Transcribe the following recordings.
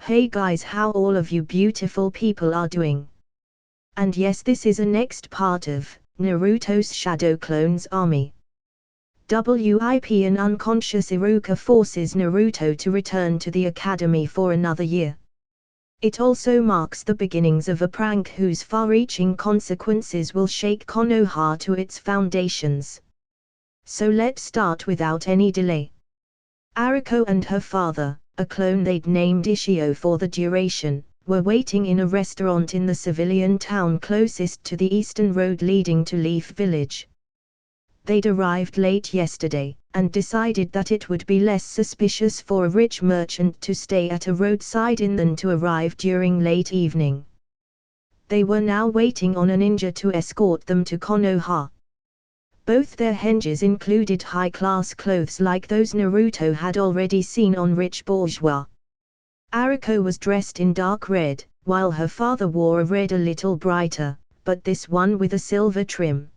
Hey guys, how all of you beautiful people are doing? And yes, this is a next part of Naruto's Shadow Clones Army. WIP An unconscious Iruka forces Naruto to return to the academy for another year. It also marks the beginnings of a prank whose far-reaching consequences will shake Konoha to its foundations. So let's start without any delay. Iruka and her father, a clone they'd named Ishio for the duration, were waiting in a restaurant in the civilian town closest to the eastern road leading to Leaf Village. They'd arrived late yesterday, and decided that it would be less suspicious for a rich merchant to stay at a roadside inn than to arrive during late evening. They were now waiting on a ninja to escort them to Konoha. Both their henges included high-class clothes like those Naruto had already seen on rich bourgeois. Iruka was dressed in dark red, while her father wore a red a little brighter, but this one with a silver trim.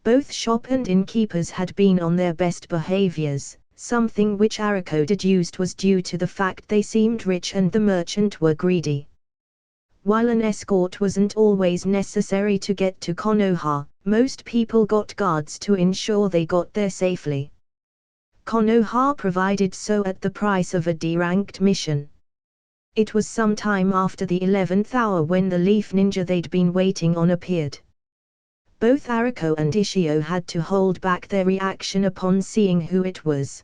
Both shop and innkeepers had been on their best behaviors, something which Iruka deduced was due to the fact they seemed rich and the merchant were greedy. While an escort wasn't always necessary to get to Konoha, most people got guards to ensure they got there safely. Konoha provided so at the price of a D-ranked mission. It was some time after the 11th hour when the Leaf Ninja they'd been waiting on appeared. Both Iruka and Ishio had to hold back their reaction upon seeing who it was.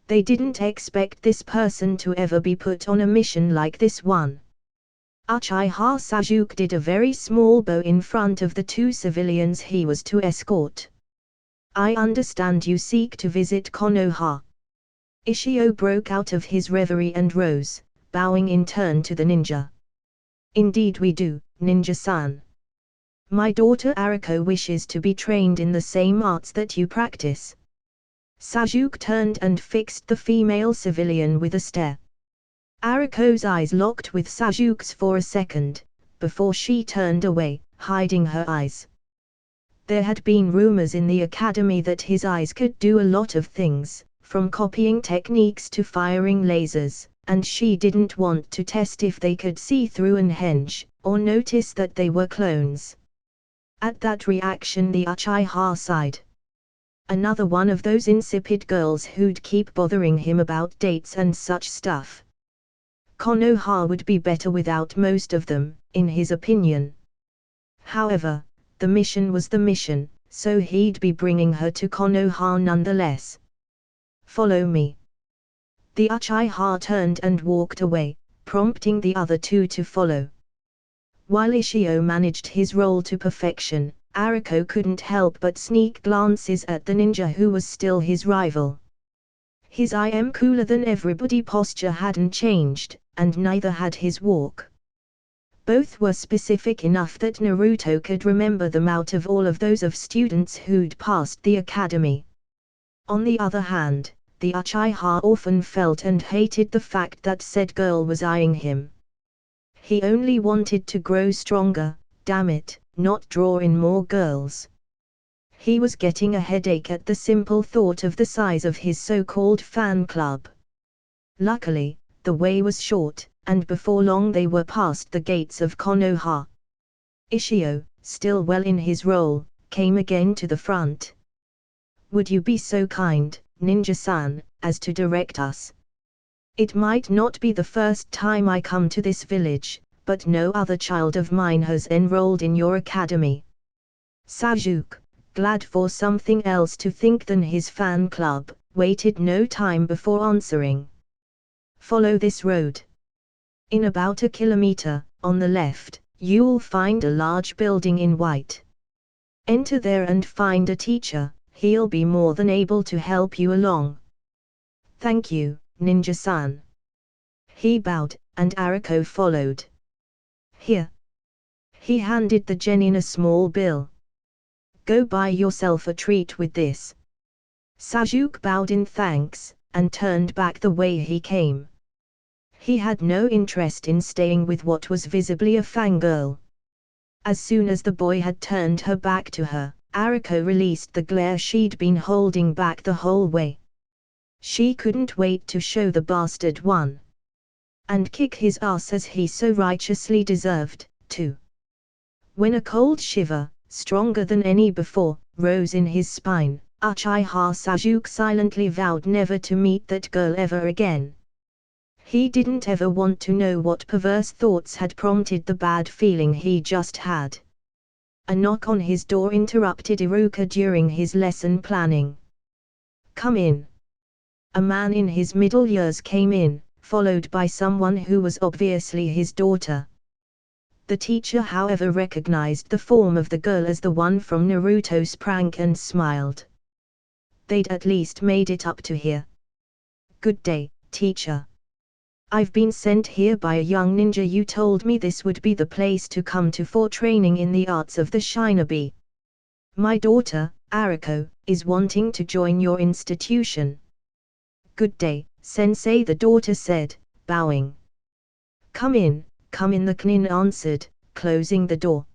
They didn't expect this person to ever be put on a mission like this one. Uchiha Sasuke did a very small bow in front of the two civilians he was to escort. I understand you seek to visit Konoha. Ishio broke out of his reverie and rose, bowing in turn to the ninja. Indeed we do, ninja-san. My daughter Iruka wishes to be trained in the same arts that you practice. Sasuke turned and fixed the female civilian with a stare. Iruka's eyes locked with Sasuke's for a second, before she turned away, hiding her eyes. There had been rumors in the academy that his eyes could do a lot of things, from copying techniques to firing lasers, and she didn't want to test if they could see through an henge, or notice that they were clones. At that reaction the Uchiha sighed. Another one of those insipid girls who'd keep bothering him about dates and such stuff. Konoha would be better without most of them, in his opinion. However, the mission was the mission, so he'd be bringing her to Konoha nonetheless. Follow me. The Uchiha turned and walked away, prompting the other two to follow. While Ishio managed his role to perfection, Iruka couldn't help but sneak glances at the ninja who was still his rival. His I am cooler than everybody posture hadn't changed, and neither had his walk. Both were specific enough that Naruto could remember them out of all of those of students who'd passed the academy. On the other hand, the Uchiha often felt and hated the fact that said girl was eyeing him. He only wanted to grow stronger, damn it, not draw in more girls. He was getting a headache at the simple thought of the size of his so-called fan club. Luckily, the way was short, and before long they were past the gates of Konoha. Ishio, still well in his role, came again to the front. Would you be so kind, ninja-san, as to direct us? It might not be the first time I come to this village, but no other child of mine has enrolled in your academy. Sasuke, glad for something else to think than his fan club, waited no time before answering. Follow this road. In about a kilometer, on the left, you'll find a large building in white. Enter there and find a teacher, he'll be more than able to help you along. Thank you, ninja-san. He bowed, and Iruka followed. Here. He handed the genin a small bill. Go buy yourself a treat with this. Sasuke bowed in thanks, and turned back the way he came. He had no interest in staying with what was visibly a fangirl. As soon as the boy had turned her back to her, Iruka released the glare she'd been holding back the whole way. She couldn't wait to show the bastard one. and kick his ass as he so righteously deserved, to. When a cold shiver, stronger than any before, rose in his spine, Uchiha Sasuke silently vowed never to meet that girl ever again. He didn't ever want to know what perverse thoughts had prompted the bad feeling he just had. A knock on his door interrupted Iruka during his lesson planning. "Come in." A man in his middle years came in, followed by someone who was obviously his daughter. The teacher, however, recognized the form of the girl as the one from Naruto's prank and smiled. They'd at least made it up to here. "Good day, teacher. I've been sent here by a young ninja. You told me this would be the place to come to for training in the arts of the shinobi. My daughter, Iruka, is wanting to join your institution." "Good day, sensei," the daughter said, bowing. Come in," the Knin answered, closing the door.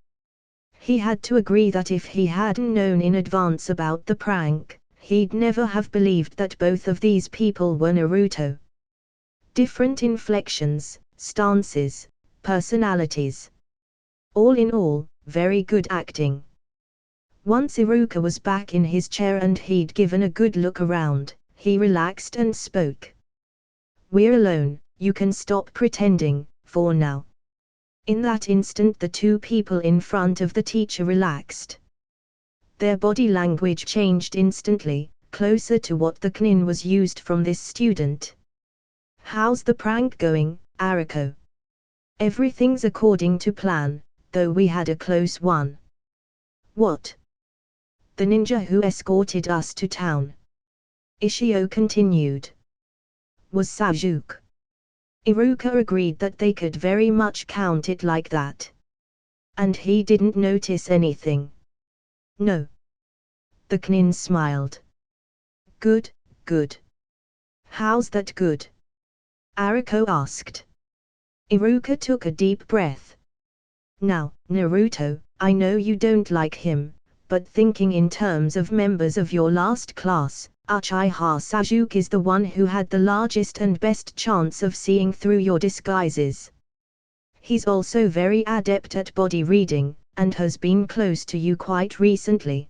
He had to agree that if he hadn't known in advance about the prank, he'd never have believed that both of these people were Naruto. Different inflections, stances, personalities. All in all, very good acting. Once Iruka was back in his chair and he'd given a good look around, he relaxed and spoke. "We're alone, you can stop pretending, for now." In that instant the two people in front of the teacher relaxed. Their body language changed instantly, closer to what the Knin was used from this student. "How's the prank going, Iruka?" "Everything's according to plan, though we had a close one." "What?" "The ninja who escorted us to town," Ishio continued, "was Sasuke." Iruka agreed that they could very much count it like that. "And he didn't notice anything?" "No." The Knin smiled. Good, good. How's that good?" Iruka asked. Iruka took a deep breath. "Now, Naruto, I know you don't like him, but thinking in terms of members of your last class, Uchiha Sasuke is the one who had the largest and best chance of seeing through your disguises. He's also very adept at body reading, and has been close to you quite recently.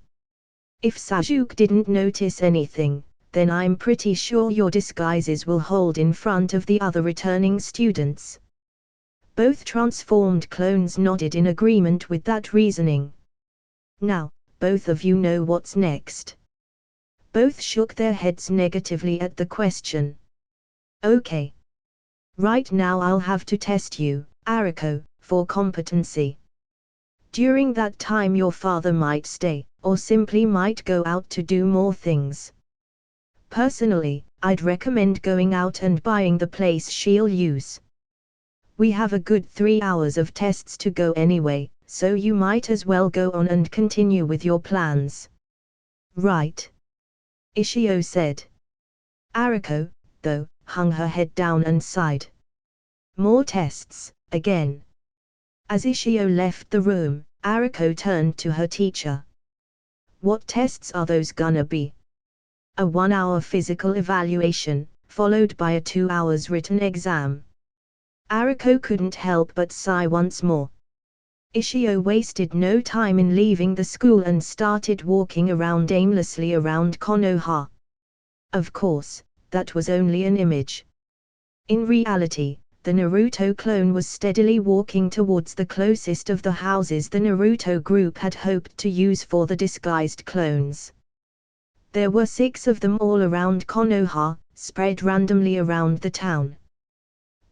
If Sasuke didn't notice anything, then I'm pretty sure your disguises will hold in front of the other returning students." Both transformed clones nodded in agreement with that reasoning. "Now, both of you know what's next." Both shook their heads negatively at the question. "Okay. Right now I'll have to test you, Iruka, for competency. During that time your father might stay, or simply might go out to do more things. Personally, I'd recommend going out and buying the place she'll use. We have a good 3 hours of tests to go anyway, so you might as well go on and continue with your plans." "Right," Ishio said. Iruka, though, hung her head down and sighed. "More tests, again." As Ishio left the room, Iruka turned to her teacher. "What tests are those gonna be?" "A 1-hour physical evaluation, followed by a 2 hours written exam." Iruka couldn't help but sigh once more. Ishio wasted no time in leaving the school and started walking around aimlessly around Konoha. Of course, that was only an image. In reality, the Naruto clone was steadily walking towards the closest of the houses the Naruto group had hoped to use for the disguised clones. There were 6 of them all around Konoha, spread randomly around the town.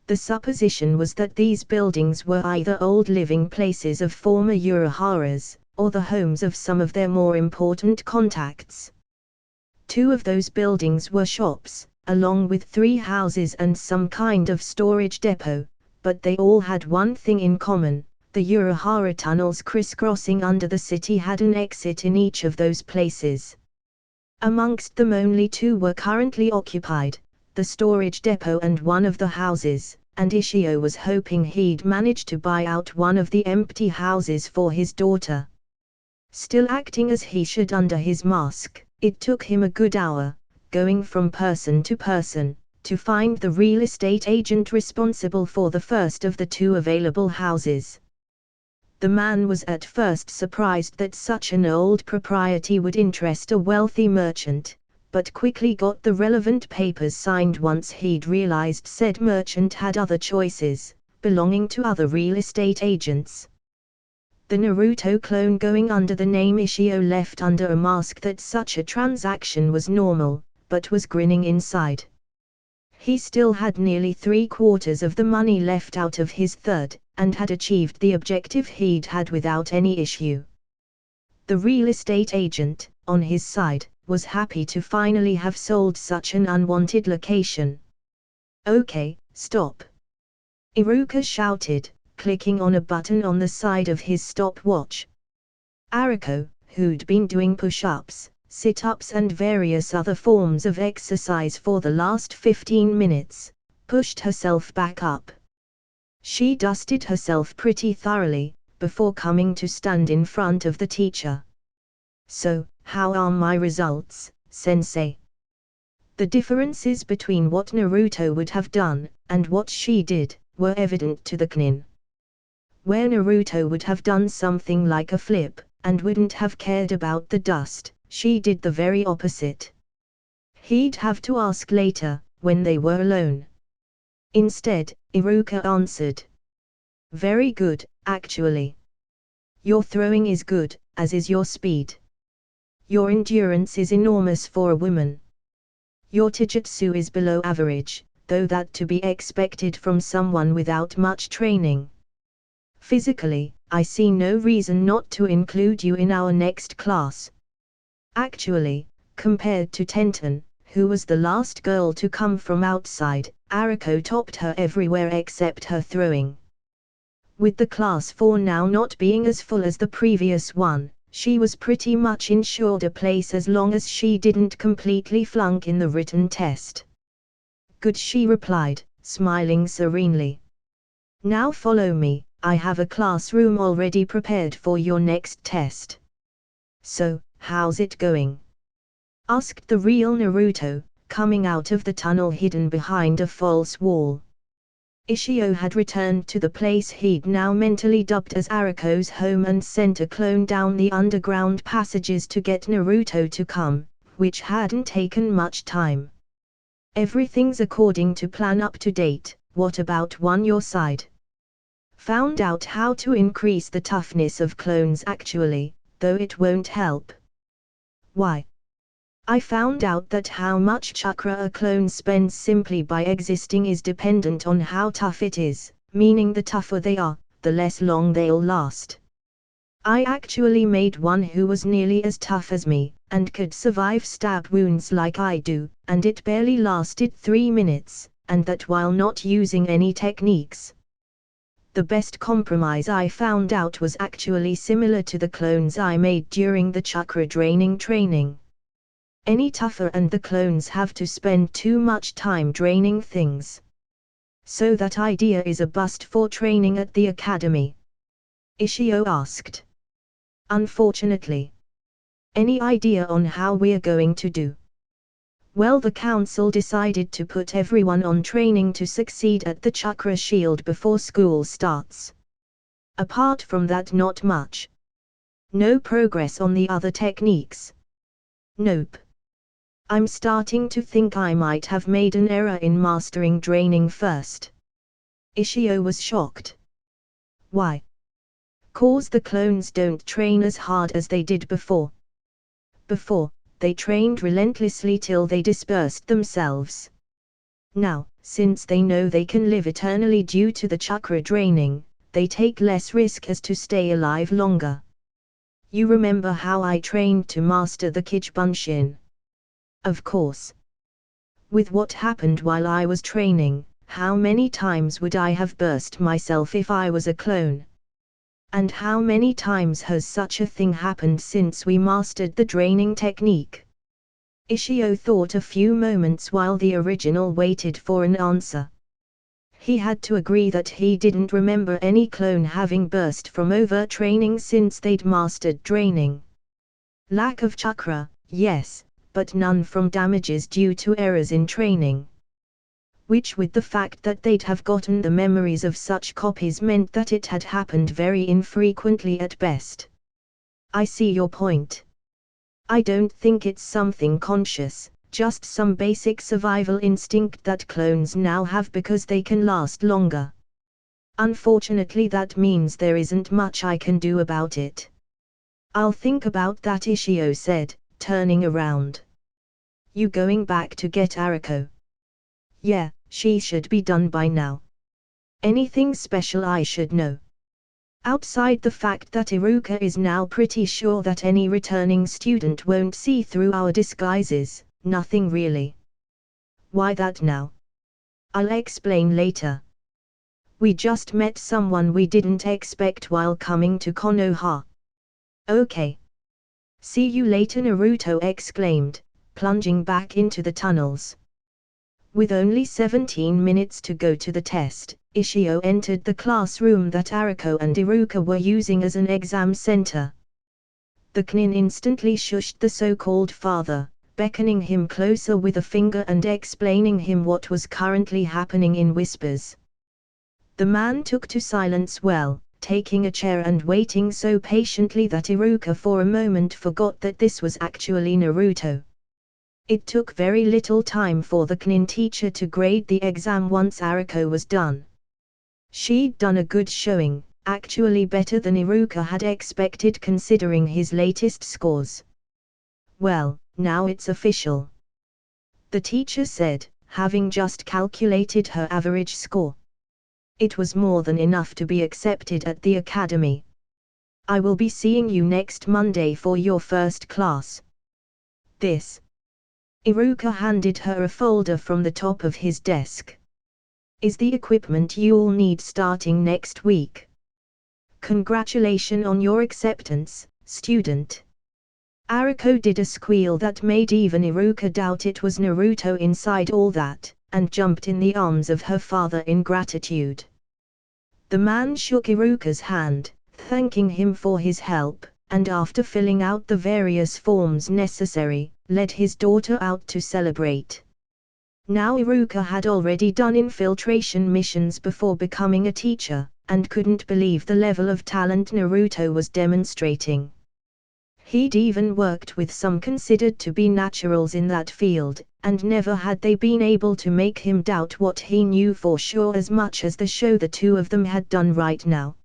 The supposition was that these buildings were either old living places of former Uraharas, or the homes of some of their more important contacts. 2 of those buildings were shops, along with 3 houses and some kind of storage depot, but they all had one thing in common: the Urahara tunnels crisscrossing under the city had an exit in each of those places. Amongst them only 2 were currently occupied, the storage depot and one of the houses, and Ishio was hoping he'd manage to buy out one of the empty houses for his daughter. Still acting as he should under his mask, it took him a good hour, going from person to person, to find the real estate agent responsible for the first of the two available houses. The man was at first surprised that such an old property would interest a wealthy merchant, but quickly got the relevant papers signed once he'd realized said merchant had other choices, belonging to other real estate agents. The Naruto clone going under the name Ishio left under a mask that such a transaction was normal, but was grinning inside. He still had nearly 3/4 of the money left out of his third, and had achieved the objective he'd had without any issue. The real estate agent, on his side, was happy to finally have sold such an unwanted location. "Okay, stop!" Iruka shouted, clicking on a button on the side of his stopwatch. Iruka, who'd been doing push-ups, sit-ups and various other forms of exercise for the last 15 minutes, pushed herself back up. She dusted herself pretty thoroughly, before coming to stand in front of the teacher. "So, how are my results, sensei?" The differences between what Naruto would have done, and what she did, were evident to the Knin. Where Naruto would have done something like a flip, and wouldn't have cared about the dust, she did the very opposite. He'd have to ask later, when they were alone. Instead, Iruka answered. "Very good, actually. Your throwing is good, as is your speed. Your endurance is enormous for a woman. Your taijutsu is below average, though that to be expected from someone without much training. Physically, I see no reason not to include you in our next class." Actually, compared to Tenten, who was the last girl to come from outside, Iruka topped her everywhere except her throwing. With the class 4 now not being as full as the previous one, she was pretty much ensured a place as long as she didn't completely flunk in the written test. "Good," she replied, smiling serenely. "Now follow me, I have a classroom already prepared for your next test." "So, how's it going?" asked the real Naruto, coming out of the tunnel hidden behind a false wall. Ishio had returned to the place he'd now mentally dubbed as Iruka's home and sent a clone down the underground passages to get Naruto to come, which hadn't taken much time. "Everything's according to plan up to date. What about your side?" "Found out how to increase the toughness of clones actually, though it won't help." "Why?" "I found out that how much chakra a clone spends simply by existing is dependent on how tough it is, meaning the tougher they are, the less long they'll last. I actually made one who was nearly as tough as me, and could survive stab wounds like I do, and it barely lasted 3 minutes, and that while not using any techniques. The best compromise I found out was actually similar to the clones I made during the chakra draining training. Any tougher and the clones have to spend too much time draining things. So that idea is a bust for training at the academy?" Ishio asked. "Unfortunately." "Any idea on how we're going to do?" "Well, the council decided to put everyone on training to succeed at the chakra shield before school starts. Apart from that, not much. No progress on the other techniques." "Nope. I'm starting to think I might have made an error in mastering draining first." Ishio was shocked. "Why?" "'Cause the clones don't train as hard as they did before. Before, they trained relentlessly till they dispersed themselves. Now, since they know they can live eternally due to the chakra draining, they take less risk as to stay alive longer. You remember how I trained to master the Kichibunshin?" "Of course. With what happened while I was training, how many times would I have burst myself if I was a clone? And how many times has such a thing happened since we mastered the draining technique?" Ishio thought a few moments while the original waited for an answer. He had to agree that he didn't remember any clone having burst from overtraining since they'd mastered draining. Lack of chakra, yes, but none from damages due to errors in training. which with the fact that they'd have gotten the memories of such copies meant that it had happened very infrequently at best. I see your point. I don't think it's something conscious, just some basic survival instinct that clones now have because they can last longer. Unfortunately, that means there isn't much I can do about it. I'll think about that, Ishio said, turning around. You going back to get Iruka? Yeah, she should be done by now. Anything special I should know? Outside the fact that Iruka is now pretty sure that any returning student won't see through our disguises, nothing really. Why that now? I'll explain later. We just met someone we didn't expect while coming to Konoha. Okay. See you later, Naruto exclaimed, plunging back into the tunnels. With only 17 minutes to go to the test, Ishio entered the classroom that Iruka and Iruka were using as an exam center. The Knin instantly shushed the so-called father, beckoning him closer with a finger and explaining him what was currently happening in whispers. The man took to silence well, taking a chair and waiting so patiently that Iruka for a moment forgot that this was actually Naruto. It took very little time for the Knin teacher to grade the exam once Iruka was done. She'd done a good showing, actually better than Iruka had expected considering his latest scores. Well, now it's official, the teacher said, having just calculated her average score. It was more than enough to be accepted at the academy. I will be seeing you next Monday for your first class. This. Iruka handed her a folder from the top of his desk. Is the equipment you'll need starting next week. Congratulations on your acceptance, student. Iruka did a squeal that made even Iruka doubt it was Naruto inside all that, and jumped in the arms of her father in gratitude. The man shook Iruka's hand, thanking him for his help, and after filling out the various forms necessary, led his daughter out to celebrate. Now Iruka had already done infiltration missions before becoming a teacher, and couldn't believe the level of talent Naruto was demonstrating. He'd even worked with some considered to be naturals in that field, and never had they been able to make him doubt what he knew for sure as much as the show the two of them had done right now.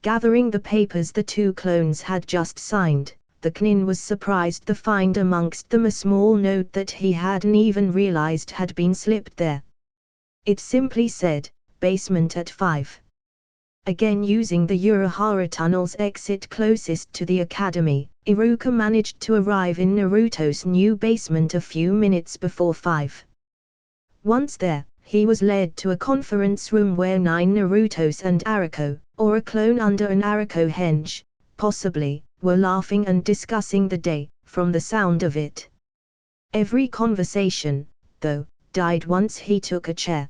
Gathering the papers the two clones had just signed, the Knin was surprised to find amongst them a small note that he hadn't even realized had been slipped there. It simply said, basement at 5. Again using the Urahara tunnel's exit closest to the academy, Iruka managed to arrive in Naruto's new basement a few minutes before 5. Once there, he was led to a conference room where 9 Narutos and Iruka, or a clone under an Iruka henge, possibly, were laughing and discussing the day, from the sound of it. Every conversation, though, died once he took a chair.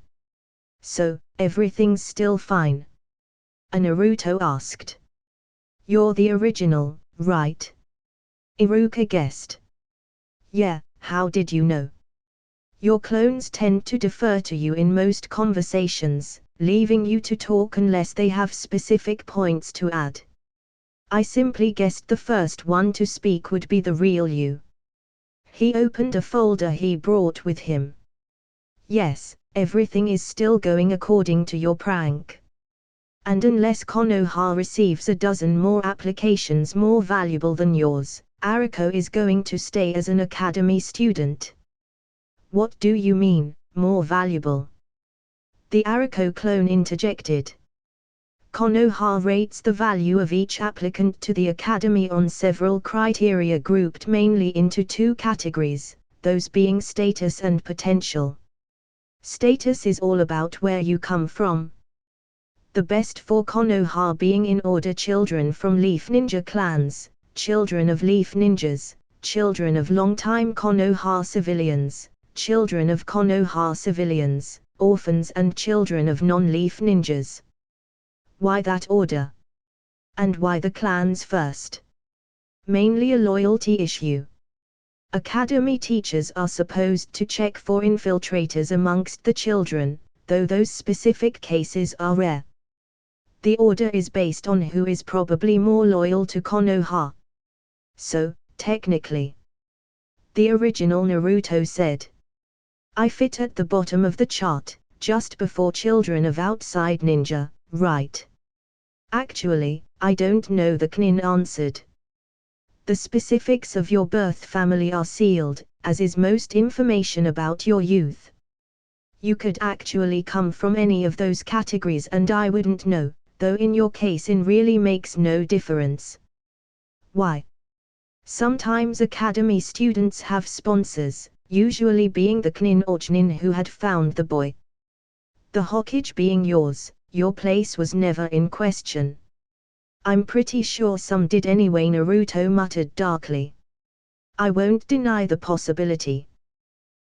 So, everything's still fine? Naruto asked. You're the original, right? Iruka guessed. Yeah, how did you know? Your clones tend to defer to you in most conversations, leaving you to talk unless they have specific points to add. I simply guessed the first one to speak would be the real you. He opened a folder he brought with him. Yes, everything is still going according to your prank. And unless Konoha receives a dozen more applications more valuable than yours, Iruka is going to stay as an academy student. What do you mean, more valuable? The Iruka clone interjected. Konoha rates the value of each applicant to the academy on several criteria grouped mainly into 2 categories, those being status and potential. Status is all about where you come from. The best for Konoha being in order children from Leaf Ninja clans, children of Leaf Ninjas, children of longtime Konoha civilians, children of Konoha civilians, orphans and children of non-Leaf Ninjas. Why that order? And why the clans first? Mainly a loyalty issue. Academy teachers are supposed to check for infiltrators amongst the children, though those specific cases are rare. The order is based on who is probably more loyal to Konoha. So, technically, the original Naruto said, I fit at the bottom of the chart, just before children of outside ninja, right? Actually, I don't know, the Knin answered. The specifics of your birth family are sealed, as is most information about your youth. You could actually come from any of those categories and I wouldn't know, though in your case it really makes no difference. Why? Sometimes academy students have sponsors, usually being the Knin or Jnin who had found the boy. The Hokage being yours, your place was never in question. I'm pretty sure some did anyway, Naruto muttered darkly. I won't deny the possibility.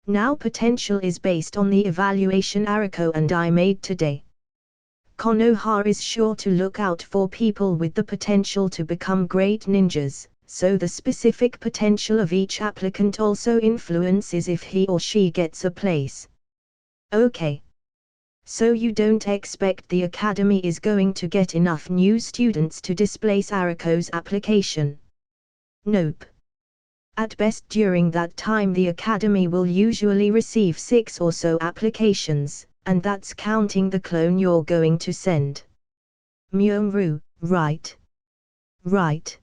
Now potential is based on the evaluation Iruka and I made today. Konoha is sure to look out for people with the potential to become great ninjas, so the specific potential of each applicant also influences if he or she gets a place. Okay. So you don't expect the academy is going to get enough new students to displace Iruka's application? Nope. At best during that time the academy will usually receive 6 or so applications, and that's counting the clone you're going to send. Myoru, right? Right.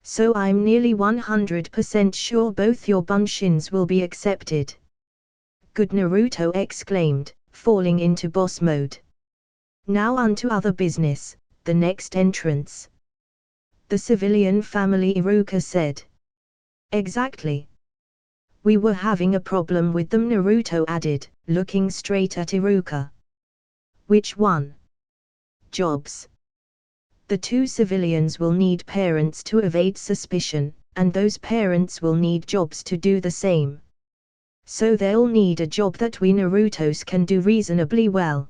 So I'm nearly 100% sure both your bunshins will be accepted. Good, Naruto exclaimed, falling into boss mode. Now unto other business, the next entrance. The civilian family, Iruka said. Exactly. We were having a problem with them, Naruto added, looking straight at Iruka. Which one? Jobs. The 2 civilians will need parents to evade suspicion, and those parents will need jobs to do the same. So they'll need a job that we Narutos can do reasonably well.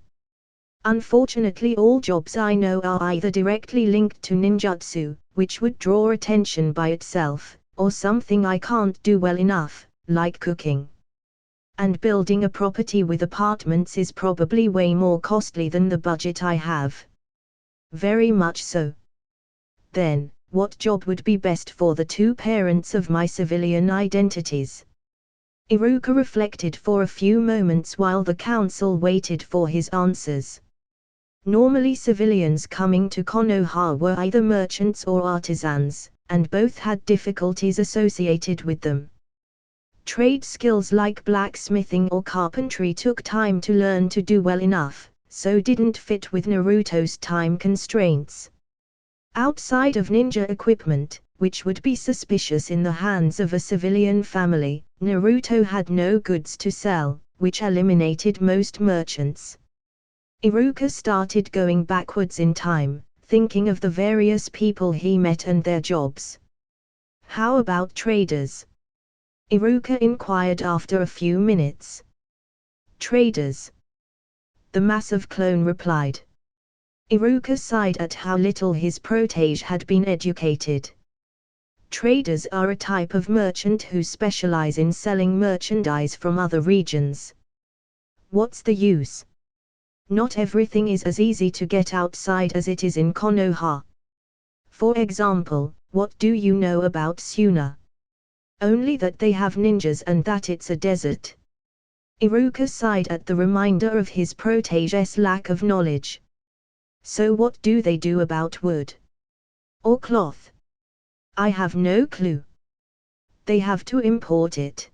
Unfortunately all jobs I know are either directly linked to ninjutsu, which would draw attention by itself, or something I can't do well enough, like cooking. And building a property with apartments is probably way more costly than the budget I have. Very much so. Then, what job would be best for the 2 parents of my civilian identities? Iruka reflected for a few moments while the council waited for his answers. Normally civilians coming to Konoha were either merchants or artisans, and both had difficulties associated with them. Trade skills like blacksmithing or carpentry took time to learn to do well enough, so didn't fit with Naruto's time constraints. Outside of ninja equipment, which would be suspicious in the hands of a civilian family, Naruto had no goods to sell, which eliminated most merchants. Iruka started going backwards in time, thinking of the various people he met and their jobs. How about traders? Iruka inquired after a few minutes. Traders? The massive clone replied. Iruka sighed at how little his protege had been educated. Traders are a type of merchant who specialize in selling merchandise from other regions. What's the use? Not everything is as easy to get outside as it is in Konoha. For example, what do you know about Suna? Only that they have ninjas and that it's a desert. Iruka sighed at the reminder of his protege's lack of knowledge. So what do they do about wood? Or cloth? I have no clue. They have to import it.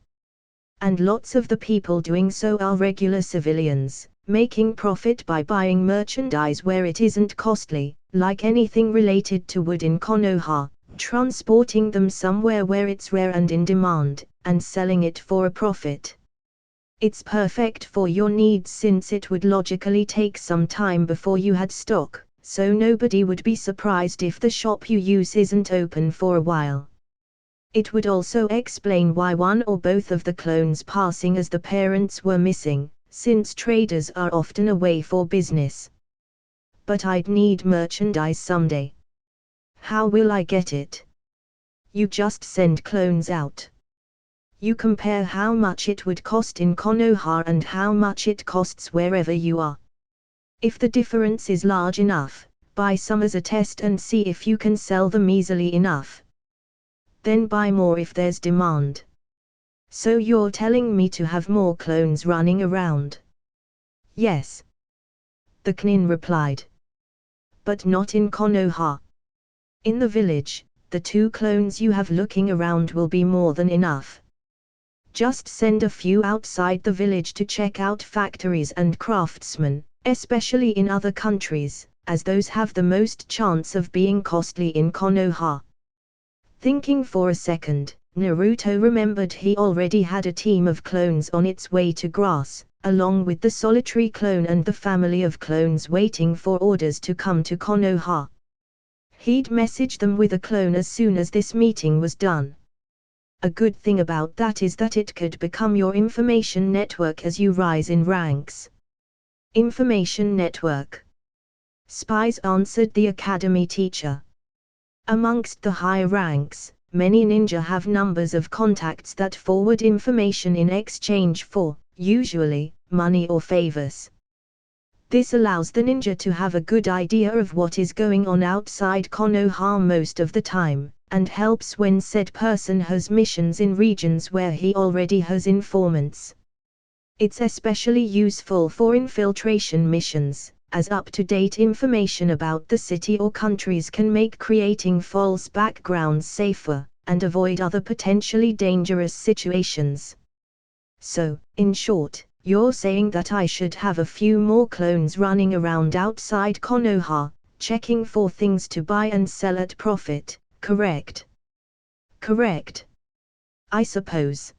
And lots of the people doing so are regular civilians, making profit by buying merchandise where it isn't costly, like anything related to wood in Konoha, transporting them somewhere where it's rare and in demand, and selling it for a profit. It's perfect for your needs since it would logically take some time before you had stock, so nobody would be surprised if the shop you use isn't open for a while. It would also explain why one or both of the clones passing as the parents were missing, since traders are often away for business. But I'd need merchandise someday. How will I get it? You just send clones out. You compare how much it would cost in Konoha and how much it costs wherever you are. If the difference is large enough, buy some as a test and see if you can sell them easily enough. Then buy more if there's demand. So you're telling me to have more clones running around? Yes. The Knin replied. But not in Konoha. In the village, the 2 clones you have looking around will be more than enough. Just send a few outside the village to check out factories and craftsmen, especially in other countries, as those have the most chance of being costly in Konoha. Thinking for a second, Naruto remembered he already had a team of clones on its way to Grass, along with the solitary clone and the family of clones waiting for orders to come to Konoha. He'd message them with a clone as soon as this meeting was done. A good thing about that is that it could become your information network as you rise in ranks. Information network. Spies, answered the academy teacher. Amongst the high ranks, many ninja have numbers of contacts that forward information in exchange for, usually, money or favors. This allows the ninja to have a good idea of what is going on outside Konoha most of the time, and helps when said person has missions in regions where he already has informants. It's especially useful for infiltration missions, as up-to-date information about the city or countries can make creating false backgrounds safer, and avoid other potentially dangerous situations. So, in short, you're saying that I should have a few more clones running around outside Konoha, checking for things to buy and sell at profit, correct? Correct. I suppose.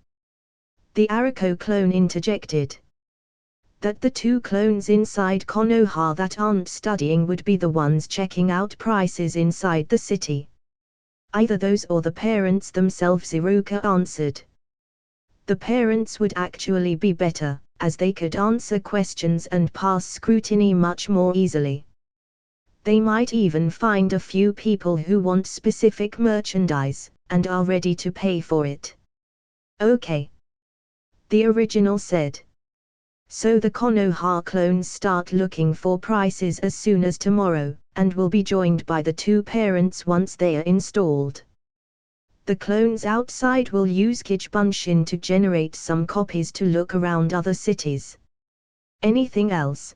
The Iruka clone interjected. That the 2 clones inside Konoha that aren't studying would be the ones checking out prices inside the city. Either those or the parents themselves, Iruka answered. The parents would actually be better, as they could answer questions and pass scrutiny much more easily. They might even find a few people who want specific merchandise, and are ready to pay for it. Okay. The original said. So the Konoha clones start looking for prices as soon as tomorrow, and will be joined by the 2 parents once they are installed. The clones outside will use Kichibunshin to generate some copies to look around other cities. Anything else?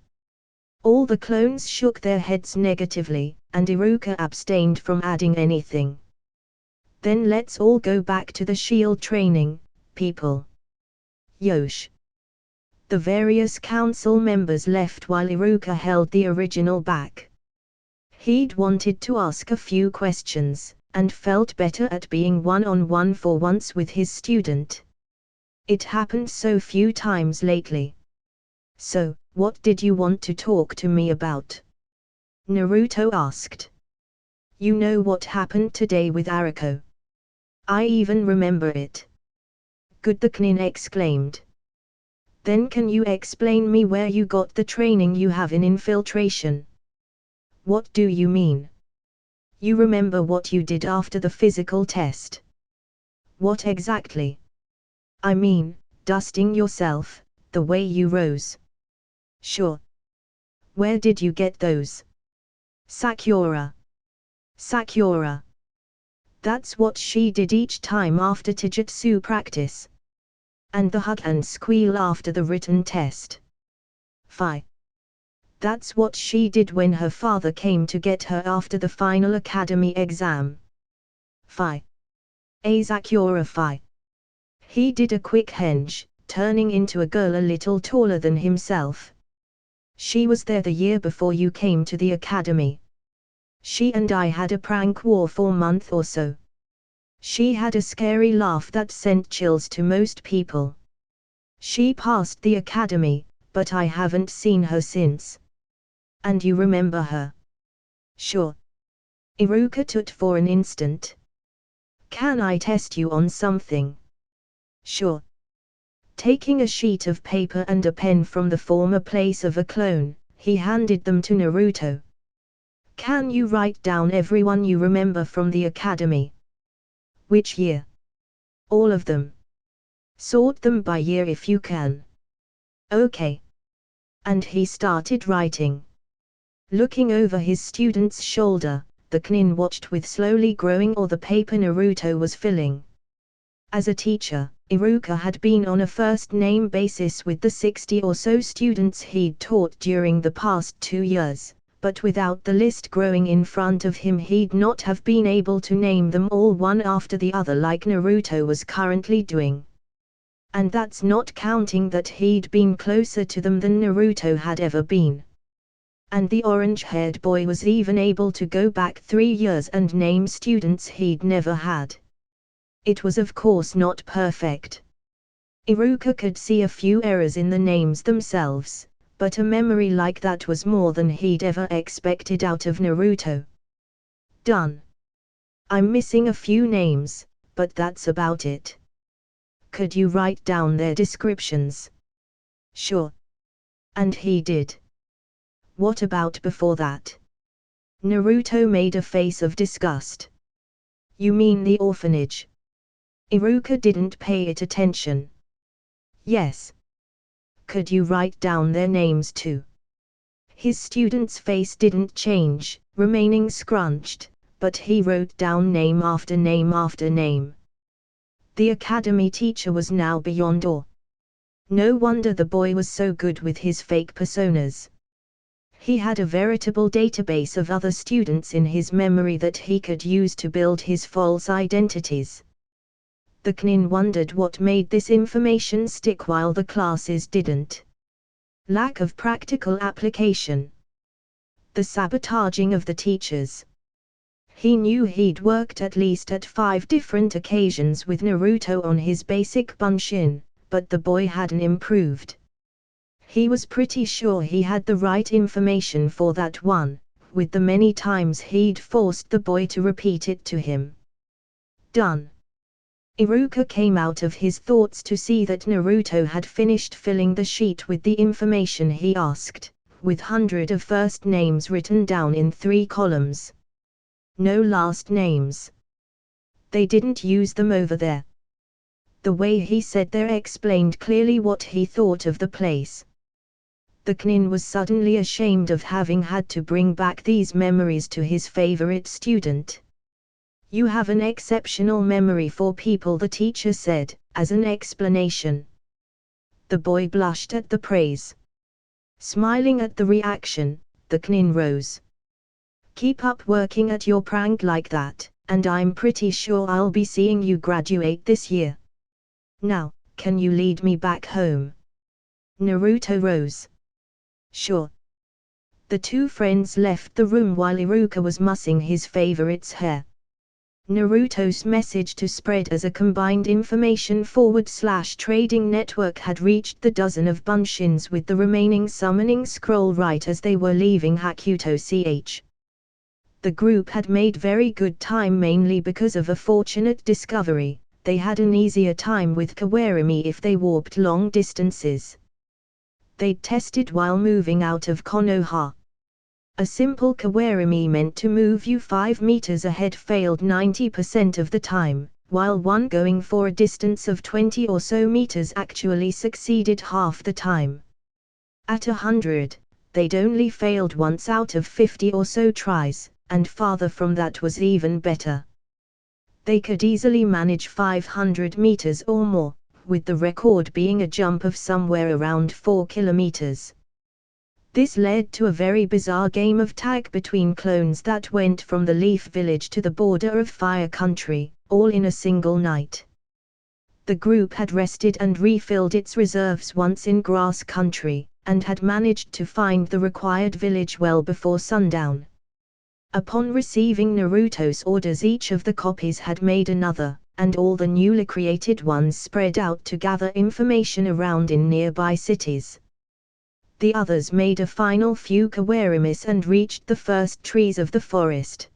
All the clones shook their heads negatively, and Iruka abstained from adding anything. Then let's all go back to the shield training, people. Yosh. The various council members left while Iruka held the original back. He'd wanted to ask a few questions, and felt better at being one-on-one for once with his student. It happened so few times lately. So, what did you want to talk to me about? Naruto asked. You know what happened today with Iruka? I even remember it. Good, the Knin exclaimed. Then can you explain me where you got the training you have in infiltration? What do you mean? You remember what you did after the physical test? What exactly? I mean, dusting yourself, the way you rose. Sure. Where did you get those? Sakura. Sakura. That's what she did each time after taijutsu practice. And the hug and squeal after the written test. Phi. That's what she did when her father came to get her after the final academy exam. Phi. Sakura Phi. He did a quick henge, turning into a girl a little taller than himself. She was there the year before you came to the academy. She and I had a prank war for a month or so. She had a scary laugh that sent chills to most people. She passed the academy, but I haven't seen her since. And you remember her? Sure. Iruka tut for an instant. Can I test you on something? Sure. Taking a sheet of paper and a pen from the former place of a clone, he handed them to Naruto. Can you write down everyone you remember from the academy? Which year? All of them. Sort them by year if you can. Okay. And he started writing. Looking over his student's shoulder, the Knin watched with slowly growing awe the paper Naruto was filling. As a teacher, Iruka had been on a first-name basis with the 60 or so students he'd taught during the past 2 years, but without the list growing in front of him he'd not have been able to name them all one after the other like Naruto was currently doing. And that's not counting that he'd been closer to them than Naruto had ever been. And the orange-haired boy was even able to go back 3 years and name students he'd never had. It was of course not perfect. Iruka could see a few errors in the names themselves, but a memory like that was more than he'd ever expected out of Naruto. Done. I'm missing a few names, but that's about it. Could you write down their descriptions? Sure. And he did. What about before that? Naruto made a face of disgust. You mean the orphanage? Iruka didn't pay it attention. Yes. Could you write down their names too? His student's face didn't change, remaining scrunched, but he wrote down name after name after name. The academy teacher was now beyond awe. No wonder the boy was so good with his fake personas. He had a veritable database of other students in his memory that he could use to build his false identities. The Knin wondered what made this information stick while the classes didn't. Lack of practical application. The sabotaging of the teachers. He knew he'd worked at least at 5 different occasions with Naruto on his basic bunshin, but the boy hadn't improved. He was pretty sure he had the right information for that one, with the many times he'd forced the boy to repeat it to him. Done. Iruka came out of his thoughts to see that Naruto had finished filling the sheet with the information he asked, with hundreds of first names written down in 3 columns. No last names. They didn't use them over there. The way he said there explained clearly what he thought of the place. The Knin was suddenly ashamed of having had to bring back these memories to his favorite student. You have an exceptional memory for people, the teacher said, as an explanation. The boy blushed at the praise. Smiling at the reaction, the Knin rose. Keep up working at your prank like that, and I'm pretty sure I'll be seeing you graduate this year. Now, can you lead me back home? Naruto rose. Sure. The 2 friends left the room while Iruka was mussing his favorite's hair. Naruto's message to spread as a combined information /trading network had reached the dozen of bunshins with the remaining summoning scroll right as they were leaving Hakuto Ch. The group had made very good time mainly because of a fortunate discovery. They had an easier time with Kawarimi if they warped long distances. They'd tested while moving out of Konoha. A simple Kawarimi meant to move you 5 meters ahead failed 90% of the time, while one going for a distance of 20 or so meters actually succeeded half the time. At 100, they'd only failed once out of 50 or so tries, and farther from that was even better. They could easily manage 500 meters or more, with the record being a jump of somewhere around 4 kilometers. This led to a very bizarre game of tag between clones that went from the Leaf Village to the border of Fire Country, all in a single night. The group had rested and refilled its reserves once in Grass Country, and had managed to find the required village well before sundown. Upon receiving Naruto's orders, each of the copies had made another, and all the newly created ones spread out to gather information around in nearby cities. The others made a final few Kawarimis and reached the first trees of the forest.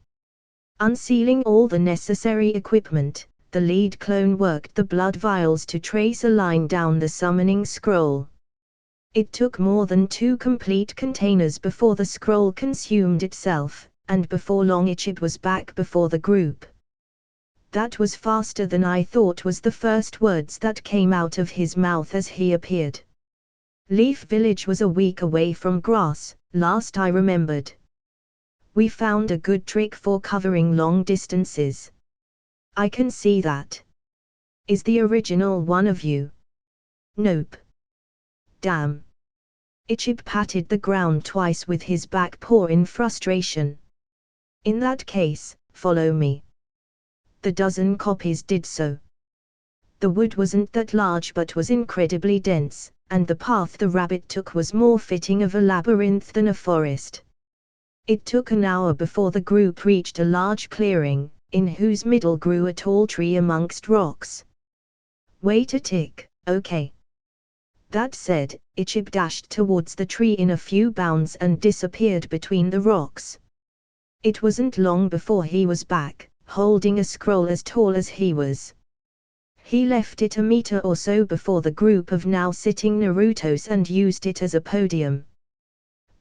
Unsealing all the necessary equipment, the lead clone worked the blood vials to trace a line down the summoning scroll. It took more than 2 complete containers before the scroll consumed itself, and before long it was back before the group. That was faster than I thought was the first words that came out of his mouth as he appeared. Leaf Village was a week away from Grass, last I remembered. We found a good trick for covering long distances. I can see that. Is the original one of you? Nope. Damn. Ichib patted the ground twice with his back paw in frustration. In that case, follow me. The dozen copies did so. The wood wasn't that large but was incredibly dense, and the path the rabbit took was more fitting of a labyrinth than a forest. It took an hour before the group reached a large clearing, in whose middle grew a tall tree amongst rocks. Wait a tick, okay. That said, Ichib dashed towards the tree in a few bounds and disappeared between the rocks. It wasn't long before he was back, holding a scroll as tall as he was. He left it a meter or so before the group of now sitting Narutos and used it as a podium.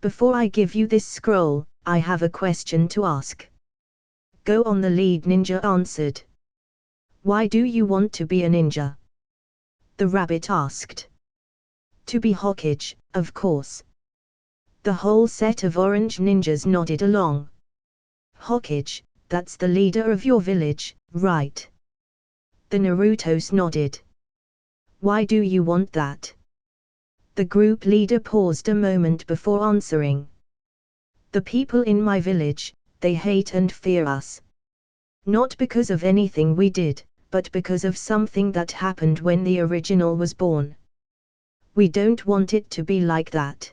Before I give you this scroll, I have a question to ask. Go on, the lead ninja answered. Why do you want to be a ninja? The rabbit asked. To be Hokage, of course. The whole set of orange ninjas nodded along. Hokage, that's the leader of your village, right? The Narutos nodded. Why do you want that? The group leader paused a moment before answering. The people in my village, they hate and fear us. Not because of anything we did, but because of something that happened when the original was born. We don't want it to be like that.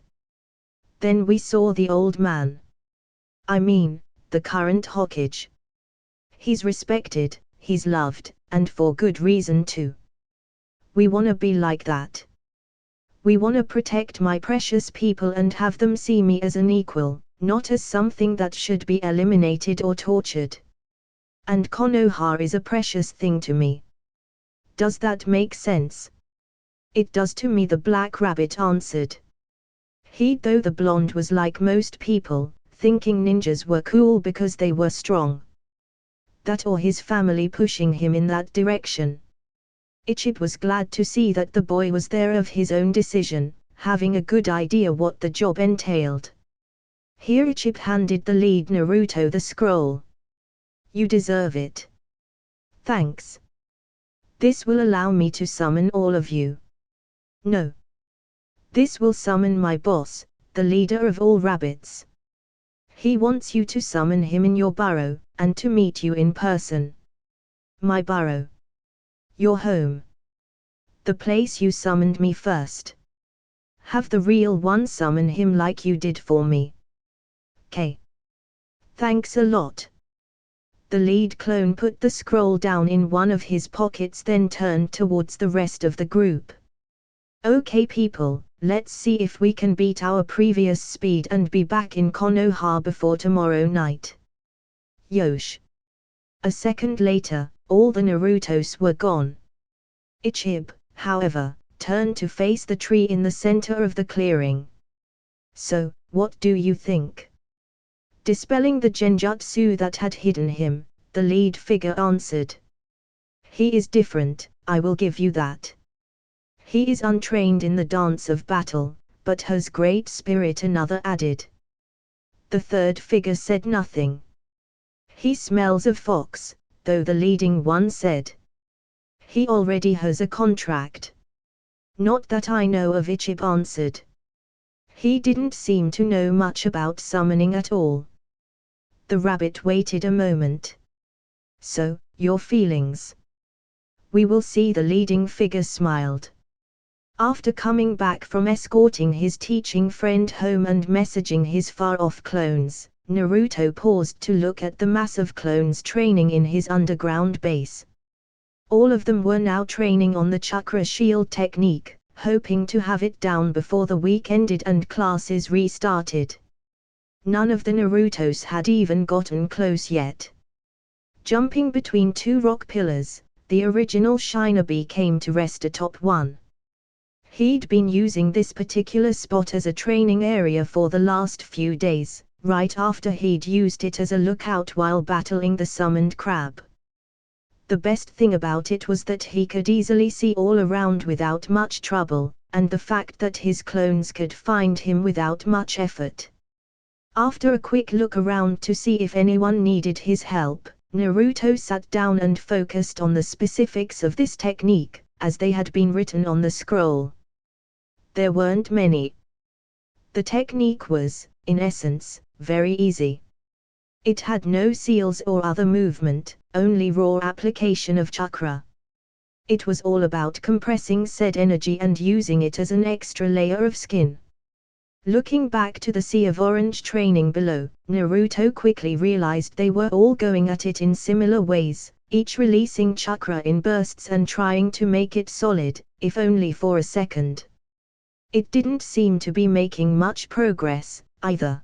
Then we saw the old man. I mean, the current Hokage. He's respected, he's loved, and for good reason too. We wanna be like that. We wanna protect my precious people and have them see me as an equal, not as something that should be eliminated or tortured. And Konoha is a precious thing to me. Does that make sense? It does to me, the black rabbit answered. He, though the blonde, was like most people, thinking ninjas were cool because they were strong. That or his family pushing him in that direction. Ichib was glad to see that the boy was there of his own decision, having a good idea what the job entailed. Here Ichib handed the lead Naruto the scroll. You deserve it. Thanks. This will allow me to summon all of you. No. This will summon my boss, the leader of all rabbits. He wants you to summon him in your burrow, and to meet you in person. My burrow. Your home. The place you summoned me first. Have the real one summon him like you did for me. K. Thanks a lot. The lead clone put the scroll down in one of his pockets, then turned towards the rest of the group. Okay people, let's see if we can beat our previous speed and be back in Konoha before tomorrow night. Yosh. A second later, all the Narutos were gone. Ichib, however, turned to face the tree in the center of the clearing. So, what do you think? Dispelling the genjutsu that had hidden him, the lead figure answered. He is different, I will give you that. He is untrained in the dance of battle, but has great spirit, another added. The third figure said nothing. He smells of fox, though the leading one said. He already has a contract. Not that I know of, Ichib answered. He didn't seem to know much about summoning at all. The rabbit waited a moment. So, your feelings? We will see, the leading figure smiled. After coming back from escorting his teaching friend home and messaging his far-off clones, Naruto paused to look at the mass of clones training in his underground base. All of them were now training on the chakra shield technique, hoping to have it down before the week ended and classes restarted. None of the Narutos had even gotten close yet. Jumping between two rock pillars, the original Shinobi came to rest atop one. He'd been using this particular spot as a training area for the last few days, right after he'd used it as a lookout while battling the summoned crab. The best thing about it was that he could easily see all around without much trouble, and the fact that his clones could find him without much effort. After a quick look around to see if anyone needed his help, Naruto sat down and focused on the specifics of this technique, as they had been written on the scroll. There weren't many. The technique was, in essence, very easy. It had no seals or other movement, only raw application of chakra. It was all about compressing said energy and using it as an extra layer of skin. Looking back to the Sea of Orange training below, Naruto quickly realized they were all going at it in similar ways, each releasing chakra in bursts and trying to make it solid, if only for a second. It didn't seem to be making much progress, either.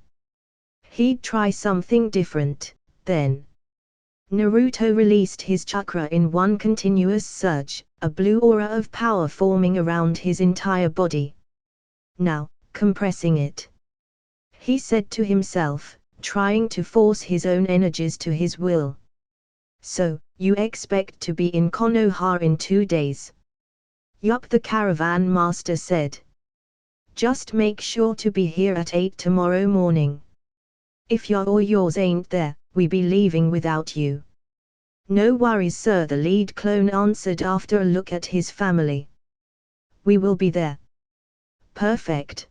He'd try something different, then. Naruto released his chakra in one continuous surge, a blue aura of power forming around his entire body. Now, compressing it. He said to himself, trying to force his own energies to his will. So, you expect to be in Konoha in 2 days? Yup, the caravan master said. Just make sure to be here at 8 tomorrow morning. If your or yours ain't there, we be leaving without you. No worries sir, the lead clone answered after a look at his family. We will be there. Perfect.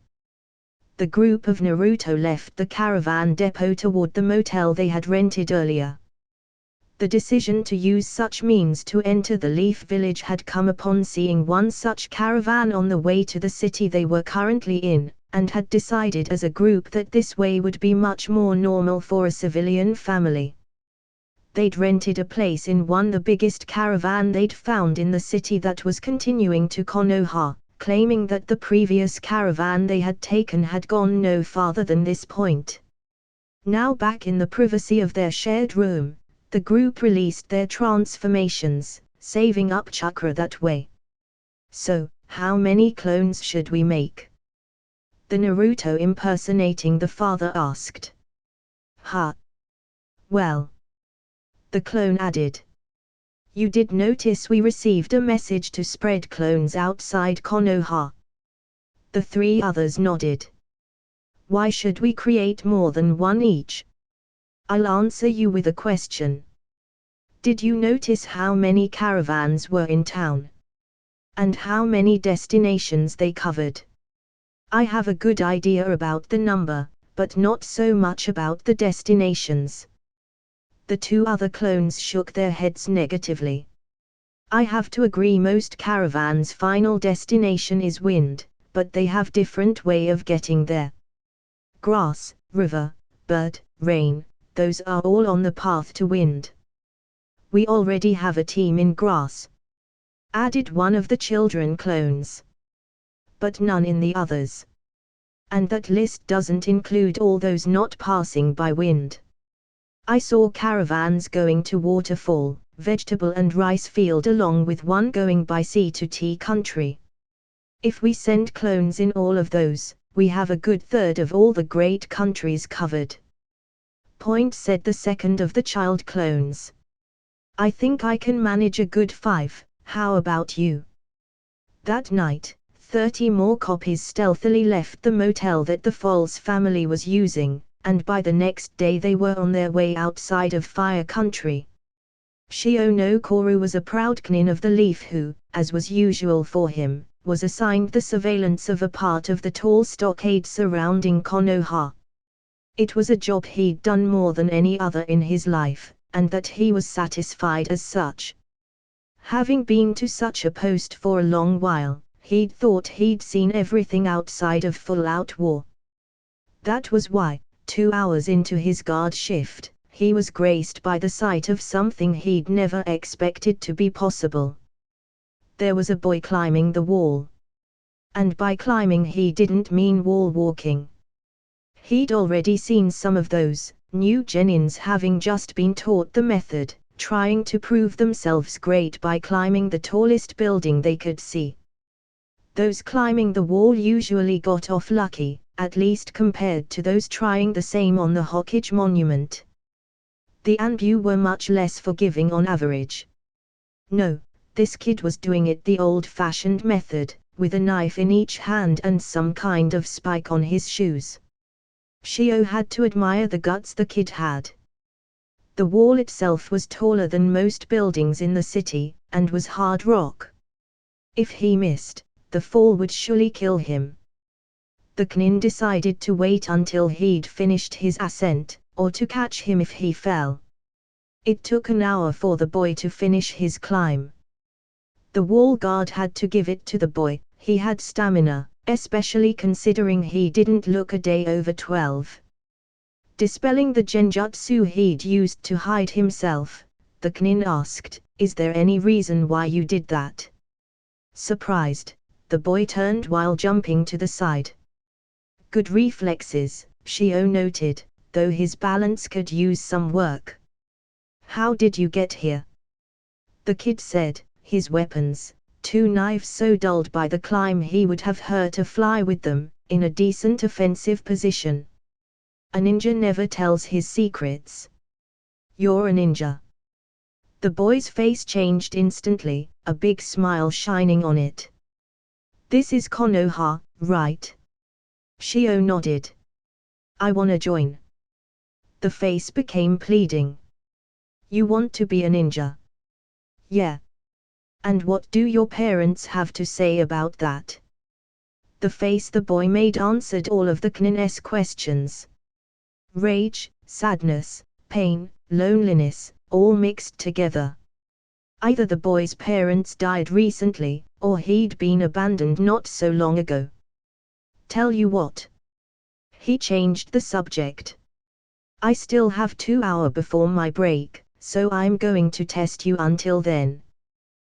The group of Naruto left the caravan depot toward the motel they had rented earlier. The decision to use such means to enter the Leaf Village had come upon seeing one such caravan on the way to the city they were currently in, and had decided as a group that this way would be much more normal for a civilian family. They'd rented a place in the biggest caravan they'd found in the city that was continuing to Konoha, claiming that the previous caravan they had taken had gone no farther than this point. Now back in the privacy of their shared room, the group released their transformations, saving up chakra that way. So, how many clones should we make? The Naruto impersonating the father asked. Well. The clone added. You did notice we received a message to spread clones outside Konoha. The 3 others nodded. Why should we create more than one each? I'll answer you with a question. Did you notice how many caravans were in town? And how many destinations they covered? I have a good idea about the number, but not so much about the destinations. The 2 other clones shook their heads negatively. I have to agree most caravans' final destination is wind, but they have different way of getting there. Grass, river, bird, rain, those are all on the path to wind. We already have a team in grass. Added one of the children clones. But none in the others. And that list doesn't include all those not passing by wind. I saw caravans going to waterfall, vegetable and rice field along with one going by sea to tea country. If we send clones in all of those, we have a good third of all the great countries covered. Said the second of the child clones. I think I can manage a good 5, how about you? That night, 30 more copies stealthily left the motel that the Falls family was using, and by the next day they were on their way outside of Fire Country. Shio Koru was a proud knin of the Leaf who, as was usual for him, was assigned the surveillance of a part of the tall stockade surrounding Konoha. It was a job he'd done more than any other in his life, and that he was satisfied as such. Having been to such a post for a long while, he'd thought he'd seen everything outside of full-out war. That was why, 2 hours into his guard shift, he was graced by the sight of something he'd never expected to be possible. There was a boy climbing the wall. And by climbing he didn't mean wall walking. He'd already seen some of those new genins having just been taught the method, trying to prove themselves great by climbing the tallest building they could see. Those climbing the wall usually got off lucky, at least compared to those trying the same on the Hokage monument. The Anbu were much less forgiving on average. No, this kid was doing it the old-fashioned method, with a knife in each hand and some kind of spike on his shoes. Shio had to admire the guts the kid had. The wall itself was taller than most buildings in the city, and was hard rock. If he missed, the fall would surely kill him. The Knin decided to wait until he'd finished his ascent, or to catch him if he fell. It took an hour for the boy to finish his climb. The wall guard had to give it to the boy. He had stamina, especially considering he didn't look a day over 12. Dispelling the genjutsu he'd used to hide himself, the Knin asked, "Is there any reason why you did that?" Surprised, the boy turned while jumping to the side. Good reflexes, Shio noted, though his balance could use some work. "How did you get here?" The kid said, his weapons, 2 knives so dulled by the climb he would have hurt a fly with them, in a decent offensive position. A ninja never tells his secrets. "You're a ninja." The boy's face changed instantly, a big smile shining on it. "This is Konoha, right?" Shio nodded. "I wanna join." The face became pleading. "You want to be a ninja?" "Yeah. And what do your parents have to say about that?" The face the boy made answered all of the Knin's questions. Rage, sadness, pain, loneliness, all mixed together. Either the boy's parents died recently, or he'd been abandoned not so long ago. "Tell you what." He changed the subject. "I still have 2 hours before my break, so I'm going to test you until then.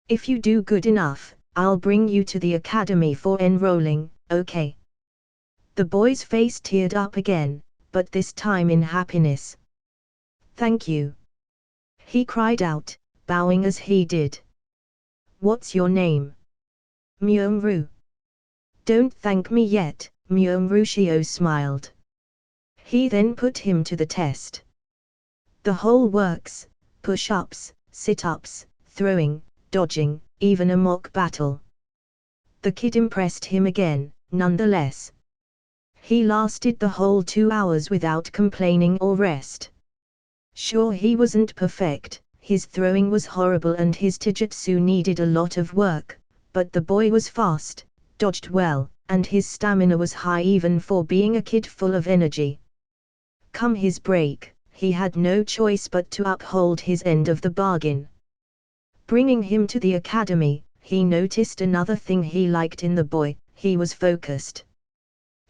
If you do good enough, I'll bring you to the academy for enrolling, okay?" The boy's face teared up again, but this time in happiness. "Thank you," he cried out, bowing as he did. "What's your name?" "Myomru." "Don't thank me yet," Myomru. Shio smiled. He then put him to the test. The whole works: push-ups, sit-ups, throwing, dodging, even a mock battle. The kid impressed him again, nonetheless. He lasted the whole 2 hours without complaining or rest. Sure, he wasn't perfect, his throwing was horrible and his taijutsu needed a lot of work, but the boy was fast, dodged well, and his stamina was high even for being a kid full of energy. Come his break, he had no choice but to uphold his end of the bargain. Bringing him to the academy, he noticed another thing he liked in the boy: he was focused.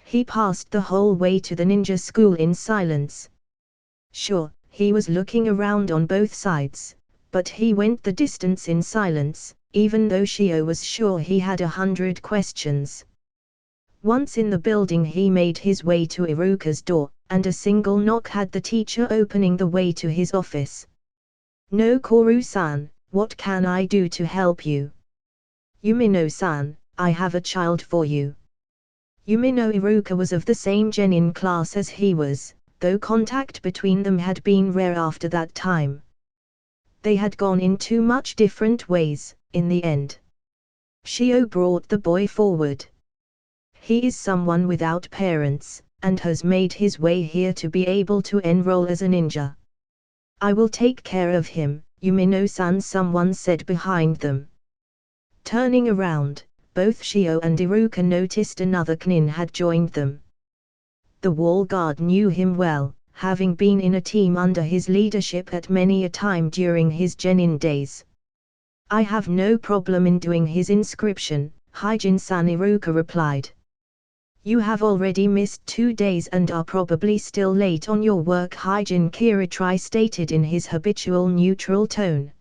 He passed the whole way to the ninja school in silence. Sure, he was looking around on both sides, but he went the distance in silence, even though Shio was sure he had 100 questions. Once in the building, he made his way to Iruka's door, and a single knock had the teacher opening the way to his office. "No, Koru-san, what can I do to help you?" "Yumino-san, I have a child for you." Yumino Iruka was of the same genin class as he was, though contact between them had been rare after that time. They had gone in 2 much different ways, in the end. Shio brought the boy forward. "He is someone without parents, and has made his way here to be able to enroll as a ninja. I will take care of him, Yumino-san," someone said behind them. Turning around, both Shio and Iruka noticed another Knin had joined them. The wall guard knew him well, having been in a team under his leadership at many a time during his genin days. "I have no problem in doing his inscription," Hyjin-san, Iruka replied. "You have already missed 2 days and are probably still late on your work," Hyjin Kiritri stated in his habitual neutral tone.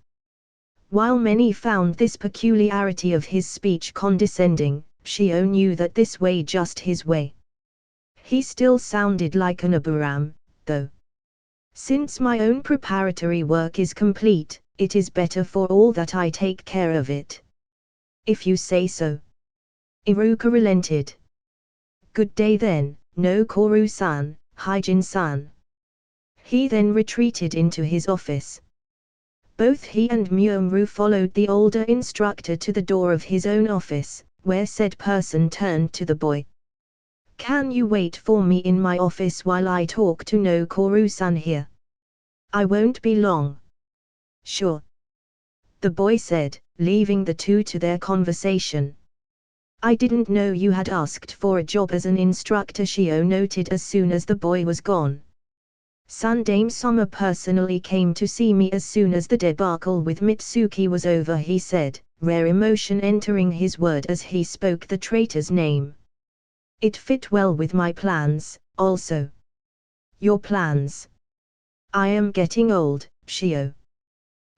While many found this peculiarity of his speech condescending, Shio knew that this way just his way. He still sounded like an Aburam, though. "Since my own preparatory work is complete, it is better for all that I take care of it." "If you say so." Iruka relented. "Good day then, no Koru-san, Hyjin-san." He then retreated into his office. Both he and Myung-ru followed the older instructor to the door of his own office, where said person turned to the boy. "Can you wait for me in my office while I talk to Nokoru-san here? I won't be long." "Sure," the boy said, leaving the two to their conversation. "I didn't know you had asked for a job as an instructor," Shio noted as soon as the boy was gone. "Sundame Soma personally came to see me as soon as the debacle with Mitsuki was over," he said, rare emotion entering his word as he spoke the traitor's name. "It fit well with my plans, also." "Your plans?" "I am getting old, Shio,"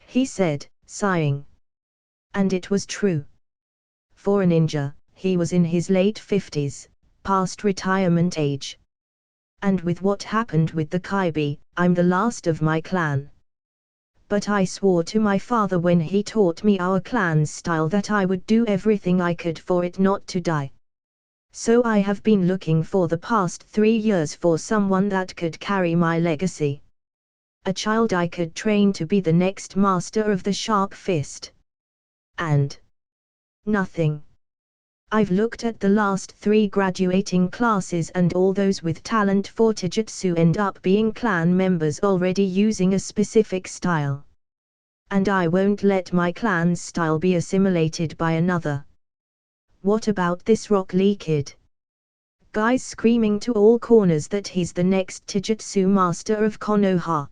he said, sighing. And it was true. For a ninja, he was in his late 50s, past retirement age. "And with what happened with the Kaibi, I'm the last of my clan. But I swore to my father when he taught me our clan's style that I would do everything I could for it not to die. So I have been looking for the past 3 years for someone that could carry my legacy. A child I could train to be the next master of the sharp fist. And nothing. I've looked at the last 3 graduating classes and all those with talent for taijutsu end up being clan members already using a specific style. And I won't let my clan's style be assimilated by another. What about this Rock Lee kid? Guy's screaming to all corners that he's the next taijutsu master of Konoha.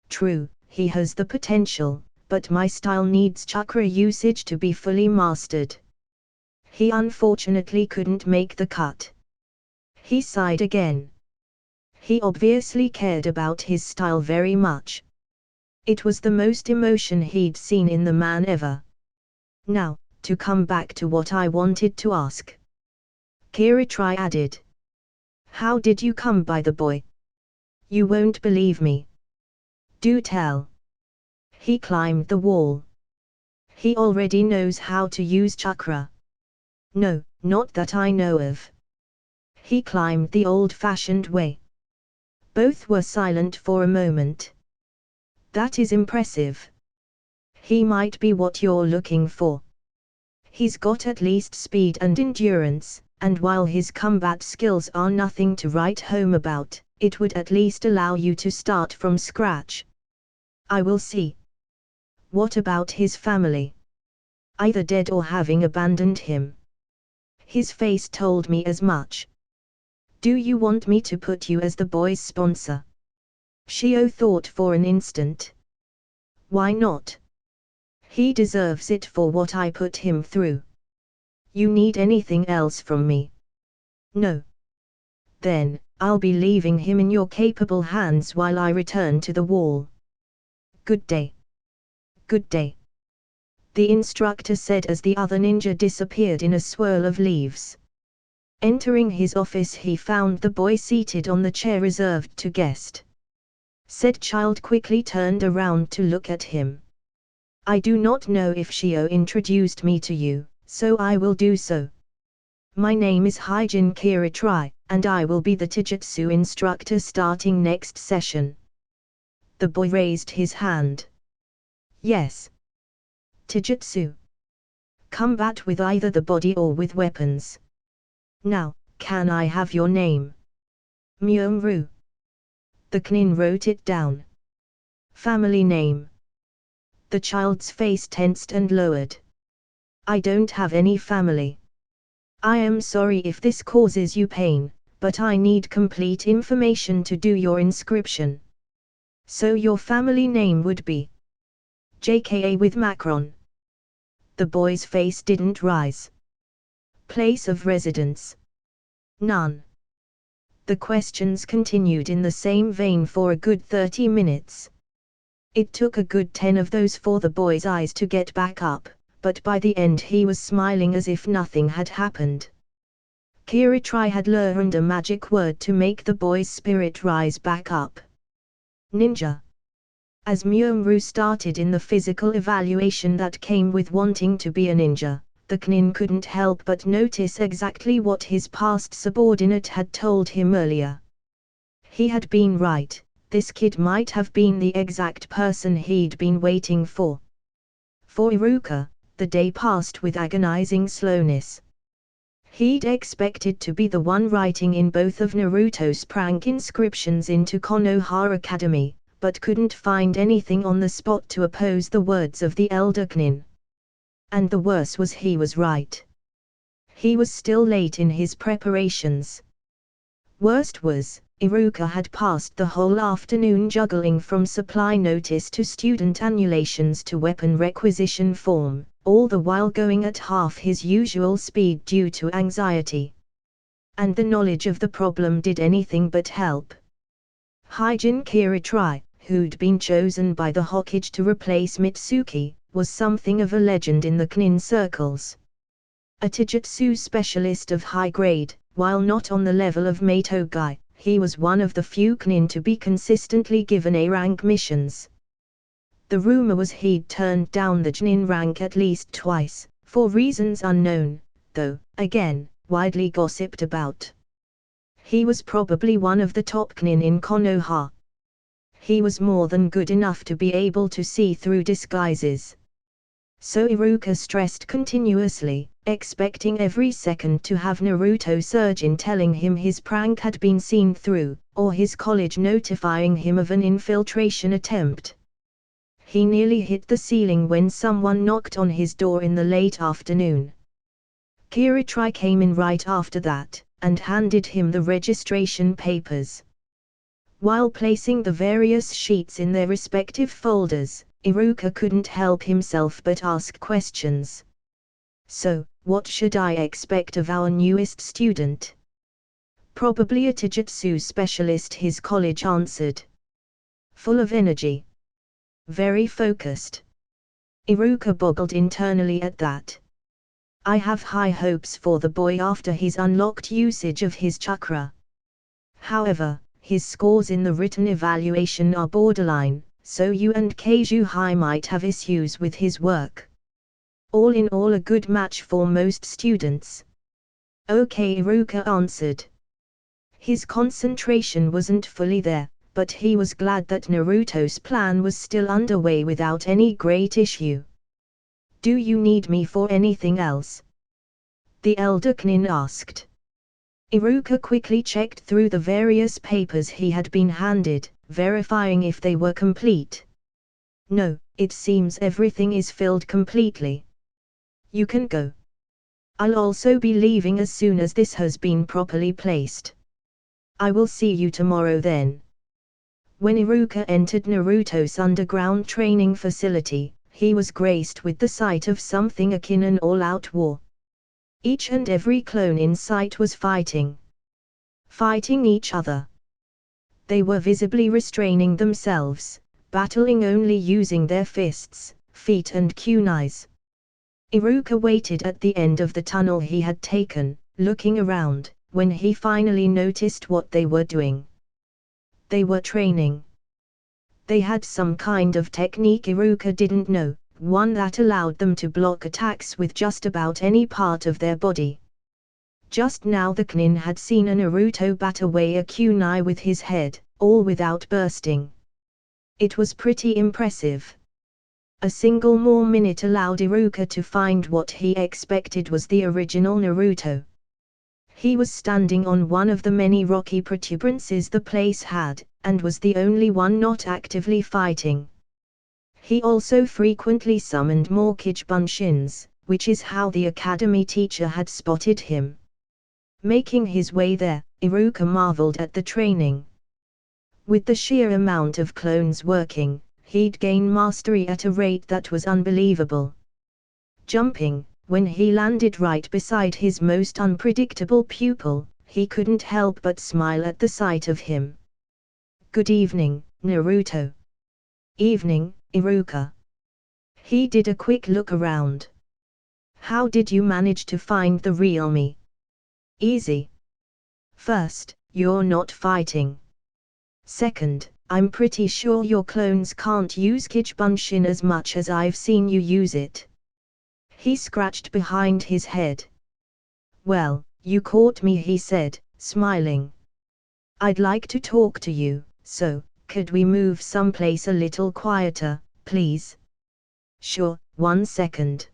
True, he has the potential, but my style needs chakra usage to be fully mastered. He unfortunately couldn't make the cut." He sighed again. He obviously cared about his style very much. It was the most emotion he'd seen in the man ever. "Now, to come back to what I wanted to ask," Kiritri added. "How did you come by the boy? You won't believe me." "Do tell." "He climbed the wall. He already knows how to use chakra." "No, not that I know of. He climbed the old-fashioned way." Both were silent for a moment. "That is impressive. He might be what you're looking for. He's got at least speed and endurance, and while his combat skills are nothing to write home about, it would at least allow you to start from scratch." "I will see." "What about his family? Either dead or having abandoned him?" "His face told me as much." "Do you want me to put you as the boy's sponsor?" Shio thought for an instant. "Why not? He deserves it for what I put him through." "You need anything else from me?" "No." "Then, I'll be leaving him in your capable hands while I return to the wall." "Good day." "Good day," the instructor said as the other ninja disappeared in a swirl of leaves. Entering his office, he found the boy seated on the chair reserved to guest. Said child quickly turned around to look at him. "I do not know if Shio introduced me to you, so I will do so. My name is Hyjin Kiritri, and I will be the taijutsu instructor starting next session." The boy raised his hand. "Yes. Taijutsu. Combat with either the body or with weapons. Now, can I have your name?" "Myung-ru." The Knin wrote it down. "Family name?" The child's face tensed and lowered. "I don't have any family. I am sorry if this causes you pain, but I need complete information to do your inscription." "So your family name would be JKA with Macron?" The boy's face didn't rise. "Place of residence?" "None." The questions continued in the same vein for a good 30 minutes. It took a good 10 of those for the boy's eyes to get back up, but by the end he was smiling as if nothing had happened. Kiritri had learned a magic word to make the boy's spirit rise back up. Ninja. As Myung-ru started in the physical evaluation that came with wanting to be a ninja, the Knin couldn't help but notice exactly what his past subordinate had told him earlier. He had been right, this kid might have been the exact person he'd been waiting for. For Iruka, the day passed with agonizing slowness. He'd expected to be the one writing in both of Naruto's prank inscriptions into Konoha Academy, but couldn't find anything on the spot to oppose the words of the elder Knin. And the worst was he was right. He was still late in his preparations. Worst was, Iruka had passed the whole afternoon juggling from supply notice to student annulations to weapon requisition form, all the while going at half his usual speed due to anxiety. And the knowledge of the problem did anything but help. Hyjin Kiritrai, who'd been chosen by the Hokage to replace Mitsuki, was something of a legend in the Knin circles. A taijutsu specialist of high grade, while not on the level of Matogai, he was one of the few Knin to be consistently given A-rank missions. The rumor was he'd turned down the Jnin rank at least twice, for reasons unknown, though, again, widely gossiped about. He was probably one of the top Knin in Konoha. He was more than good enough to be able to see through disguises. So Iruka stressed continuously, expecting every second to have Naruto surge in telling him his prank had been seen through, or his college notifying him of an infiltration attempt. He nearly hit the ceiling when someone knocked on his door in the late afternoon. Kiritrai came in right after that, and handed him the registration papers. While placing the various sheets in their respective folders, Iruka couldn't help himself but ask questions. So, what should I expect of our newest student? Probably a taijutsu specialist, his college answered. Full of energy. Very focused. Iruka boggled internally at that. I have high hopes for the boy after his unlocked usage of his chakra. However, his scores in the written evaluation are borderline, so you and Kazuhai might have issues with his work. All in all, a good match for most students. Okay, Iruka answered. His concentration wasn't fully there, but he was glad that Naruto's plan was still underway without any great issue. Do you need me for anything else? The elder Knin asked. Iruka quickly checked through the various papers he had been handed, verifying if they were complete. No, it seems everything is filled completely. You can go. I'll also be leaving as soon as this has been properly placed. I will see you tomorrow then. When Iruka entered Naruto's underground training facility, he was graced with the sight of something akin an all-out war. Each and every clone in sight was fighting. Fighting each other. They were visibly restraining themselves, battling only using their fists, feet and kunais. Iruka waited at the end of the tunnel he had taken, looking around, when he finally noticed what they were doing. They were training. They had some kind of technique Iruka didn't know, one that allowed them to block attacks with just about any part of their body. Just now the Knin had seen a Naruto bat away a kunai with his head, all without bursting. It was pretty impressive. A single more minute allowed Iruka to find what he expected was the original Naruto. He was standing on one of the many rocky protuberances the place had, and was the only one not actively fighting. He also frequently summoned more Kichibunshin, which is how the academy teacher had spotted him. Making his way there, Iruka marveled at the training. With the sheer amount of clones working, he'd gain mastery at a rate that was unbelievable. Jumping, when he landed right beside his most unpredictable pupil, he couldn't help but smile at the sight of him. Good evening, Naruto. Evening, Iruka. He did a quick look around. How did you manage to find the real me? Easy. First, you're not fighting. Second, I'm pretty sure your clones can't use Kichibunshin as much as I've seen you use it. He scratched behind his head. Well, you caught me, he said, smiling. I'd like to talk to you, so, Could we move someplace a little quieter, please? Sure, 1 second.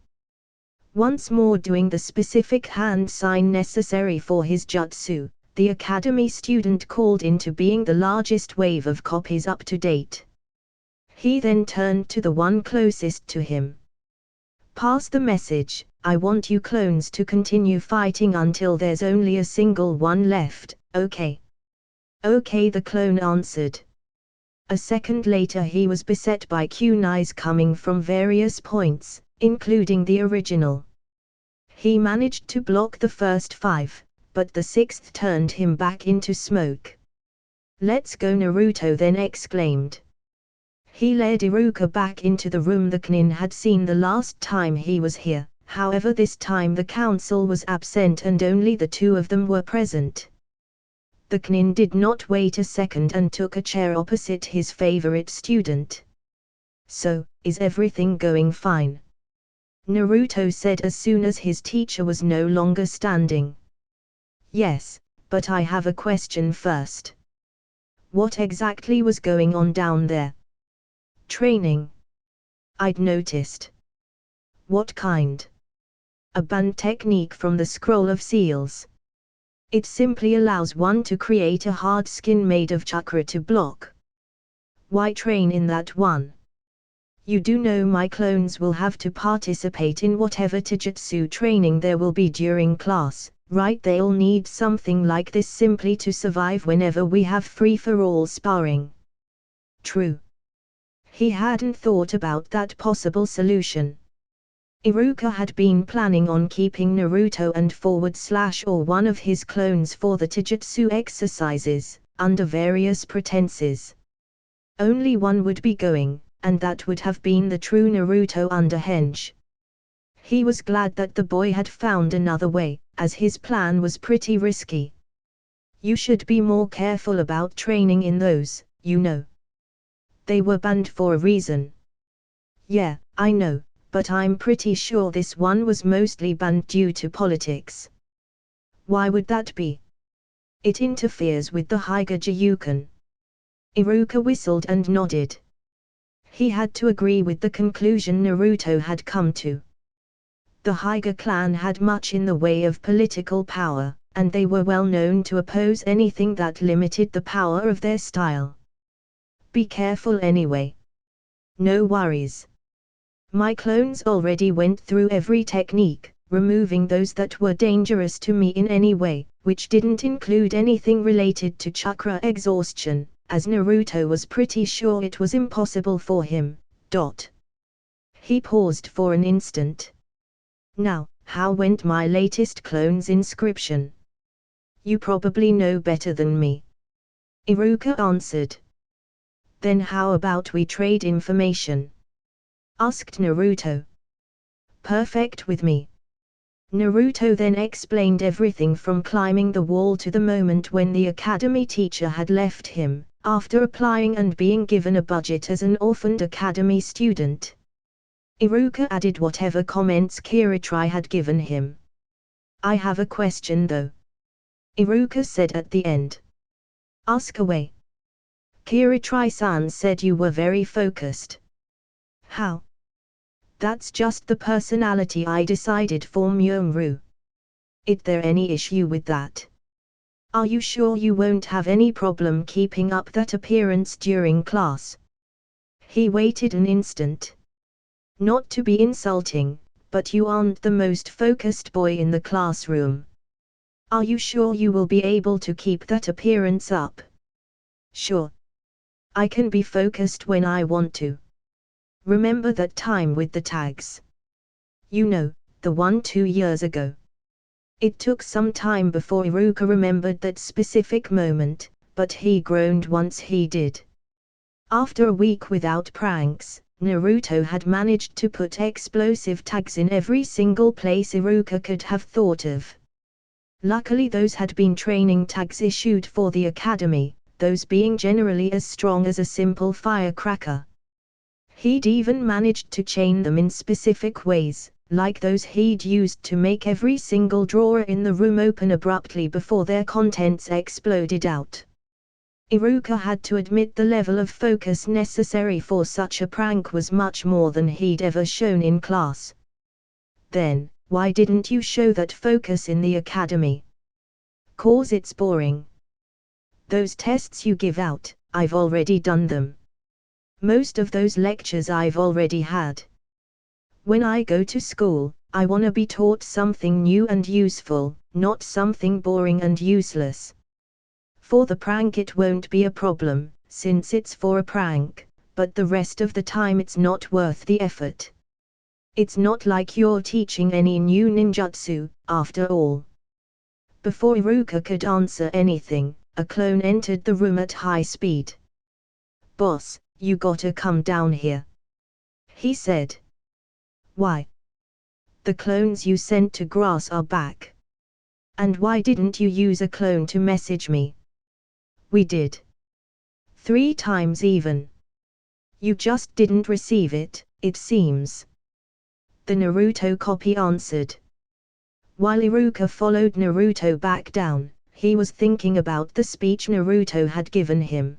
Once more doing the specific hand sign necessary for his jutsu, the academy student called into being the largest wave of copies up to date. He then turned to the one closest to him. Pass the message, I want you clones to continue fighting until there's only a single one left, okay? Okay, the clone answered. A second later he was beset by kunais coming from various points, including the original. He managed to block the first 5, but the 6th turned him back into smoke. Let's go, Naruto then exclaimed. He led Iruka back into the room the Knin had seen the last time he was here, however this time the council was absent and only the 2 of them were present. The Knin did not wait a second and took a chair opposite his favorite student. So, is everything going fine? Naruto said as soon as his teacher was no longer standing. Yes, but I have a question first. What exactly was going on down there? Training. I'd noticed. What kind? A band technique from the Scroll of Seals. It simply allows one to create a hard skin made of chakra to block. Why train in that one? You do know my clones will have to participate in whatever taijutsu training there will be during class, right? They'll need something like this simply to survive whenever we have free-for-all sparring. True. He hadn't thought about that possible solution. Iruka had been planning on keeping Naruto and / or one of his clones for the taijutsu exercises, under various pretenses. Only one would be going, and that would have been the true Naruto under Henge. He was glad that the boy had found another way, as his plan was pretty risky. You should be more careful about training in those, you know. They were banned for a reason. Yeah, I know, but I'm pretty sure this one was mostly banned due to politics. Why would that be? It interferes with the Haiga Jiyuken. Iruka whistled and nodded. He had to agree with the conclusion Naruto had come to. The Haiga clan had much in the way of political power, and they were well known to oppose anything that limited the power of their style. Be careful anyway. No worries. My clones already went through every technique, removing those that were dangerous to me in any way, which didn't include anything related to chakra exhaustion, as Naruto was pretty sure it was impossible for him. He paused for an instant. Now, how went my latest clone's inscription? You probably know better than me. Iruka answered. Then how about we trade information? Asked Naruto. Perfect with me. Naruto then explained everything from climbing the wall to the moment when the academy teacher had left him, after applying and being given a budget as an orphaned academy student. Iruka added whatever comments Kiritri had given him. I have a question though. Iruka said at the end. Ask away. Kiritri-san said you were very focused. How? That's just the personality I decided for Myungru. Is there any issue with that? Are you sure you won't have any problem keeping up that appearance during class? He waited an instant. Not to be insulting, but you aren't the most focused boy in the classroom. Are you sure you will be able to keep that appearance up? Sure. I can be focused when I want to. Remember that time with the tags? You know, the one 2 years ago. It took some time before Iruka remembered that specific moment, but he groaned once he did. After a week without pranks, Naruto had managed to put explosive tags in every single place Iruka could have thought of. Luckily those had been training tags issued for the academy, those being generally as strong as a simple firecracker. He'd even managed to chain them in specific ways, like those he'd used to make every single drawer in the room open abruptly before their contents exploded out. Iruka had to admit the level of focus necessary for such a prank was much more than he'd ever shown in class. Then, why didn't you show that focus in the academy? "'Cause it's boring. Those tests you give out, I've already done them. Most of those lectures I've already had. When I go to school, I wanna be taught something new and useful, not something boring and useless. For the prank it won't be a problem, since it's for a prank, but the rest of the time it's not worth the effort. It's not like you're teaching any new ninjutsu, after all." Before Iruka could answer anything, a clone entered the room at high speed. "Boss, you gotta come down here," he said. "Why? The clones you sent to grass are back. And why didn't you use a clone to message me?" "We did. 3 times even. You just didn't receive it, it seems," the Naruto copy answered. While Iruka followed Naruto back down, he was thinking about the speech Naruto had given him.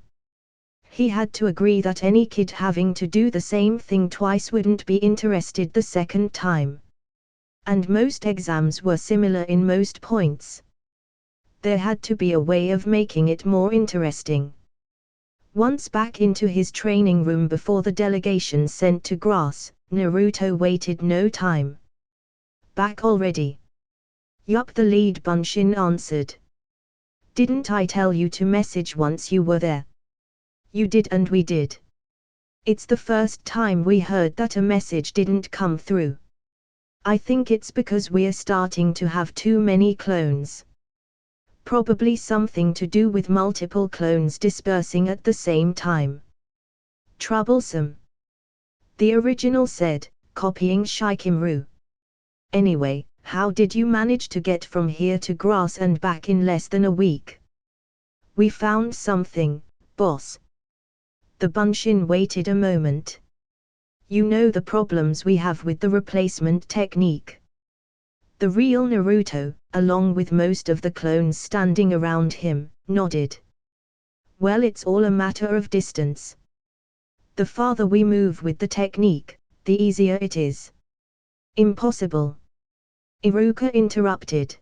He had to agree that any kid having to do the same thing twice wouldn't be interested the second time. And most exams were similar in most points. There had to be a way of making it more interesting. Once back into his training room before the delegation sent to grass, Naruto waited no time. "Back already?" "Yup," the lead Bunshin answered. "Didn't I tell you to message once you were there?" "You did and we did. It's the first time we heard that a message didn't come through. I think it's because we're starting to have too many clones. Probably something to do with multiple clones dispersing at the same time. Troublesome," the original said, copying Shikamaru. "Anyway, how did you manage to get from here to grass and back in less than a week?" "We found something, boss." The Bunshin waited a moment. "You know the problems we have with the replacement technique." The real Naruto, along with most of the clones standing around him, nodded. "Well, it's all a matter of distance. The farther we move with the technique, the easier it is." "Impossible," Iruka interrupted.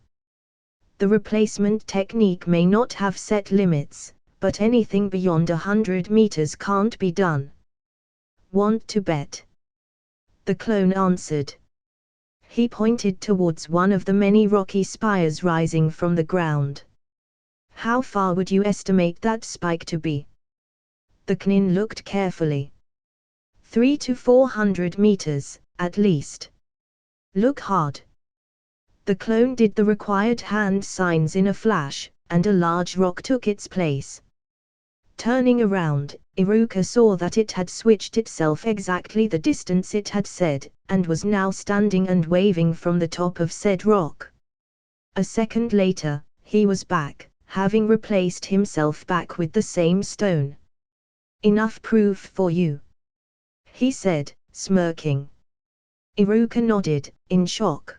"The replacement technique may not have set limits, but anything beyond 100 meters can't be done." "Want to bet?" the clone answered. He pointed towards one of the many rocky spires rising from the ground. "How far would you estimate that spike to be?" The Knin looked carefully. 300 to 400 meters, at least. "Look hard." The clone did the required hand signs in a flash, and a large rock took its place. Turning around, Iruka saw that it had switched itself exactly the distance it had said, and was now standing and waving from the top of said rock. A second later, he was back, having replaced himself back with the same stone. "Enough proof for you?" he said, smirking. Iruka nodded, in shock.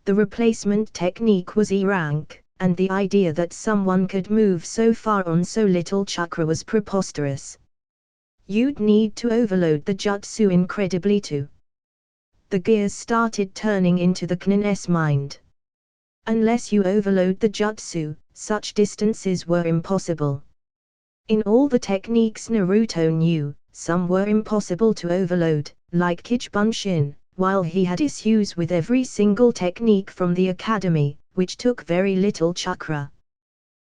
The replacement technique was E-rank, and the idea that someone could move so far on so little chakra was preposterous. You'd need to overload the jutsu incredibly too. The gears started turning into the Knin's mind. Unless you overload the jutsu, such distances were impossible. In all the techniques Naruto knew, some were impossible to overload, like Kichibunshin, while he had issues with every single technique from the academy, which took very little chakra.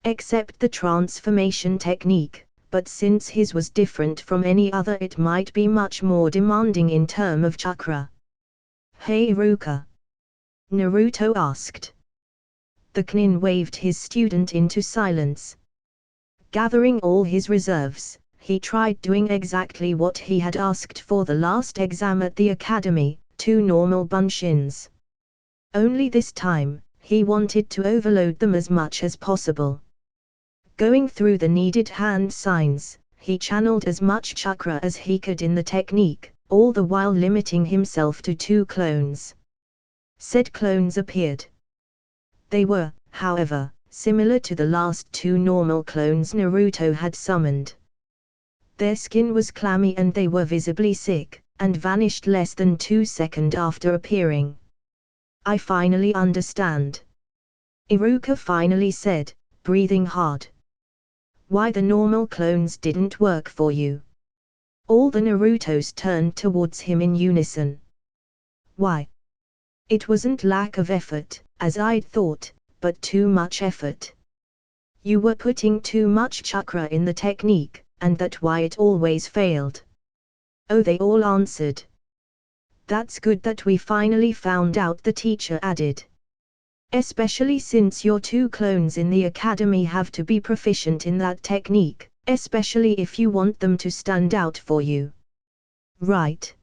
Except the transformation technique, but since his was different from any other it might be much more demanding in terms of chakra. "Hey Iruka?" Naruto asked. The Knin waved his student into silence. Gathering all his reserves, he tried doing exactly what he had asked for the last exam at the academy, 2 normal bunshins. Only this time, he wanted to overload them as much as possible. Going through the needed hand signs, he channeled as much chakra as he could in the technique, all the while limiting himself to 2 clones. Said clones appeared. They were, however, similar to the last two normal clones Naruto had summoned. Their skin was clammy and they were visibly sick, and vanished less than 2 seconds after appearing. I finally understand. Iruka finally said, breathing hard. Why the normal clones didn't work for you? All the Narutos turned towards him in unison. Why? It wasn't lack of effort, as I'd thought, but too much effort. You were putting too much chakra in the technique, and that's why it always failed. Oh, they all answered. That's good that we finally found out, the teacher added. Especially since your two clones in the academy have to be proficient in that technique, especially if you want them to stand out for you. Right.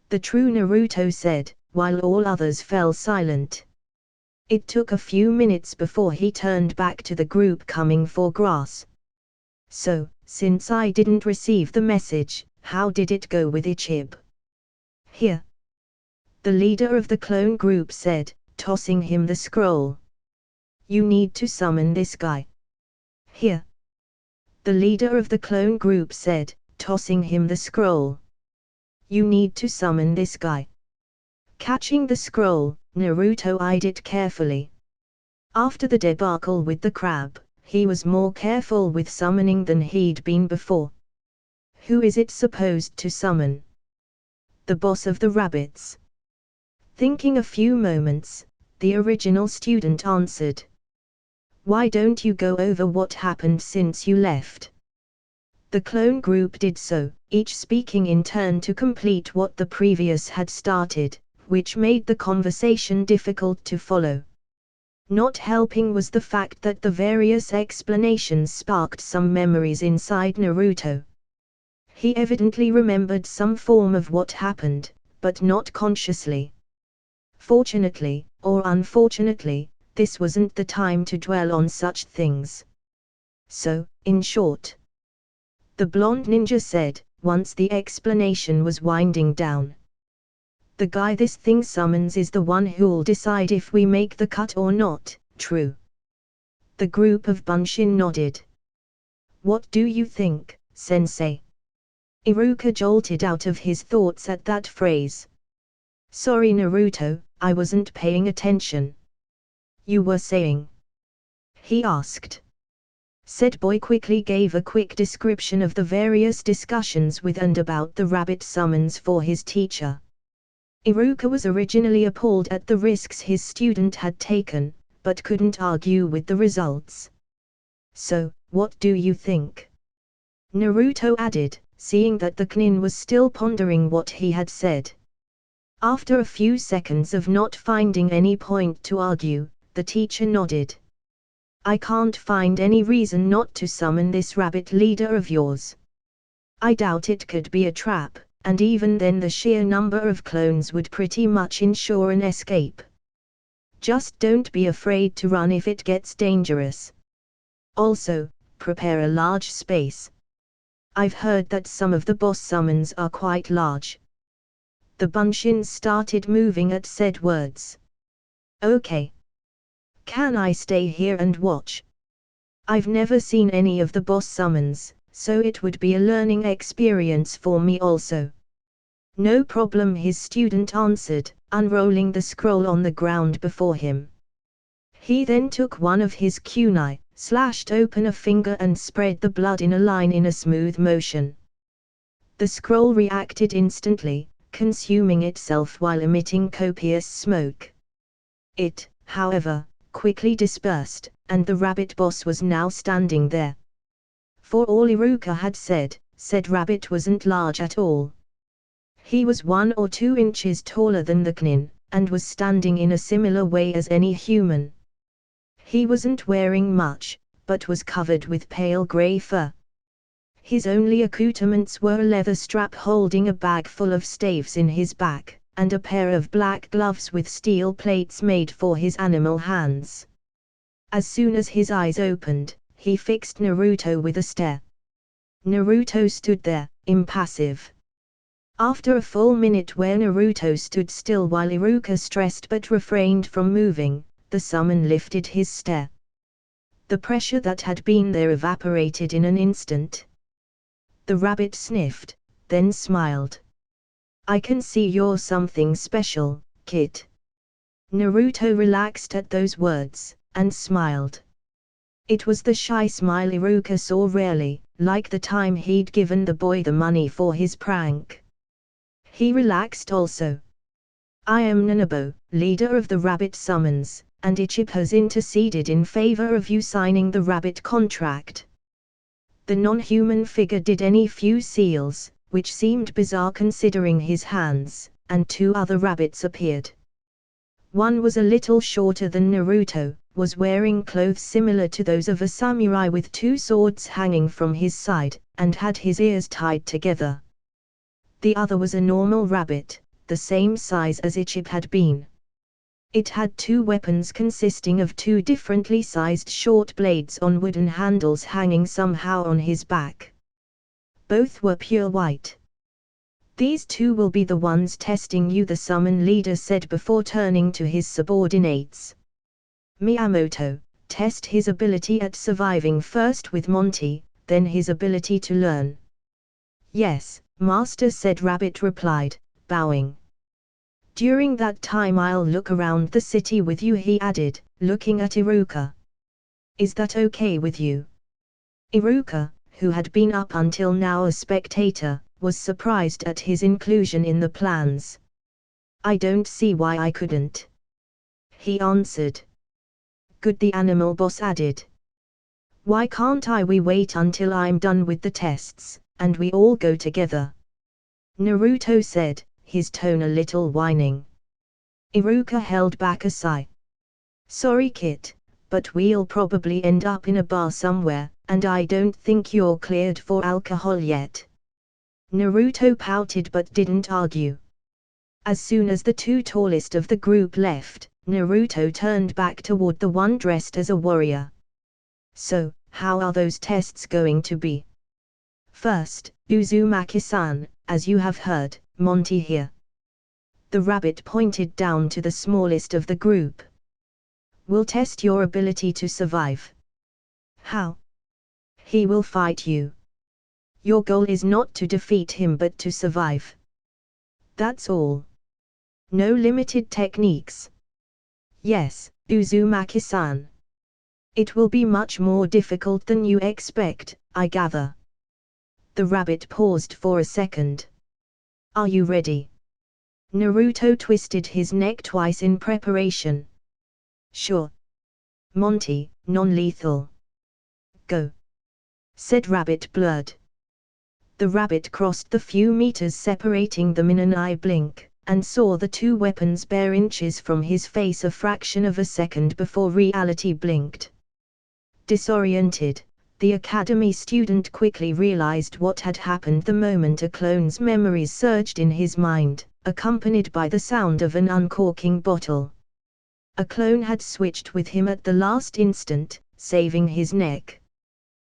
The true Naruto said, while all others fell silent. It took a few minutes before he turned back to the group coming for grass. So, since I didn't receive the message, how did it go with Ichib? Here. The leader of the clone group said, tossing him the scroll. You need to summon this guy. Here. The leader of the clone group said, tossing him the scroll. You need to summon this guy. Catching the scroll, Naruto eyed it carefully. After the debacle with the crab, he was more careful with summoning than he'd been before. Who is it supposed to summon? The boss of the rabbits. Thinking a few moments, the original student answered. Why don't you go over what happened since you left? The clone group did so, each speaking in turn to complete what the previous had started, which made the conversation difficult to follow. Not helping was the fact that the various explanations sparked some memories inside Naruto. He evidently remembered some form of what happened, but not consciously. Fortunately, or unfortunately, this wasn't the time to dwell on such things. So, in short, the blonde ninja said, once the explanation was winding down. The guy this thing summons is the one who'll decide if we make the cut or not, true? The group of Bunshin nodded. What do you think, sensei? Iruka jolted out of his thoughts at that phrase. Sorry Naruto, I wasn't paying attention. You were saying? He asked. Said boy quickly gave a quick description of the various discussions with and about the rabbit summons for his teacher. Iruka was originally appalled at the risks his student had taken, but couldn't argue with the results. So, what do you think? Naruto added, seeing that the Knin was still pondering what he had said. After a few seconds of not finding any point to argue, the teacher nodded. I can't find any reason not to summon this rabbit leader of yours. I doubt it could be a trap, and even then the sheer number of clones would pretty much ensure an escape. Just don't be afraid to run if it gets dangerous. Also, prepare a large space. I've heard that some of the boss summons are quite large. The Bunshins started moving at said words. Okay. Can I stay here and watch? I've never seen any of the boss summons, so it would be a learning experience for me also. No problem, his student answered, unrolling the scroll on the ground before him. He then took one of his kunai, slashed open a finger and spread the blood in a line in a smooth motion. The scroll reacted instantly, consuming itself while emitting copious smoke. It, however, quickly dispersed, and the rabbit boss was now standing there. For all Iruka had said, said rabbit wasn't large at all. He was 1 or 2 inches taller than the Knin, and was standing in a similar way as any human. He wasn't wearing much, but was covered with pale grey fur. His only accoutrements were a leather strap holding a bag full of staves in his back, and a pair of black gloves with steel plates made for his animal hands. As soon as his eyes opened, he fixed Naruto with a stare. Naruto stood there, impassive. After a full minute where Naruto stood still while Iruka stressed but refrained from moving, the summon lifted his stare. The pressure that had been there evaporated in an instant. The rabbit sniffed, then smiled. I can see you're something special, kid. Naruto relaxed at those words, and smiled. It was the shy smile Iruka saw rarely, like the time he'd given the boy the money for his prank. He relaxed also. I am Nanabo, leader of the rabbit summons, and Ichip has interceded in favor of you signing the rabbit contract. The non-human figure did any few seals, which seemed bizarre considering his hands, and two other rabbits appeared. One was a little shorter than Naruto, was wearing clothes similar to those of a samurai with two swords hanging from his side, and had his ears tied together. The other was a normal rabbit, the same size as Ichip had been. It had two weapons consisting of two differently sized short blades on wooden handles hanging somehow on his back. Both were pure white. These two will be the ones testing you, the summon leader said before turning to his subordinates. Miyamoto, test his ability at surviving first with Monty, then his ability to learn. Yes, Master said Rabbit replied, bowing. During that time I'll look around the city with you, he added, looking at Iruka. Is that okay with you? Iruka, who had been up until now a spectator, was surprised at his inclusion in the plans. I don't see why I couldn't. He answered. Good, the animal boss added. Why can't we wait until I'm done with the tests, and we all go together? Naruto said, his tone a little whining. Iruka held back a sigh. Sorry Kit, but we'll probably end up in a bar somewhere, and I don't think you're cleared for alcohol yet. Naruto pouted but didn't argue. As soon as the two tallest of the group left, Naruto turned back toward the one dressed as a warrior. So, how are those tests going to be? First, Uzumaki-san, as you have heard, Monty here. The rabbit pointed down to the smallest of the group. We'll test your ability to survive. How? He will fight you. Your goal is not to defeat him but to survive. That's all. No limited techniques. Yes, Uzumaki-san. It will be much more difficult than you expect, I gather. The rabbit paused for a second. Are you ready? Naruto twisted his neck twice in preparation. Sure. Monty, non-lethal. Go. Said Rabbit blurred. The rabbit crossed the few meters separating them in an eye blink, and saw the two weapons bare inches from his face a fraction of a second before reality blinked. Disoriented, the academy student quickly realized what had happened the moment a clone's memories surged in his mind, accompanied by the sound of an uncorking bottle. A clone had switched with him at the last instant, saving his neck.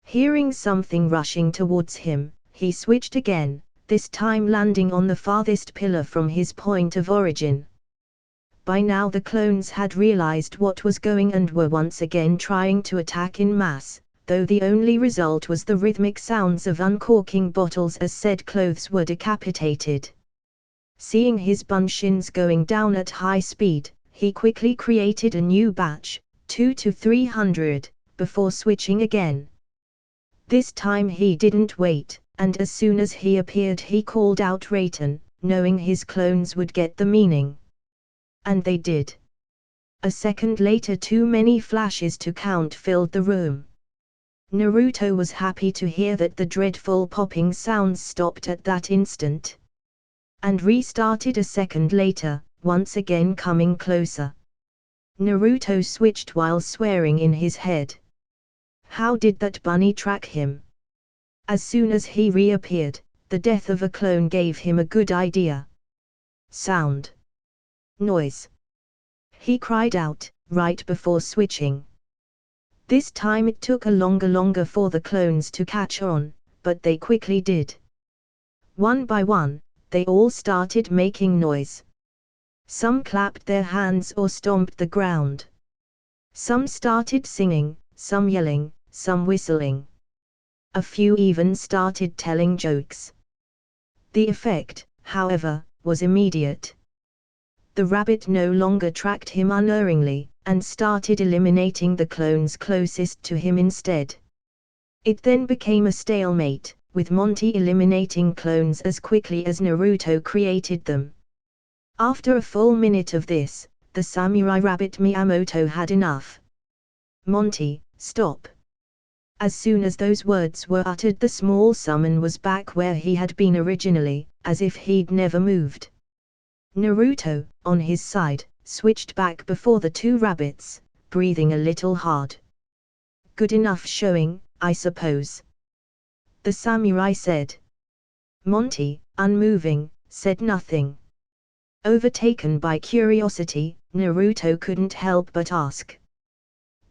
Hearing something rushing towards him, he switched again, this time landing on the farthest pillar from his point of origin. By now the clones had realized what was going and were once again trying to attack in mass, though the only result was the rhythmic sounds of uncorking bottles as said clothes were decapitated. Seeing his bunshins going down at high speed, he quickly created a new batch, 2 to 300, before switching again. This time he didn't wait, and as soon as he appeared he called out Raitan, knowing his clones would get the meaning. And they did. A second later too many flashes to count filled the room. Naruto was happy to hear that the dreadful popping sounds stopped at that instant. And restarted a second later, once again coming closer. Naruto switched while swearing in his head. How did that bunny track him? As soon as he reappeared, the death of a clone gave him a good idea. Sound. Noise. He cried out, right before switching. This time it took a longer for the clones to catch on, but they quickly did. One by one, they all started making noise. Some clapped their hands or stomped the ground. Some started singing, some yelling, some whistling. A few even started telling jokes. The effect, however, was immediate. The rabbit no longer tracked him unerringly, and started eliminating the clones closest to him instead. It then became a stalemate, with Monty eliminating clones as quickly as Naruto created them. After a full minute of this, the samurai rabbit Miyamoto had enough. "Monty, stop." As soon as those words were uttered, the small summon was back where he had been originally, as if he'd never moved. Naruto, on his side, switched back before the two rabbits, breathing a little hard. "Good enough showing, I suppose," the samurai said. Monty, unmoving, said nothing. Overtaken by curiosity, Naruto couldn't help but ask,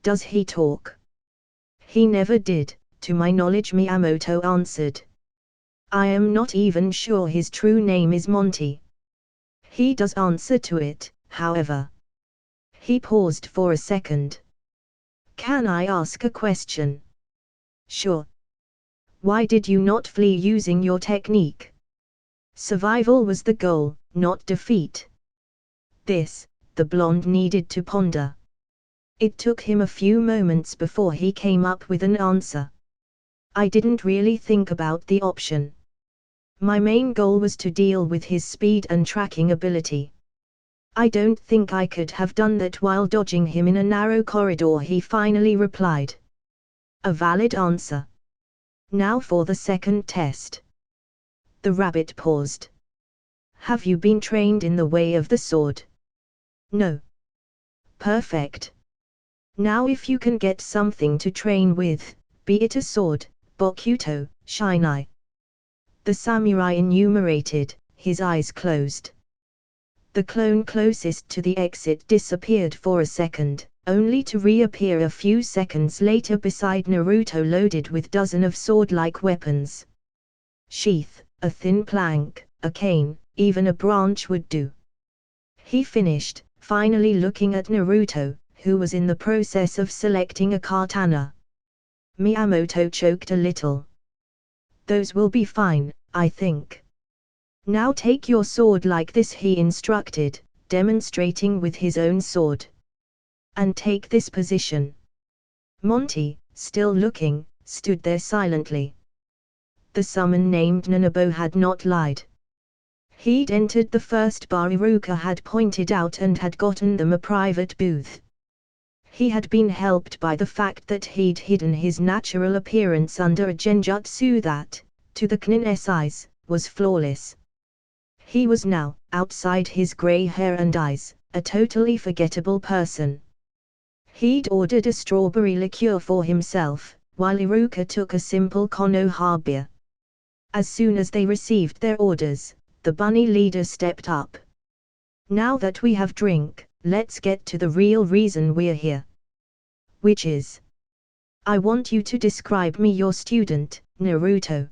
"Does he talk?" "He never did, to my knowledge," Miyamoto answered. "I am not even sure his true name is Monty." "He does answer to it, however." He paused for a second. "Can I ask a question?" "Sure." "Why did you not flee using your technique?" "Survival was the goal, not defeat." This, the blonde needed to ponder. It took him a few moments before he came up with an answer. "I didn't really think about the option. My main goal was to deal with his speed and tracking ability. I don't think I could have done that while dodging him in a narrow corridor," he finally replied. "A valid answer. Now for the second test." The rabbit paused. "Have you been trained in the way of the sword?" "No." "Perfect. Now if you can get something to train with, be it a sword, bokuto, shinai." The samurai enumerated, his eyes closed. The clone closest to the exit disappeared for a second, only to reappear a few seconds later beside Naruto loaded with dozens of sword-like weapons. "Sheath, a thin plank, a cane, even a branch would do," he finished, finally looking at Naruto, who was in the process of selecting a katana. Miyamoto choked a little. "Those will be fine, I think. Now take your sword like this," he instructed, demonstrating with his own sword. "And take this position." Monty, still looking, stood there silently. The summon named Nanabo had not lied. He'd entered the first bar Iruka had pointed out and had gotten them a private booth. He had been helped by the fact that he'd hidden his natural appearance under a genjutsu that, to the Knin's eyes, was flawless. He was now, outside his grey hair and eyes, a totally forgettable person. He'd ordered a strawberry liqueur for himself, while Iruka took a simple Konoha beer. As soon as they received their orders, the bunny leader stepped up. "Now that we have drink, let's get to the real reason we're here. Which is, I want you to describe me your student, Naruto."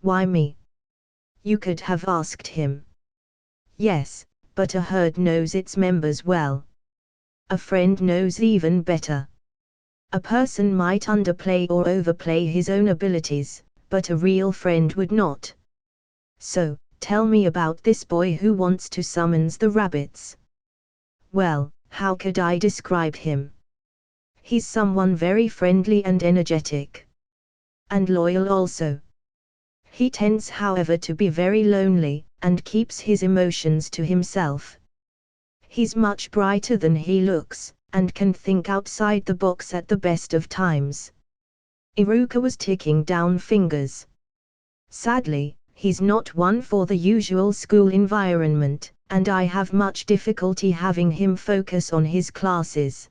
"Why me?" You could have asked him. "Yes, but a herd knows its members well. A friend knows even better. A person might underplay or overplay his own abilities, but a real friend would not. So, tell me about this boy who wants to summons the rabbits." "Well, how could I describe him? He's someone very friendly and energetic. And loyal also. He tends however to be very lonely, and keeps his emotions to himself. He's much brighter than he looks, and can think outside the box at the best of times." Iruka was ticking down fingers. "Sadly, he's not one for the usual school environment, and I have much difficulty having him focus on his classes.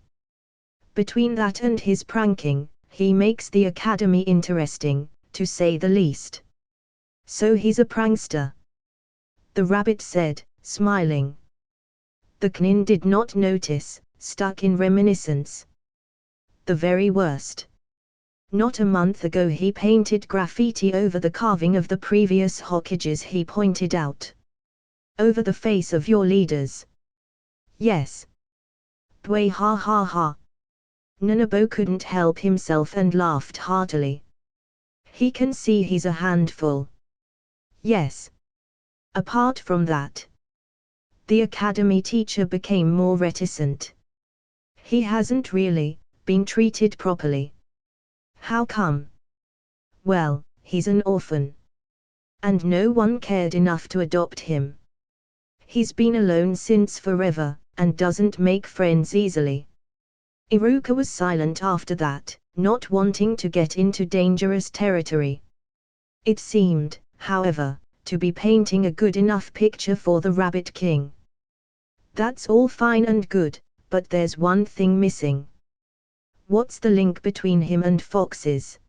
Between that and his pranking, he makes the academy interesting, to say the least." "So he's a prankster," the rabbit said, smiling. The Knin did not notice, stuck in reminiscence. "The very worst. Not a month ago he painted graffiti over the carving of the previous Hokages," he pointed out. "Over the face of your leaders." "Yes." "Bway ha ha ha." Nanabo couldn't help himself and laughed heartily. He can see he's a handful. Yes. Apart from that, the academy teacher became more reticent. He hasn't really been treated properly. How come? Well, he's an orphan. And no one cared enough to adopt him. He's been alone since forever, and doesn't make friends easily. Iruka was silent after that, not wanting to get into dangerous territory. It seemed, however, to be painting a good enough picture for the Rabbit King. That's all fine and good, but there's one thing missing. What's the link between him and foxes?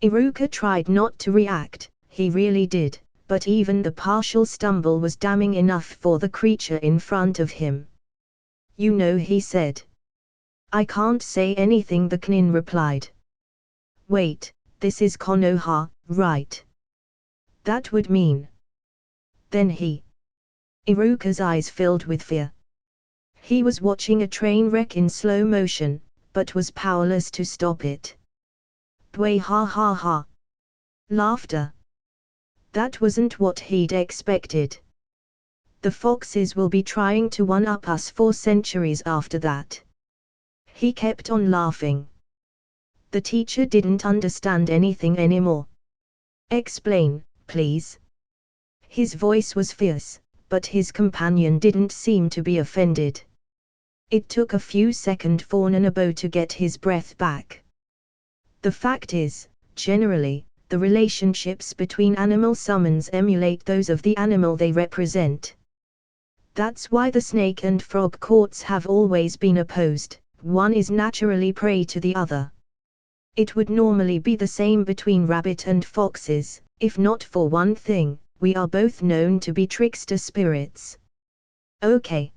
Iruka tried not to react, he really did, but even the partial stumble was damning enough for the creature in front of him. You know, he said. I can't say anything, the Knin replied. Wait, this is Konoha, right? That would mean. Then he. Iruka's eyes filled with fear. He was watching a train wreck in slow motion, but was powerless to stop it. Bway ha ha ha. Laughter. That wasn't what he'd expected. The foxes will be trying to one-up us for centuries after that. He kept on laughing. The teacher didn't understand anything anymore. Explain, please. His voice was fierce, but his companion didn't seem to be offended. It took a few seconds for Nanabo to get his breath back. The fact is, generally, the relationships between animal summons emulate those of the animal they represent. That's why the snake and frog courts have always been opposed. One is naturally prey to the other. It would normally be the same between rabbit and foxes, if not for one thing, we are both known to be trickster spirits. Okay.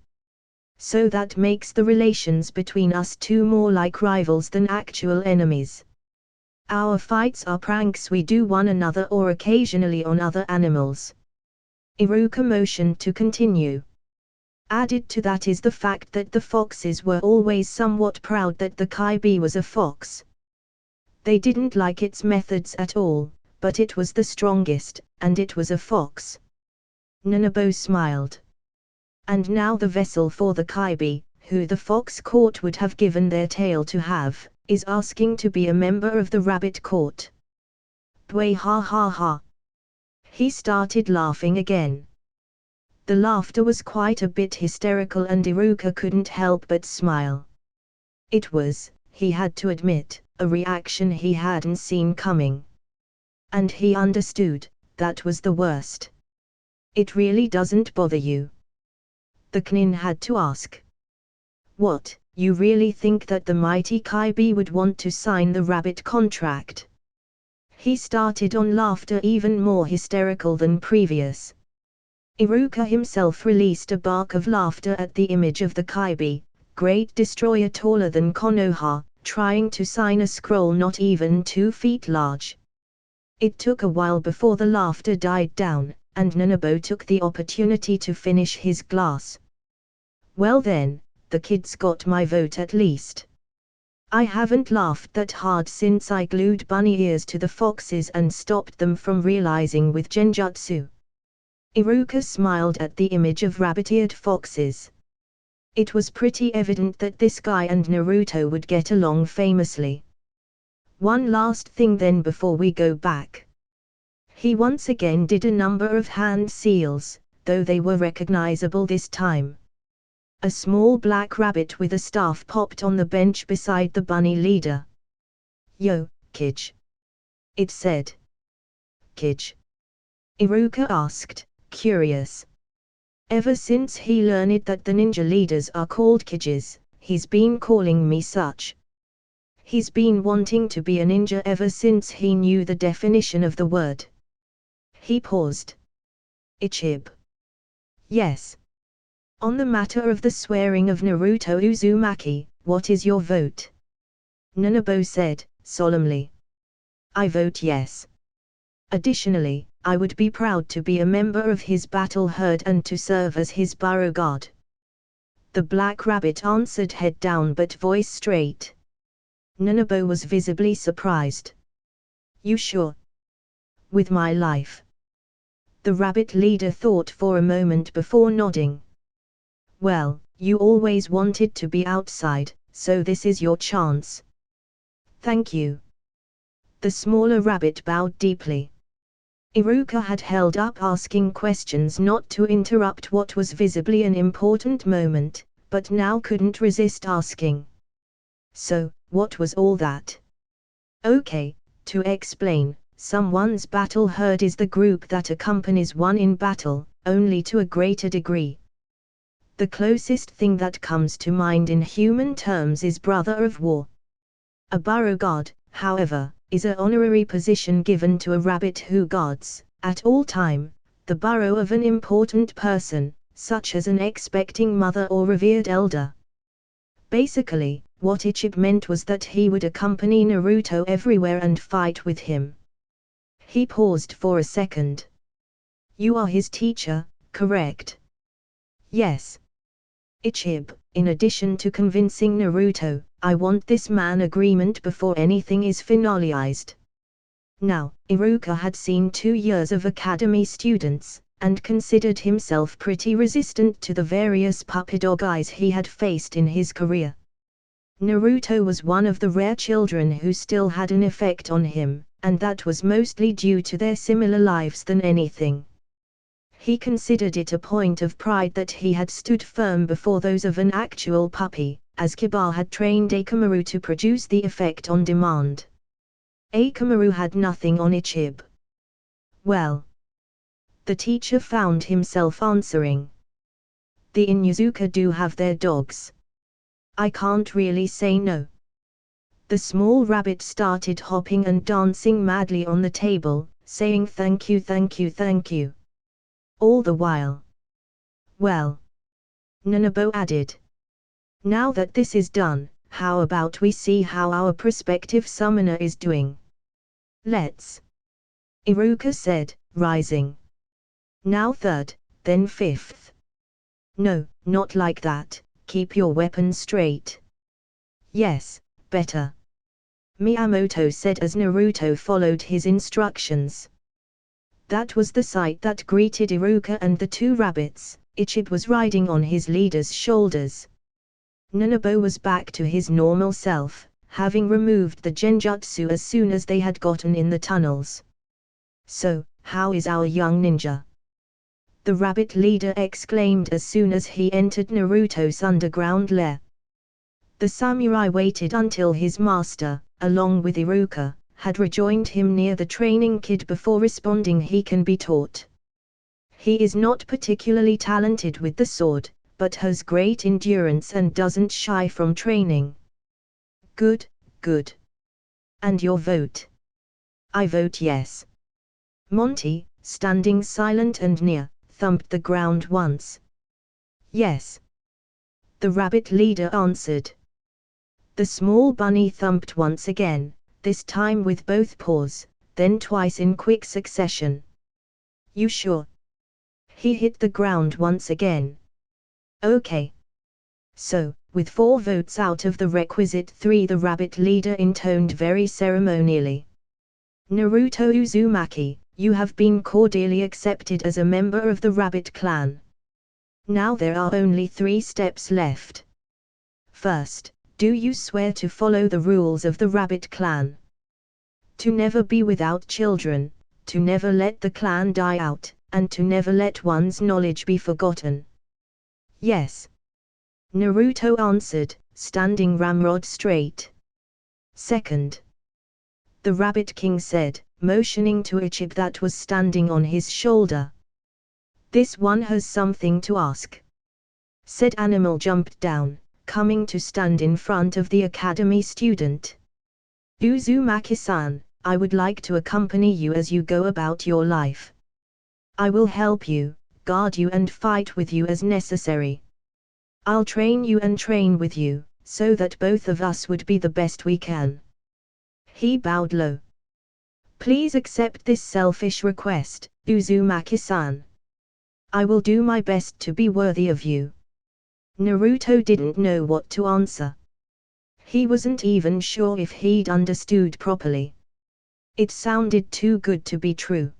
So that makes the relations between us two more like rivals than actual enemies. Our fights are pranks we do one another or occasionally on other animals. Iruka motioned to continue. Added to that is the fact that the foxes were always somewhat proud that the Kaibi was a fox. They didn't like its methods at all, but it was the strongest, and it was a fox. Nanabo smiled. And now the vessel for the Kaibi, who the fox court would have given their tail to have, is asking to be a member of the rabbit court. Bway ha ha ha. He started laughing again. The laughter was quite a bit hysterical and Iruka couldn't help but smile. It was, he had to admit, a reaction he hadn't seen coming. And he understood, that was the worst. It really doesn't bother you? The Knin had to ask. What, you really think that the mighty Kaibi would want to sign the rabbit contract? He started on laughter even more hysterical than previous. Iruka himself released a bark of laughter at the image of the Kaibi, great destroyer taller than Konoha, trying to sign a scroll not even 2 feet large. It took a while before the laughter died down, and Nanabo took the opportunity to finish his glass. Well then, the kid's got my vote at least. I haven't laughed that hard since I glued bunny ears to the foxes and stopped them from realizing with genjutsu. Iruka smiled at the image of rabbit-eared foxes. It was pretty evident that this guy and Naruto would get along famously. One last thing then before we go back. He once again did a number of hand seals, though they were recognizable this time. A small black rabbit with a staff popped on the bench beside the bunny leader. Yo, Kij. It said. Kij? Iruka asked, curious. Ever since he learned that the ninja leaders are called Kijis, he's been calling me such. He's been wanting to be a ninja ever since he knew the definition of the word. He paused. Ichib. Yes. On the matter of the swearing of Naruto Uzumaki, what is your vote? Nanabo said, solemnly. I vote yes. Additionally, I would be proud to be a member of his battle herd and to serve as his burrow guard. The black rabbit answered head down but voice straight. Nanabo was visibly surprised. You sure? With my life? The rabbit leader thought for a moment before nodding. Well, you always wanted to be outside, so this is your chance. Thank you. The smaller rabbit bowed deeply. Iruka had held up asking questions not to interrupt what was visibly an important moment, but now couldn't resist asking. So, what was all that? Okay, to explain, someone's battle herd is the group that accompanies one in battle, only to a greater degree. The closest thing that comes to mind in human terms is brother of war. A burrow guard, however, is an honorary position given to a rabbit who guards, at all time, the burrow of an important person, such as an expecting mother or revered elder. Basically, what Ichib meant was that he would accompany Naruto everywhere and fight with him. He paused for a second. You are his teacher, correct? Yes. Ichib, in addition to convincing Naruto, I want this man agreement before anything is finalized. Now, Iruka had seen 2 years of academy students, and considered himself pretty resistant to the various puppy dog eyes he had faced in his career. Naruto was one of the rare children who still had an effect on him, and that was mostly due to their similar lives than anything. He considered it a point of pride that he had stood firm before those of an actual puppy, as Kiba had trained Akamaru to produce the effect on demand. Akamaru had nothing on Ichib. Well, the teacher found himself answering. The Inuzuka do have their dogs. I can't really say no. The small rabbit started hopping and dancing madly on the table, saying thank you, thank you, thank you. All the while. Well, Nanabo added. Now that this is done, how about we see how our prospective summoner is doing? Let's. Iruka said, rising. Now 3rd, then 5th. No, not like that, keep your weapon straight. Yes, better. Miyamoto said as Naruto followed his instructions. That was the sight that greeted Iruka and the 2 rabbits. Ichib was riding on his leader's shoulders. Nanabo was back to his normal self, having removed the genjutsu as soon as they had gotten in the tunnels. So, how is our young ninja? The rabbit leader exclaimed as soon as he entered Naruto's underground lair. The samurai waited until his master, along with Iruka, had rejoined him near the training kid before responding. He can be taught. He is not particularly talented with the sword, but has great endurance and doesn't shy from training. Good, good. And your vote? I vote yes. Monty, standing silent and near, thumped the ground once. Yes. The rabbit leader answered. The small bunny thumped once again, this time with both paws, then twice in quick succession. You sure? He hit the ground once again. Okay. So, with 4 votes out of the requisite 3, the rabbit leader intoned very ceremonially. Naruto Uzumaki, you have been cordially accepted as a member of the rabbit clan. Now there are only 3 steps left. First, do you swear to follow the rules of the rabbit clan? To never be without children, to never let the clan die out, and to never let one's knowledge be forgotten. Yes. Naruto answered, standing ramrod straight. Second. The Rabbit King said, motioning to Ichib that was standing on his shoulder. This one has something to ask. Said animal jumped down, coming to stand in front of the academy student. Uzumaki-san, I would like to accompany you as you go about your life. I will help you, guard you and fight with you as necessary. I'll train you and train with you, so that both of us would be the best we can. He bowed low. Please accept this selfish request, Uzumaki-san. I will do my best to be worthy of you. Naruto didn't know what to answer. He wasn't even sure if he'd understood properly. It sounded too good to be true.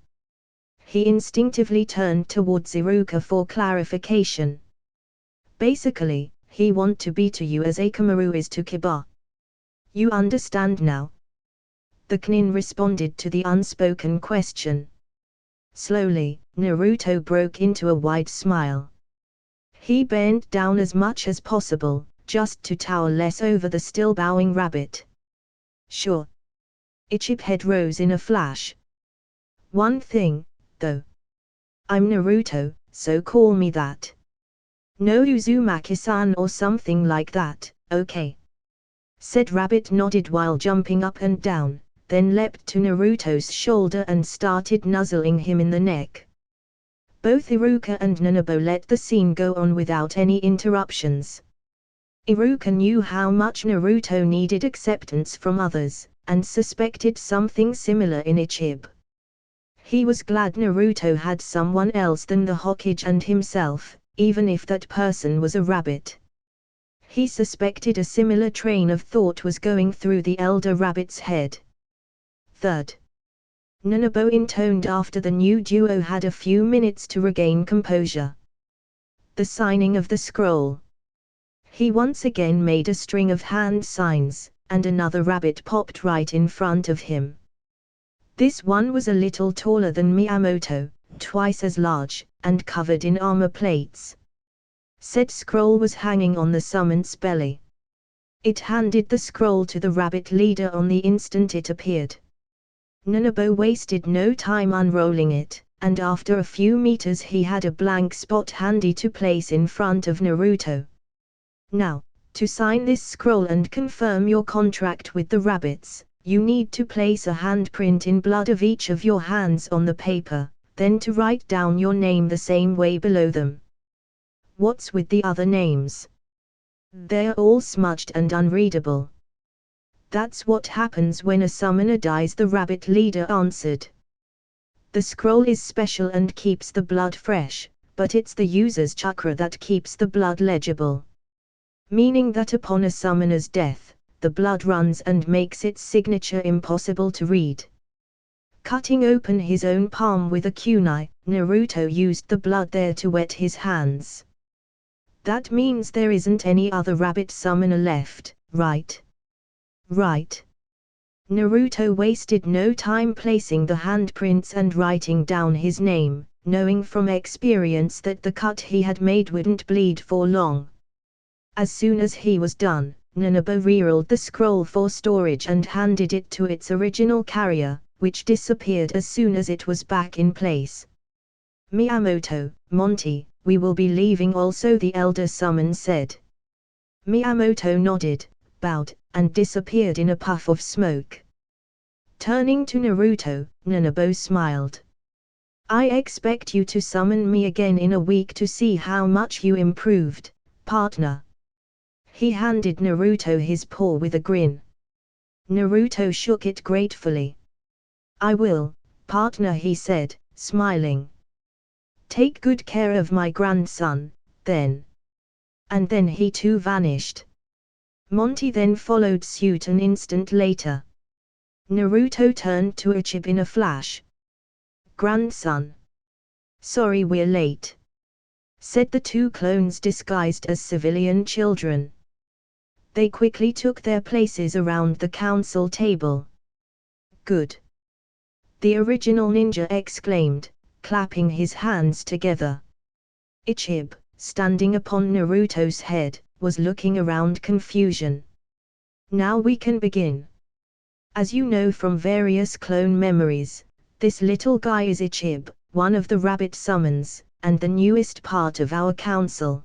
He instinctively turned towards Iruka for clarification. Basically, he want to be to you as Akamaru is to Kiba. You understand now? The Knin responded to the unspoken question. Slowly, Naruto broke into a wide smile. He bent down as much as possible, just to tower less over the still bowing rabbit. Sure. Ichi's head rose in a flash. One thing, though. I'm Naruto, so call me that. No Uzumaki-san or something like that, okay? Said Rabbit nodded while jumping up and down, then leapt to Naruto's shoulder and started nuzzling him in the neck. Both Iruka and Nanabo let the scene go on without any interruptions. Iruka knew how much Naruto needed acceptance from others, and suspected something similar in Ichiba. He was glad Naruto had someone else than the Hokage and himself, even if that person was a rabbit. He suspected a similar train of thought was going through the elder rabbit's head. Third. Nanabo intoned after the new duo had a few minutes to regain composure. The signing of the scroll. He once again made a string of hand signs, and another rabbit popped right in front of him. This one was a little taller than Miyamoto, twice as large, and covered in armor plates. Said scroll was hanging on the summoned's belly. It handed the scroll to the rabbit leader on the instant it appeared. Nanabo wasted no time unrolling it, and after a few meters he had a blank spot handy to place in front of Naruto. Now, to sign this scroll and confirm your contract with the rabbits, you need to place a handprint in blood of each of your hands on the paper, then to write down your name the same way below them. What's with the other names? They're all smudged and unreadable. That's what happens when a summoner dies, the rabbit leader answered. The scroll is special and keeps the blood fresh, but it's the user's chakra that keeps the blood legible. Meaning that upon a summoner's death, the blood runs and makes its signature impossible to read. Cutting open his own palm with a kunai, Naruto used the blood there to wet his hands. That means there isn't any other rabbit summoner left, right? Right. Naruto wasted no time placing the handprints and writing down his name, knowing from experience that the cut he had made wouldn't bleed for long. As soon as he was done, Nanabo re-rolled the scroll for storage and handed it to its original carrier, which disappeared as soon as it was back in place. Miyamoto, Monty, we will be leaving also, the elder summon said. Miyamoto nodded, bowed, and disappeared in a puff of smoke. Turning to Naruto, Nanabo smiled. I expect you to summon me again in a week to see how much you improved, partner. He handed Naruto his paw with a grin. Naruto shook it gratefully. I will, partner, he said, smiling. Take good care of my grandson, then. And then he too vanished. Monty then followed suit an instant later. Naruto turned to Ichiba in a flash. Grandson. Sorry we're late. Said the two clones disguised as civilian children. They quickly took their places around the council table. Good. The original ninja exclaimed, clapping his hands together. Ichiba, standing upon Naruto's head, was looking around confusion. Now we can begin. As you know from various clone memories, this little guy is Ichiba, one of the rabbit summons, and the newest part of our council.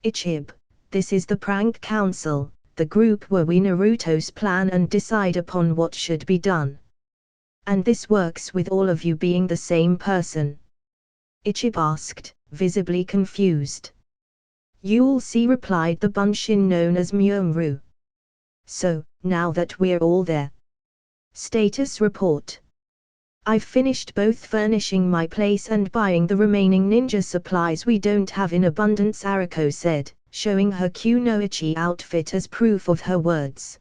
Ichiba, this is the prank council, the group where we Naruto's plan and decide upon what should be done. And this works with all of you being the same person? Ichiba asked, visibly confused. You'll see, replied the bunshin known as Myoumru. So, now that we're all there. Status report. I've finished both furnishing my place and buying the remaining ninja supplies we don't have in abundance, Iruka said, showing her kunoichi outfit as proof of her words.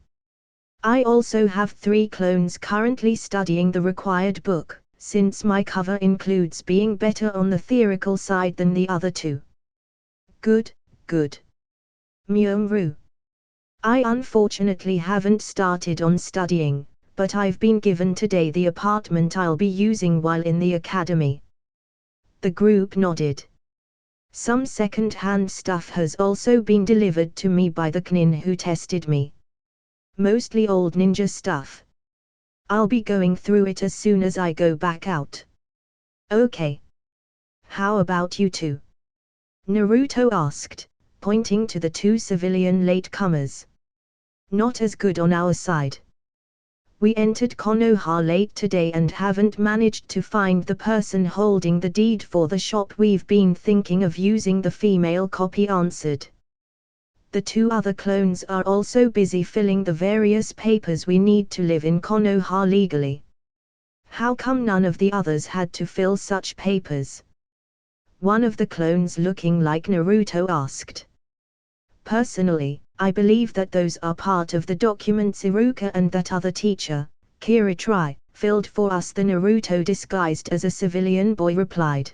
I also have 3 clones currently studying the required book, since my cover includes being better on the theoretical side than the other 2. Good, good. Myung-ru. I unfortunately haven't started on studying, but I've been given today the apartment I'll be using while in the academy. The group nodded. Some second-hand stuff has also been delivered to me by the knin who tested me. Mostly old ninja stuff. I'll be going through it as soon as I go back out. Okay. How about you two? Naruto asked, pointing to the 2 civilian latecomers. Not as good on our side. We entered Konoha late today and haven't managed to find the person holding the deed for the shop we've been thinking of using. The female copy answered. The 2 other clones are also busy filling the various papers we need to live in Konoha legally. How come none of the others had to fill such papers? One of the clones looking like Naruto asked. Personally, I believe that those are part of the documents Iruka and that other teacher, Kiritri, filled for us. The Naruto disguised as a civilian boy replied.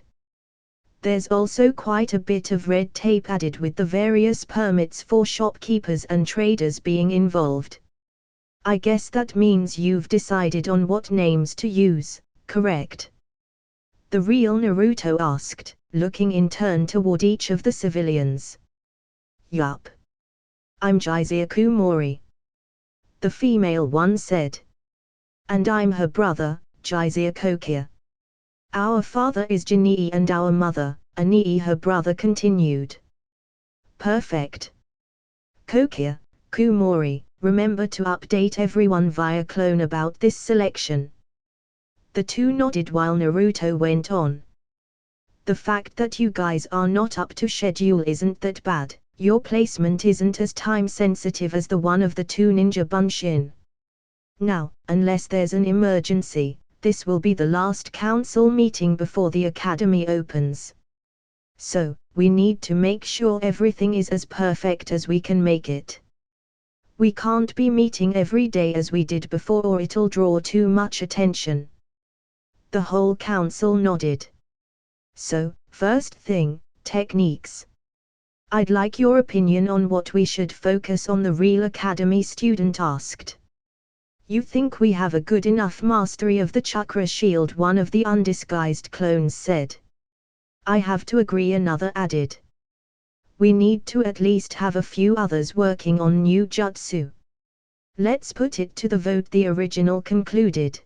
There's also quite a bit of red tape added with the various permits for shopkeepers and traders being involved. I guess that means you've decided on what names to use, correct? The real Naruto asked, looking in turn toward each of the civilians. Yup. I'm Jizuku Mori. The female one said. And I'm her brother, Jizuku. Our father is Jinii and our mother, Anii. Her brother continued. Perfect. Kokia, Kumori, remember to update everyone via clone about this selection. The 2 nodded while Naruto went on. The fact that you guys are not up to schedule isn't that bad. Your placement isn't as time-sensitive as the one of the 2 ninja bunshin. Now, unless there's an emergency, this will be the last council meeting before the academy opens. So, we need to make sure everything is as perfect as we can make it. We can't be meeting every day as we did before or it'll draw too much attention. The whole council nodded. So, first thing, techniques. I'd like your opinion on what we should focus on. The real academy student asked. You think we have a good enough mastery of the chakra shield? One of the undisguised clones said. I have to agree, another added. We need to at least have a few others working on new jutsu. Let's put it to the vote, the original concluded.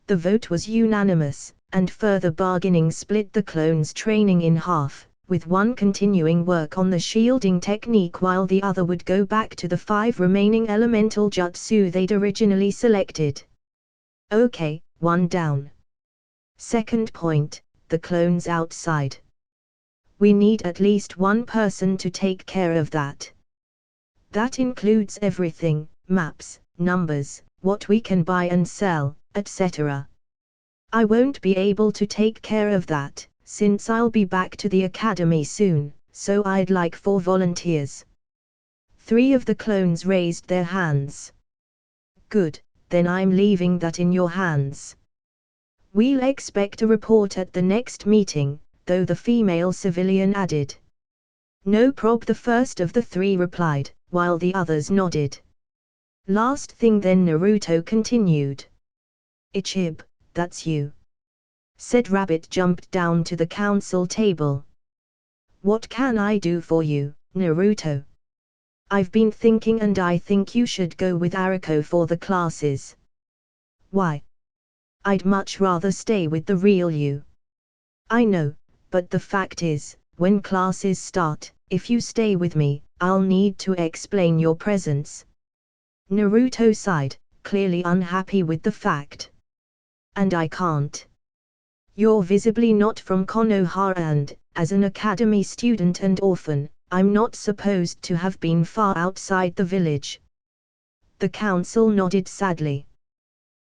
The vote was unanimous, and further bargaining split the clones' training in half, with one continuing work on the shielding technique while the other would go back to the 5 remaining elemental jutsu they'd originally selected. Okay, 1 down. Second point, the clones outside. We need at least 1 person to take care of that. That includes everything, maps, numbers, what we can buy and sell, etc. I won't be able to take care of that, since I'll be back to the academy soon, so I'd like 4 volunteers. 3 of the clones raised their hands. Good, then I'm leaving that in your hands. We'll expect a report at the next meeting, though, the female civilian added. No prob, the first of the 3 replied, while the others nodded. Last thing then, Naruto continued. Ichib, that's you. Said Rabbit jumped down to the council table. What can I do for you, Naruto? I've been thinking and I think you should go with Iruka for the classes. Why? I'd much rather stay with the real you. I know, but the fact is, when classes start, if you stay with me, I'll need to explain your presence. Naruto sighed, clearly unhappy with the fact. And I can't. You're visibly not from Konoha and, as an academy student and orphan, I'm not supposed to have been far outside the village. The council nodded sadly.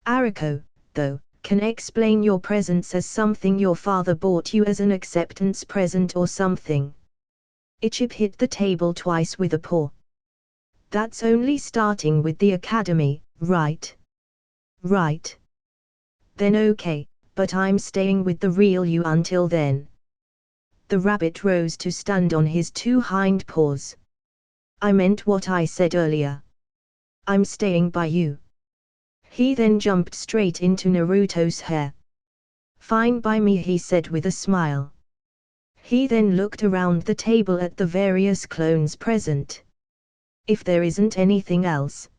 Iruka, though, can explain your presence as something your father bought you as an acceptance present or something. Ichip hit the table twice with a paw. That's only starting with the academy, right? Right. Then okay, but I'm staying with the real you until then. The rabbit rose to stand on his two hind paws. I meant what I said earlier. I'm staying by you. He then jumped straight into Naruto's hair. Fine by me, he said with a smile. He then looked around the table at the various clones present. If there isn't anything else.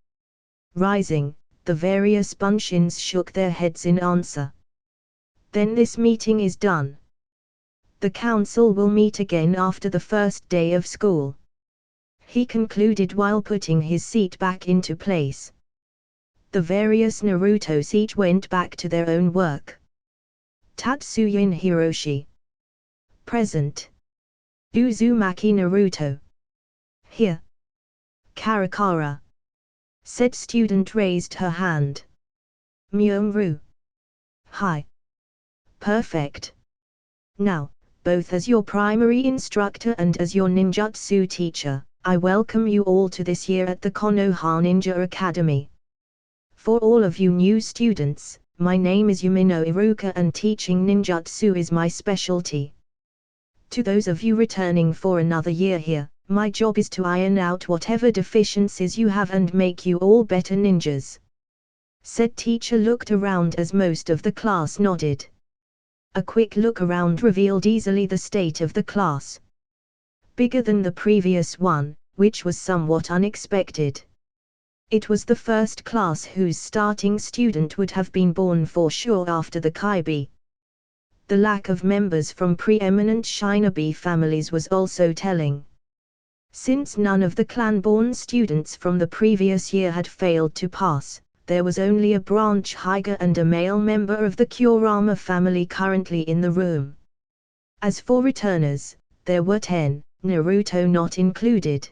Rising, the various bunshins shook their heads in answer. Then this meeting is done. The council will meet again after the first day of school. He concluded while putting his seat back into place. The various Narutos each went back to their own work. Tatsuya Hiroshi. Present. Uzumaki Naruto. Here. Karakara. Said student raised her hand. Myomru. Hi. Perfect. Now, both as your primary instructor and as your ninjutsu teacher, I welcome you all to this year at the Konoha Ninja Academy. For all of you new students, my name is Yumino Iruka and teaching ninjutsu is my specialty. To those of you returning for another year here, my job is to iron out whatever deficiencies you have and make you all better ninjas. Said teacher looked around as most of the class nodded. A quick look around revealed easily the state of the class. Bigger than the previous one, which was somewhat unexpected. It was the first class whose starting student would have been born for sure after the Kaibi. The lack of members from preeminent shinobi families was also telling. Since none of the clan-born students from the previous year had failed to pass, there was only a branch Higa and a male member of the Kurama family currently in the room. As for returners, there were 10, Naruto not included.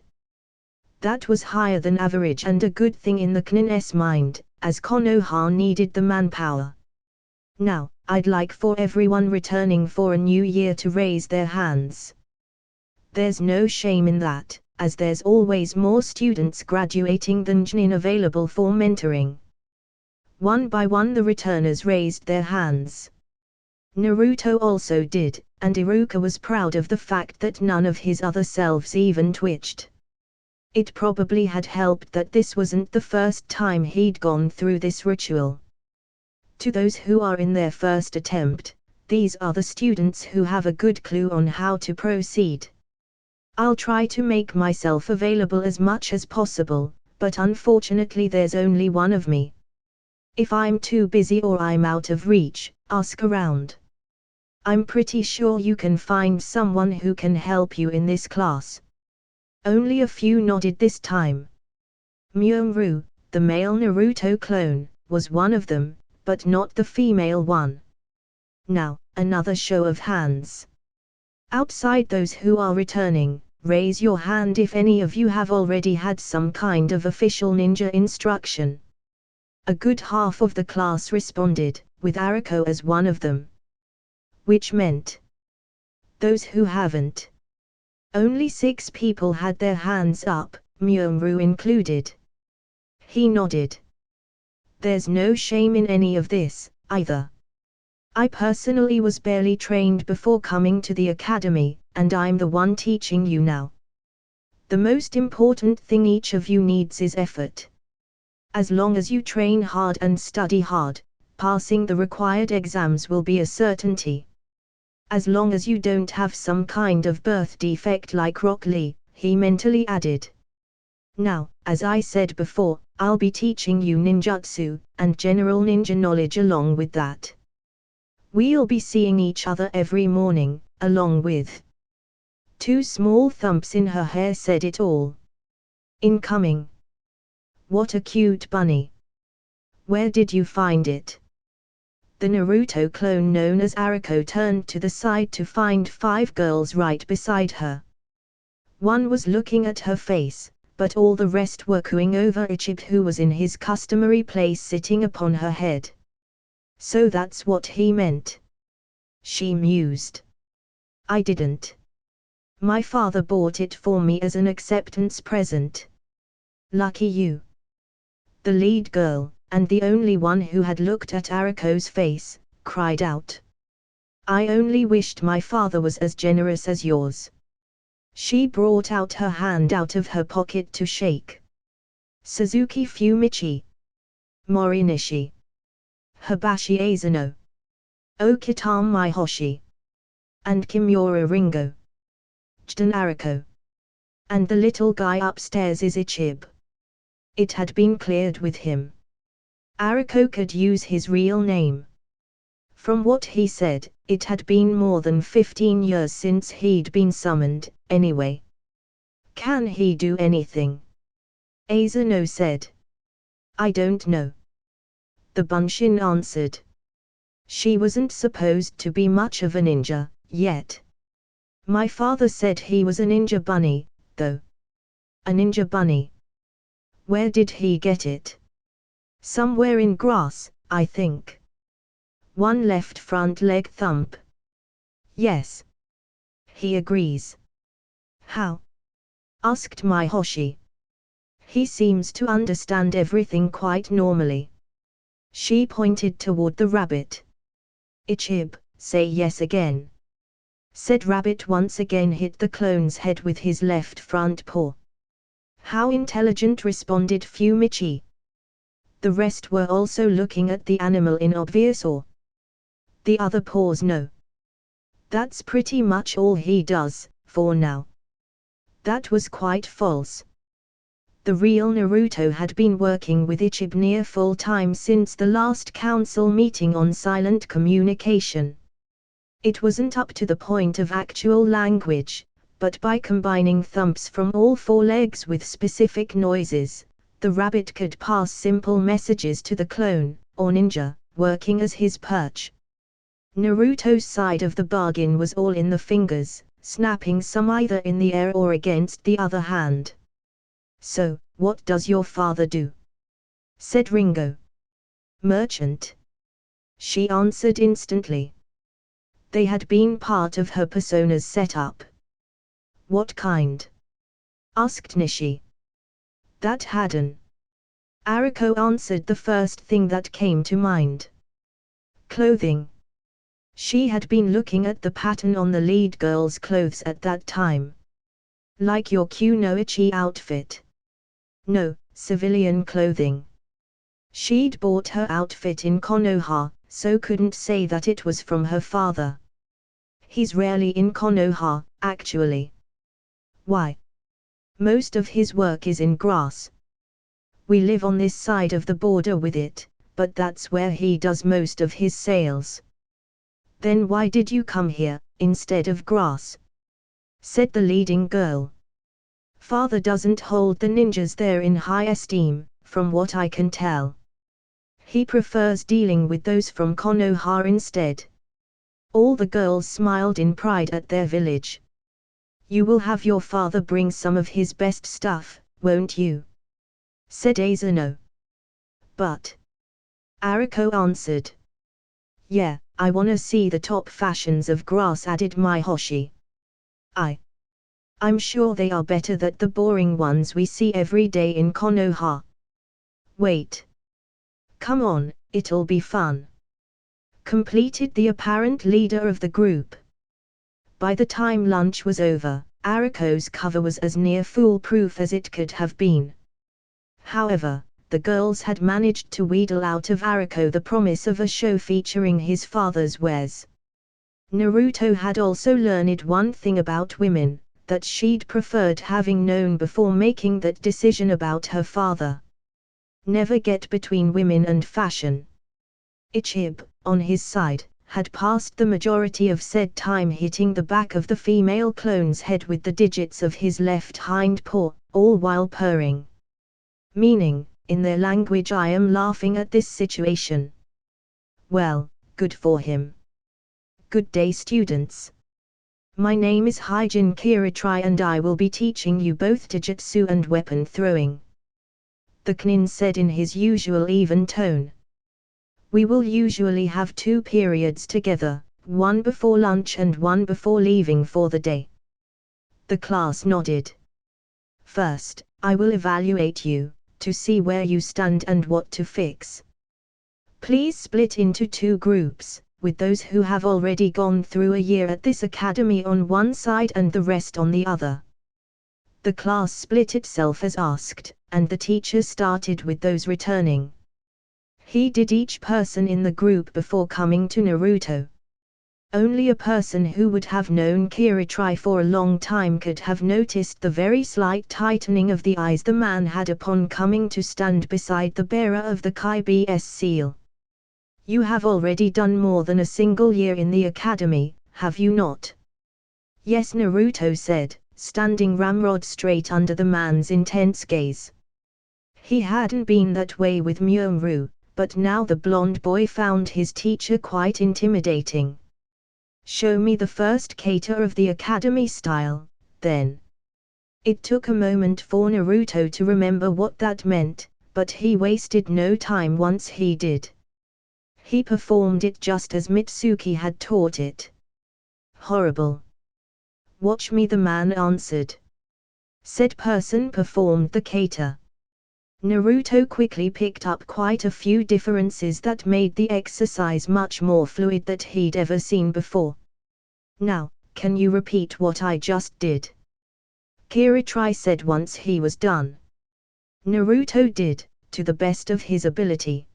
That was higher than average and a good thing in the Knin's mind, as Konoha needed the manpower. Now, I'd like for everyone returning for a new year to raise their hands. There's no shame in that, as there's always more students graduating than Jnin available for mentoring. One by one the returners raised their hands. Naruto also did, and Iruka was proud of the fact that none of his other selves even twitched. It probably had helped that this wasn't the first time he'd gone through this ritual. To those who are in their first attempt, these are the students who have a good clue on how to proceed. I'll try to make myself available as much as possible, but unfortunately there's only one of me. If I'm too busy or I'm out of reach, ask around. I'm pretty sure you can find someone who can help you in this class. Only a few nodded this time. Myomru, the male Naruto clone, was one of them, but not the female one. Now, another show of hands. Outside those who are returning, raise your hand if any of you have already had some kind of official ninja instruction. A good half of the class responded, with Iruka as one of them. Which meant those who haven't. Only 6 people had their hands up, Myomru included. He nodded. There's no shame in any of this, either. I personally was barely trained before coming to the academy, and I'm the one teaching you now. The most important thing each of you needs is effort. As long as you train hard and study hard, passing the required exams will be a certainty. As long as you don't have some kind of birth defect like Rock Lee, he mentally added. Now, as I said before, I'll be teaching you ninjutsu, and general ninja knowledge along with that. We'll be seeing each other every morning, along with 2 small thumps in her hair said it all. Incoming. What a cute bunny. Where did you find it? The Naruto clone known as Iruka turned to the side to find 5 girls right beside her. One was looking at her face, but all the rest were cooing over Ichip who was in his customary place sitting upon her head. So that's what he meant. She mused. I didn't. My father bought it for me as an acceptance present. Lucky you. The lead girl, and the only one who had looked at Aruko's face, cried out. I only wished my father was as generous as yours. She brought out her hand out of her pocket to shake. Suzuki Fumichi. Morinishi. Hibashi Azano. Okitama Hoshi. And Kimura Ringo. Jden Aruko. And the little guy upstairs is Ichib. It had been cleared with him. Aruko could use his real name. From what he said, it had been more than 15 years since he'd been summoned, anyway. Can he do anything? Azano said. I don't know. The Bunshin answered. She wasn't supposed to be much of a ninja, yet. My father said he was a ninja bunny, though. A ninja bunny. Where did he get it? Somewhere in grass, I think. One left front leg thump. Yes. He agrees. How? Asked my Hoshi. He seems to understand everything quite normally. She pointed toward the rabbit. Ichib, say yes again. Said rabbit once again hit the clone's head with his left front paw. How intelligent, responded Fumichi. The rest were also looking at the animal in obvious awe. The other paws no. That's pretty much all he does, for now. That was quite false. The real Naruto had been working with Ichib near full-time since the last council meeting on silent communication. It wasn't up to the point of actual language, but by combining thumps from all four legs with specific noises, the rabbit could pass simple messages to the clone, or ninja, working as his perch. Naruto's side of the bargain was all in the fingers, snapping some either in the air or against the other hand. So, what does your father do? Said Ringo. Merchant. She answered instantly. They had been part of her persona's setup. What kind? Asked Nishi. That hadn't. Aruko answered the first thing that came to mind. Clothing. She had been looking at the pattern on the lead girl's clothes at that time. Like your Kunoichi outfit. No, civilian clothing. She'd bought her outfit in Konoha, so couldn't say that it was from her father. He's rarely in Konoha, actually. Why? Most of his work is in grass. We live on this side of the border with it, but that's where he does most of his sales. Then why did you come here, instead of grass? Said the leading girl. Father doesn't hold the ninjas there in high esteem, from what I can tell. He prefers dealing with those from Konoha instead. All the girls smiled in pride at their village. You will have your father bring some of his best stuff, won't you? Said Azano. But. Aruko answered. Yeah, I wanna see the top fashions of grass, added my Hoshi. I'm sure they are better than the boring ones we see every day in Konoha. Wait. Come on, it'll be fun. Completed the apparent leader of the group. By the time lunch was over, Aruko's cover was as near foolproof as it could have been. However, the girls had managed to wheedle out of Aruko the promise of a show featuring his father's wares. Naruto had also learned one thing about women, that she'd preferred having known before making that decision about her father. Never get between women and fashion. Ichib, on his side, had passed the majority of said time hitting the back of the female clone's head with the digits of his left hind paw, all while purring. Meaning, in their language, I am laughing at this situation. Well, good for him. Good day, students. My name is Hyjin Kiritri and I will be teaching you both Taijutsu and weapon throwing. The Knin said in his usual even tone. We will usually have 2 periods together, one before lunch and one before leaving for the day. The class nodded. First, I will evaluate you, to see where you stand and what to fix. Please split into 2 groups, with those who have already gone through a year at this academy on one side and the rest on the other. The class split itself as asked, and the teacher started with those returning. He did each person in the group before coming to Naruto. Only a person who would have known Kiritri for a long time could have noticed the very slight tightening of the eyes the man had upon coming to stand beside the bearer of the KBS seal. You have already done more than a single year in the academy, have you not? Yes, Naruto said, standing ramrod straight under the man's intense gaze. He hadn't been that way with Myoru, but now the blonde boy found his teacher quite intimidating. Show me the first kata of the academy style, then. It took a moment for Naruto to remember what that meant, but he wasted no time once he did. He performed it just as Mitsuki had taught it. Horrible. Watch me, the man answered. Said person performed the kata. Naruto quickly picked up quite a few differences that made the exercise much more fluid than he'd ever seen before. Now, can you repeat what I just did? Kiritri said once he was done. Naruto did, to the best of his ability.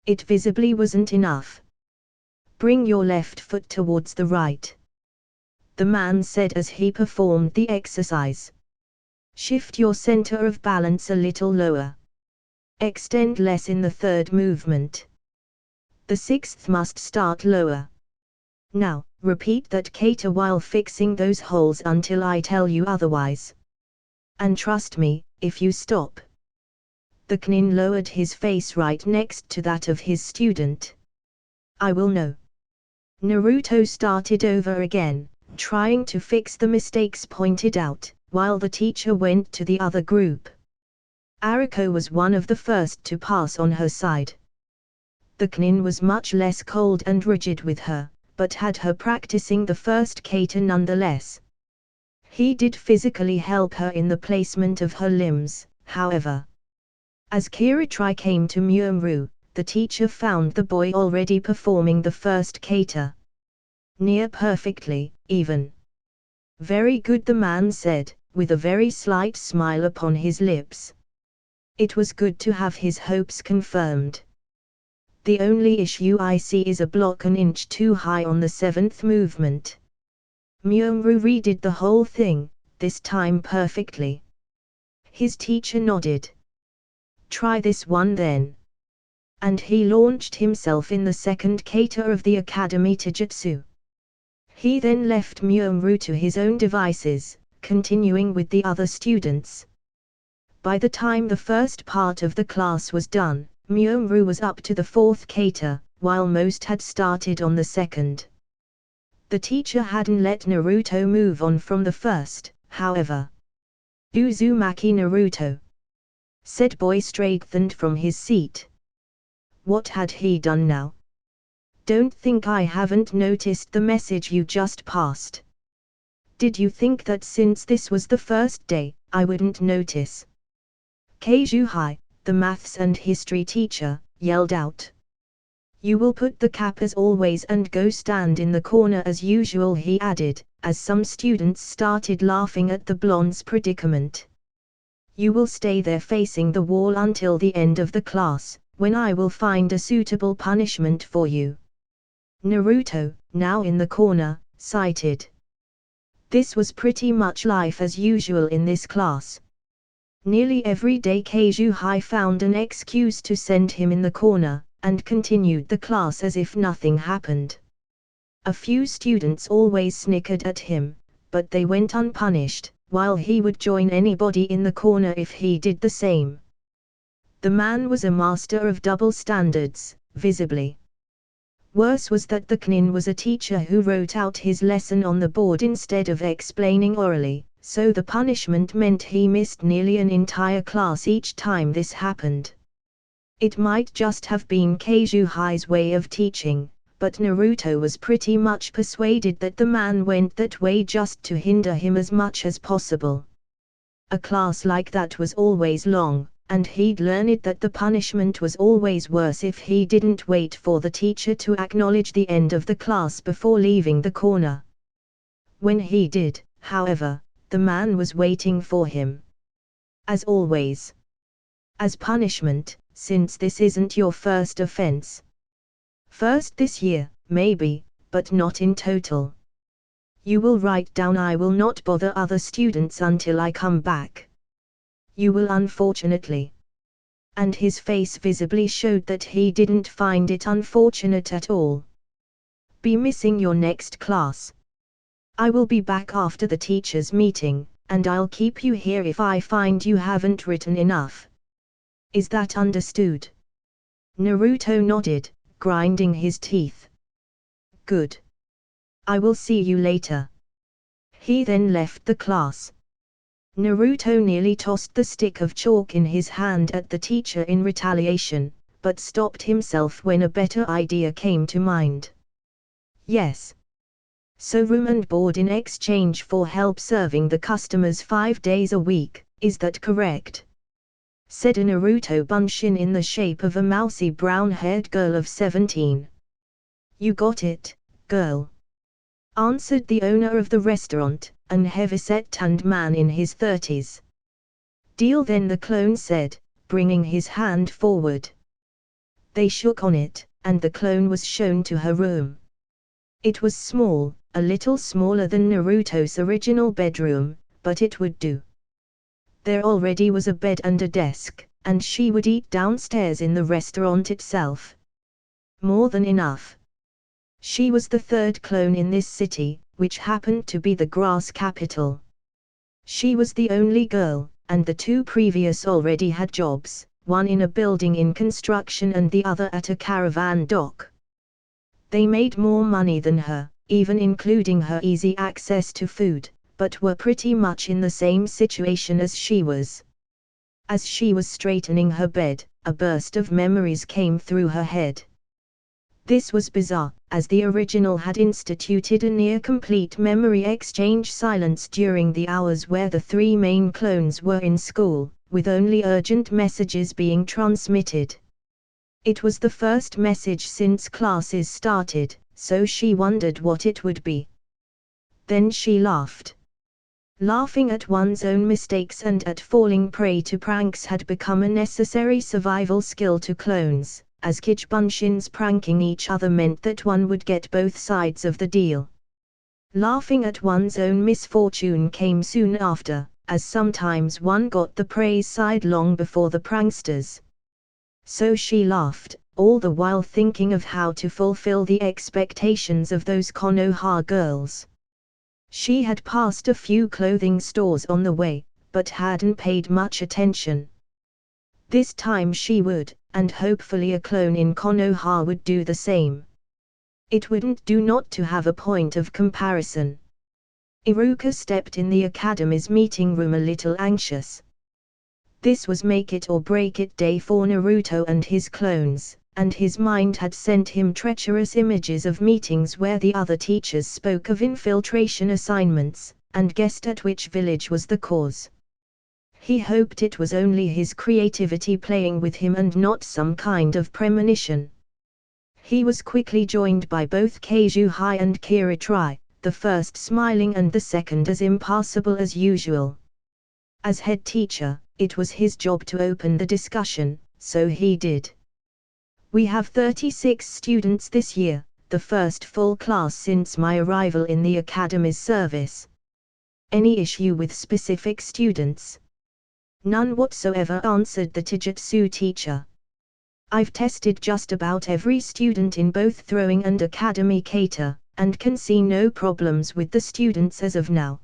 It visibly wasn't enough. Bring your left foot towards the right. The man said as he performed the exercise. Shift your center of balance a little lower. Extend less in the 3rd movement. The 6th must start lower. Now, repeat that kata while fixing those holes until I tell you otherwise. And trust me, if you stop. The Knin lowered his face right next to that of his student. I will know. Naruto started over again, trying to fix the mistakes pointed out, while the teacher went to the other group. Iruka was one of the first to pass on her side. The Knin was much less cold and rigid with her, but had her practicing the first kata nonetheless. He did physically help her in the placement of her limbs, however. As Kiritri came to Myoru, the teacher found the boy already performing the first kata. Near perfectly, even. Very good, the man said, with a very slight smile upon his lips. It was good to have his hopes confirmed. The only issue I see is a block an inch too high on the 7th movement. Myoru redid the whole thing, this time perfectly. His teacher nodded. Try this one then. And he launched himself in the 2nd kata of the academy taijutsu. He then left Myoru to his own devices, continuing with the other students. By the time the first part of the class was done, Myoru was up to the 4th kata, while most had started on the 2nd. The teacher hadn't let Naruto move on from the first, however. Uzumaki Naruto, said boy straightened from his seat. What had he done now? Don't think I haven't noticed the message you just passed. Did you think that since this was the first day, I wouldn't notice? Keijuhai, the maths and history teacher, yelled out. You will put the cap as always and go stand in the corner as usual, he added, as some students started laughing at the blonde's predicament. You will stay there facing the wall until the end of the class, when I will find a suitable punishment for you. Naruto, now in the corner, cited. This was pretty much life as usual in this class. Nearly every day Keijuhai found an excuse to send him in the corner, and continued the class as if nothing happened. A few students always snickered at him, but they went unpunished, while he would join anybody in the corner if he did the same. The man was a master of double standards, visibly. Worse was that the Knin was a teacher who wrote out his lesson on the board instead of explaining orally, so the punishment meant he missed nearly an entire class each time this happened. It might just have been Keijuhai's way of teaching, but Naruto was pretty much persuaded that the man went that way just to hinder him as much as possible. A class like that was always long, and he'd learned that the punishment was always worse if he didn't wait for the teacher to acknowledge the end of the class before leaving the corner. When he did, however, the man was waiting for him. As always. As punishment, since this isn't your first offense. First this year, maybe, but not in total. You will write down I will not bother other students until I come back. You will unfortunately. And his face visibly showed that he didn't find it unfortunate at all. Be missing your next class. I will be back after the teachers' meeting, and I'll keep you here if I find you haven't written enough. Is that understood? Naruto nodded, grinding his teeth. Good. I will see you later. He then left the class. Naruto nearly tossed the stick of chalk in his hand at the teacher in retaliation, but stopped himself when a better idea came to mind. Yes. So room and board in exchange for help serving the customers 5 days a week, is that correct? Said a Naruto bunshin in the shape of a mousy brown-haired girl of 17. You got it, girl. Answered the owner of the restaurant, an heavy-set-tanned man in his 30s. Deal then, the clone said, bringing his hand forward. They shook on it, and the clone was shown to her room. It was small, a little smaller than Naruto's original bedroom, but it would do. There already was a bed and a desk, and she would eat downstairs in the restaurant itself. More than enough. She was the third clone in this city, which happened to be the grass capital. She was the only girl, and the two previous already had jobs, one in a building in construction and the other at a caravan dock. They made more money than her, even including her easy access to food, but were pretty much in the same situation as she was. As she was straightening her bed, a burst of memories came through her head. This was bizarre, as the original had instituted a near-complete memory exchange silence during the hours where the three main clones were in school, with only urgent messages being transmitted. It was the first message since classes started, so she wondered what it would be. Then she laughed. Laughing at one's own mistakes and at falling prey to pranks had become a necessary survival skill to clones, as Kijibunshins pranking each other meant that one would get both sides of the deal. Laughing at one's own misfortune came soon after, as sometimes one got the praise side long before the pranksters. So she laughed, all the while thinking of how to fulfill the expectations of those Konoha girls. She had passed a few clothing stores on the way, but hadn't paid much attention. This time she would, and hopefully a clone in Konoha would do the same. It wouldn't do not to have a point of comparison. Iruka stepped in the academy's meeting room a little anxious. This was make it or break it day for Naruto and his clones, and his mind had sent him treacherous images of meetings where the other teachers spoke of infiltration assignments, and guessed at which village was the cause. He hoped it was only his creativity playing with him and not some kind of premonition. He was quickly joined by both Keijuhai and Kiritrai, the first smiling and the second as impassible as usual. As head teacher, it was his job to open the discussion, so he did. We have 36 students this year, the first full class since my arrival in the academy's service. Any issue with specific students? None whatsoever, answered the Taijutsu teacher. I've tested just about every student in both throwing and academy kata, and can see no problems with the students as of now.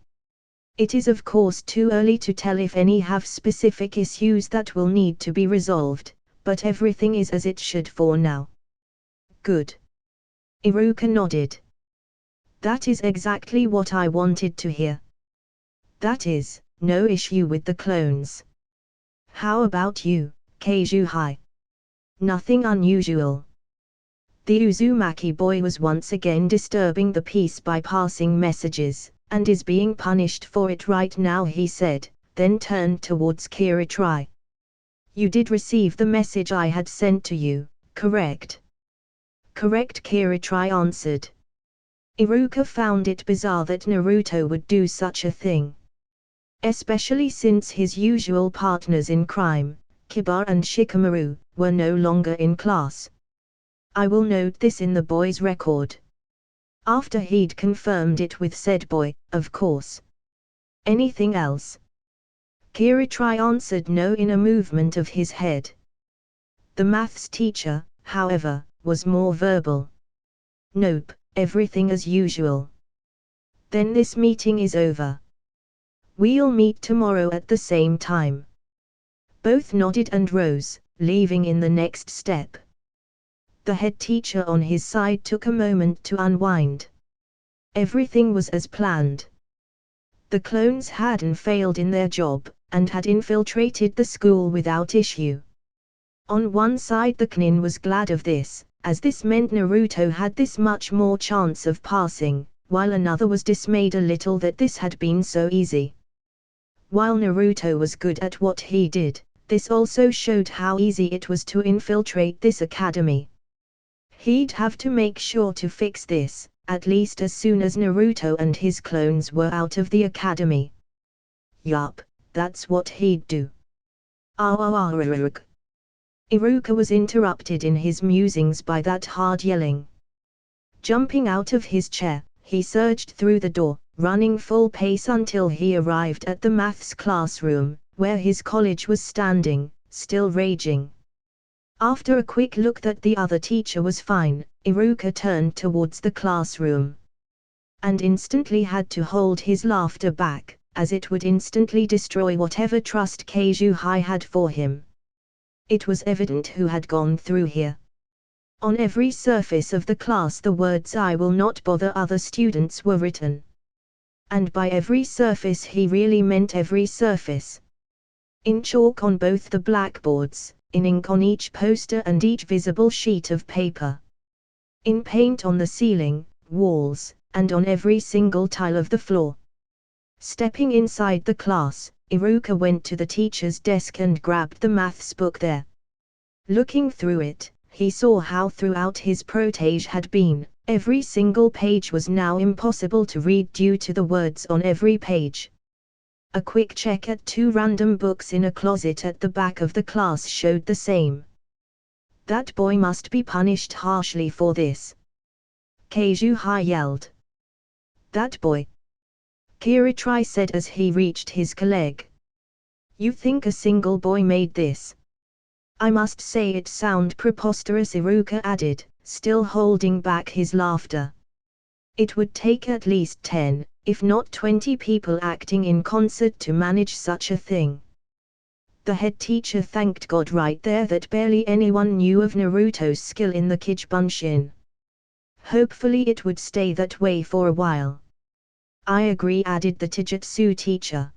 It is of course too early to tell if any have specific issues that will need to be resolved, but everything is as it should for now. Good. Iruka nodded. That is exactly what I wanted to hear. That is, no issue with the clones. How about you, Keijuhai? Nothing unusual. The Uzumaki boy was once again disturbing the peace by passing messages, and is being punished for it right now, he said, then turned towards Kiritri. You did receive the message I had sent to you, correct? Correct, Kiritri answered. Iruka found it bizarre that Naruto would do such a thing. Especially since his usual partners in crime, Kiba and Shikamaru, were no longer in class. I will note this in the boy's record. After he'd confirmed it with said boy, of course. Anything else? Kiritri answered no in a movement of his head. The maths teacher, however, was more verbal. Nope, everything as usual. Then this meeting is over. We'll meet tomorrow at the same time. Both nodded and rose, leaving in the next step. The head teacher on his side took a moment to unwind. Everything was as planned. The clones hadn't failed in their job, and had infiltrated the school without issue. On one side the Knin was glad of this, as this meant Naruto had this much more chance of passing, while another was dismayed a little that this had been so easy. While Naruto was good at what he did, this also showed how easy it was to infiltrate this academy. He'd have to make sure to fix this, at least as soon as Naruto and his clones were out of the academy. Yup, that's what he'd do. Iruka was interrupted in his musings by that hard yelling. Jumping out of his chair, he surged through the door, running full pace until he arrived at the maths classroom, where his college was standing, still raging. After a quick look that the other teacher was fine, Iruka turned towards the classroom. And instantly had to hold his laughter back, as it would instantly destroy whatever trust Kazuhai had for him. It was evident who had gone through here. On every surface of the class the words "I will not bother other students" were written. And by every surface he really meant every surface. In chalk on both the blackboards, in ink on each poster and each visible sheet of paper. In paint on the ceiling, walls, and on every single tile of the floor. Stepping inside the class, Iruka went to the teacher's desk and grabbed the maths book there. Looking through it, he saw how throughout his protege had been, every single page was now impossible to read due to the words on every page. A quick check at 2 random books in a closet at the back of the class showed the same. That boy must be punished harshly for this. Kazuhai yelled. That boy. Kiritri said as he reached his colleague. You think a single boy made this? I must say it sounds preposterous, Iruka added, still holding back his laughter. It would take at least 10, if not 20 people acting in concert to manage such a thing. The head teacher thanked God right there that barely anyone knew of Naruto's skill in the Kichibunshin. Hopefully it would stay that way for a while. I agree, added the Taijutsu teacher.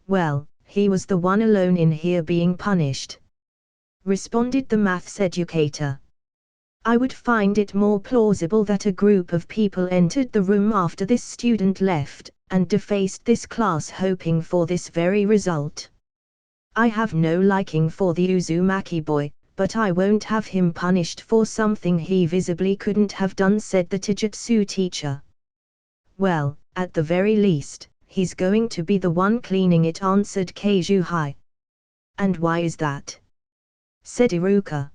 Well, he was the one alone in here being punished, responded the maths educator. I would find it more plausible that a group of people entered the room after this student left, and defaced this class hoping for this very result. I have no liking for the Uzumaki boy, but I won't have him punished for something he visibly couldn't have done, said the Taijutsu teacher. Well, at the very least, he's going to be the one cleaning it, answered Kazuhai. And why is that? Said Iruka.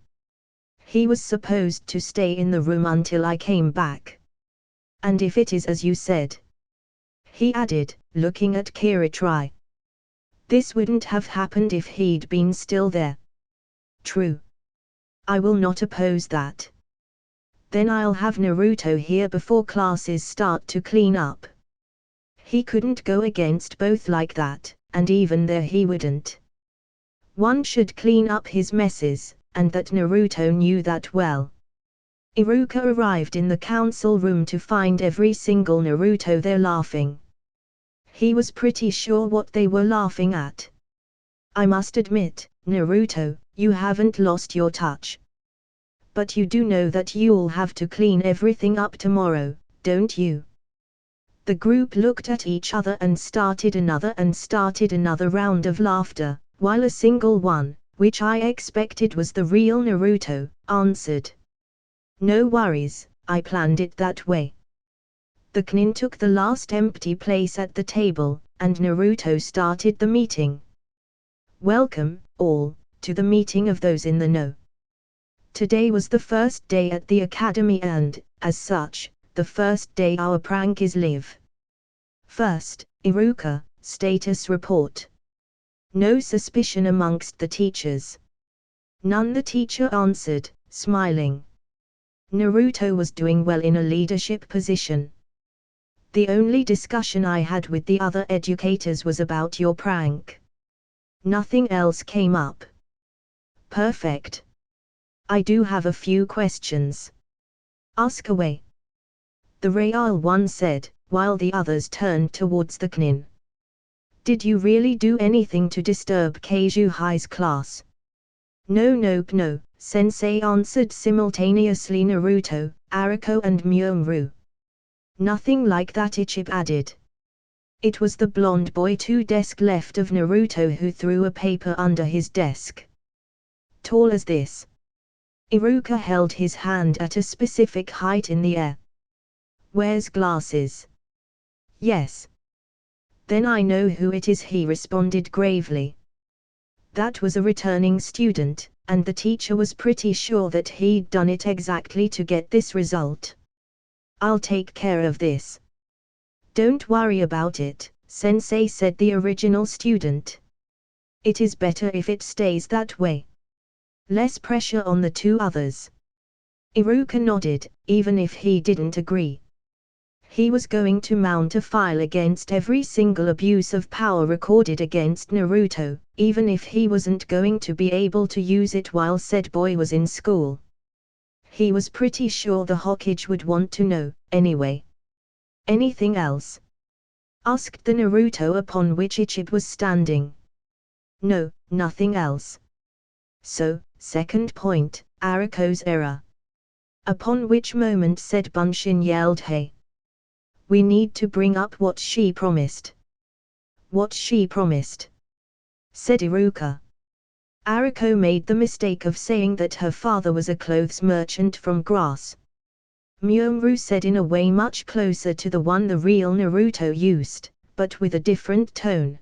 He was supposed to stay in the room until I came back. And if it is as you said, he added, looking at Kiritri, this wouldn't have happened if he'd been still there. True. I will not oppose that. Then I'll have Naruto here before classes start to clean up. He couldn't go against both like that, and even there he wouldn't. One should clean up his messes, and that Naruto knew that well. Iruka arrived in the council room to find every single Naruto there laughing. He was pretty sure what they were laughing at. I must admit, Naruto, you haven't lost your touch. But you do know that you'll have to clean everything up tomorrow, don't you? The group looked at each other and started another round of laughter, while a single one, which I expected was the real Naruto, answered. No worries, I planned it that way. The Knin took the last empty place at the table, and Naruto started the meeting. Welcome, all, to the meeting of those in the know. Today was the first day at the academy and, as such, the first day our prank is live. First, Iruka, status report. No suspicion amongst the teachers. None, the teacher answered, smiling. Naruto was doing well in a leadership position. The only discussion I had with the other educators was about your prank. Nothing else came up. Perfect. I do have a few questions. Ask away. The Real One said, while the others turned towards the Knin. Did you really do anything to disturb Keijuhai's class? No, Sensei answered simultaneously Naruto, Iruka and Myoumru. Nothing like that, Ichib added. It was the blonde boy 2 desk left of Naruto who threw a paper under his desk. Tall as this. Iruka held his hand at a specific height in the air. Wears glasses. Yes. Then I know who it is, he responded gravely. That was a returning student, and the teacher was pretty sure that he'd done it exactly to get this result. I'll take care of this. Don't worry about it, Sensei, said the original student. It is better if it stays that way. Less pressure on the 2 others. Iruka nodded, even if he didn't agree. He was going to mount a file against every single abuse of power recorded against Naruto, even if he wasn't going to be able to use it while said boy was in school. He was pretty sure the Hokage would want to know, anyway. Anything else? Asked the Naruto upon which Ichib was standing. No, nothing else. So, second point, Iruko's error. Upon which moment said Bunshin yelled, hey. We need to bring up what she promised. What she promised? Said Iruka. Iruka made the mistake of saying that her father was a clothes merchant from Grass. Myoumru said in a way much closer to the one the real Naruto used, but with a different tone.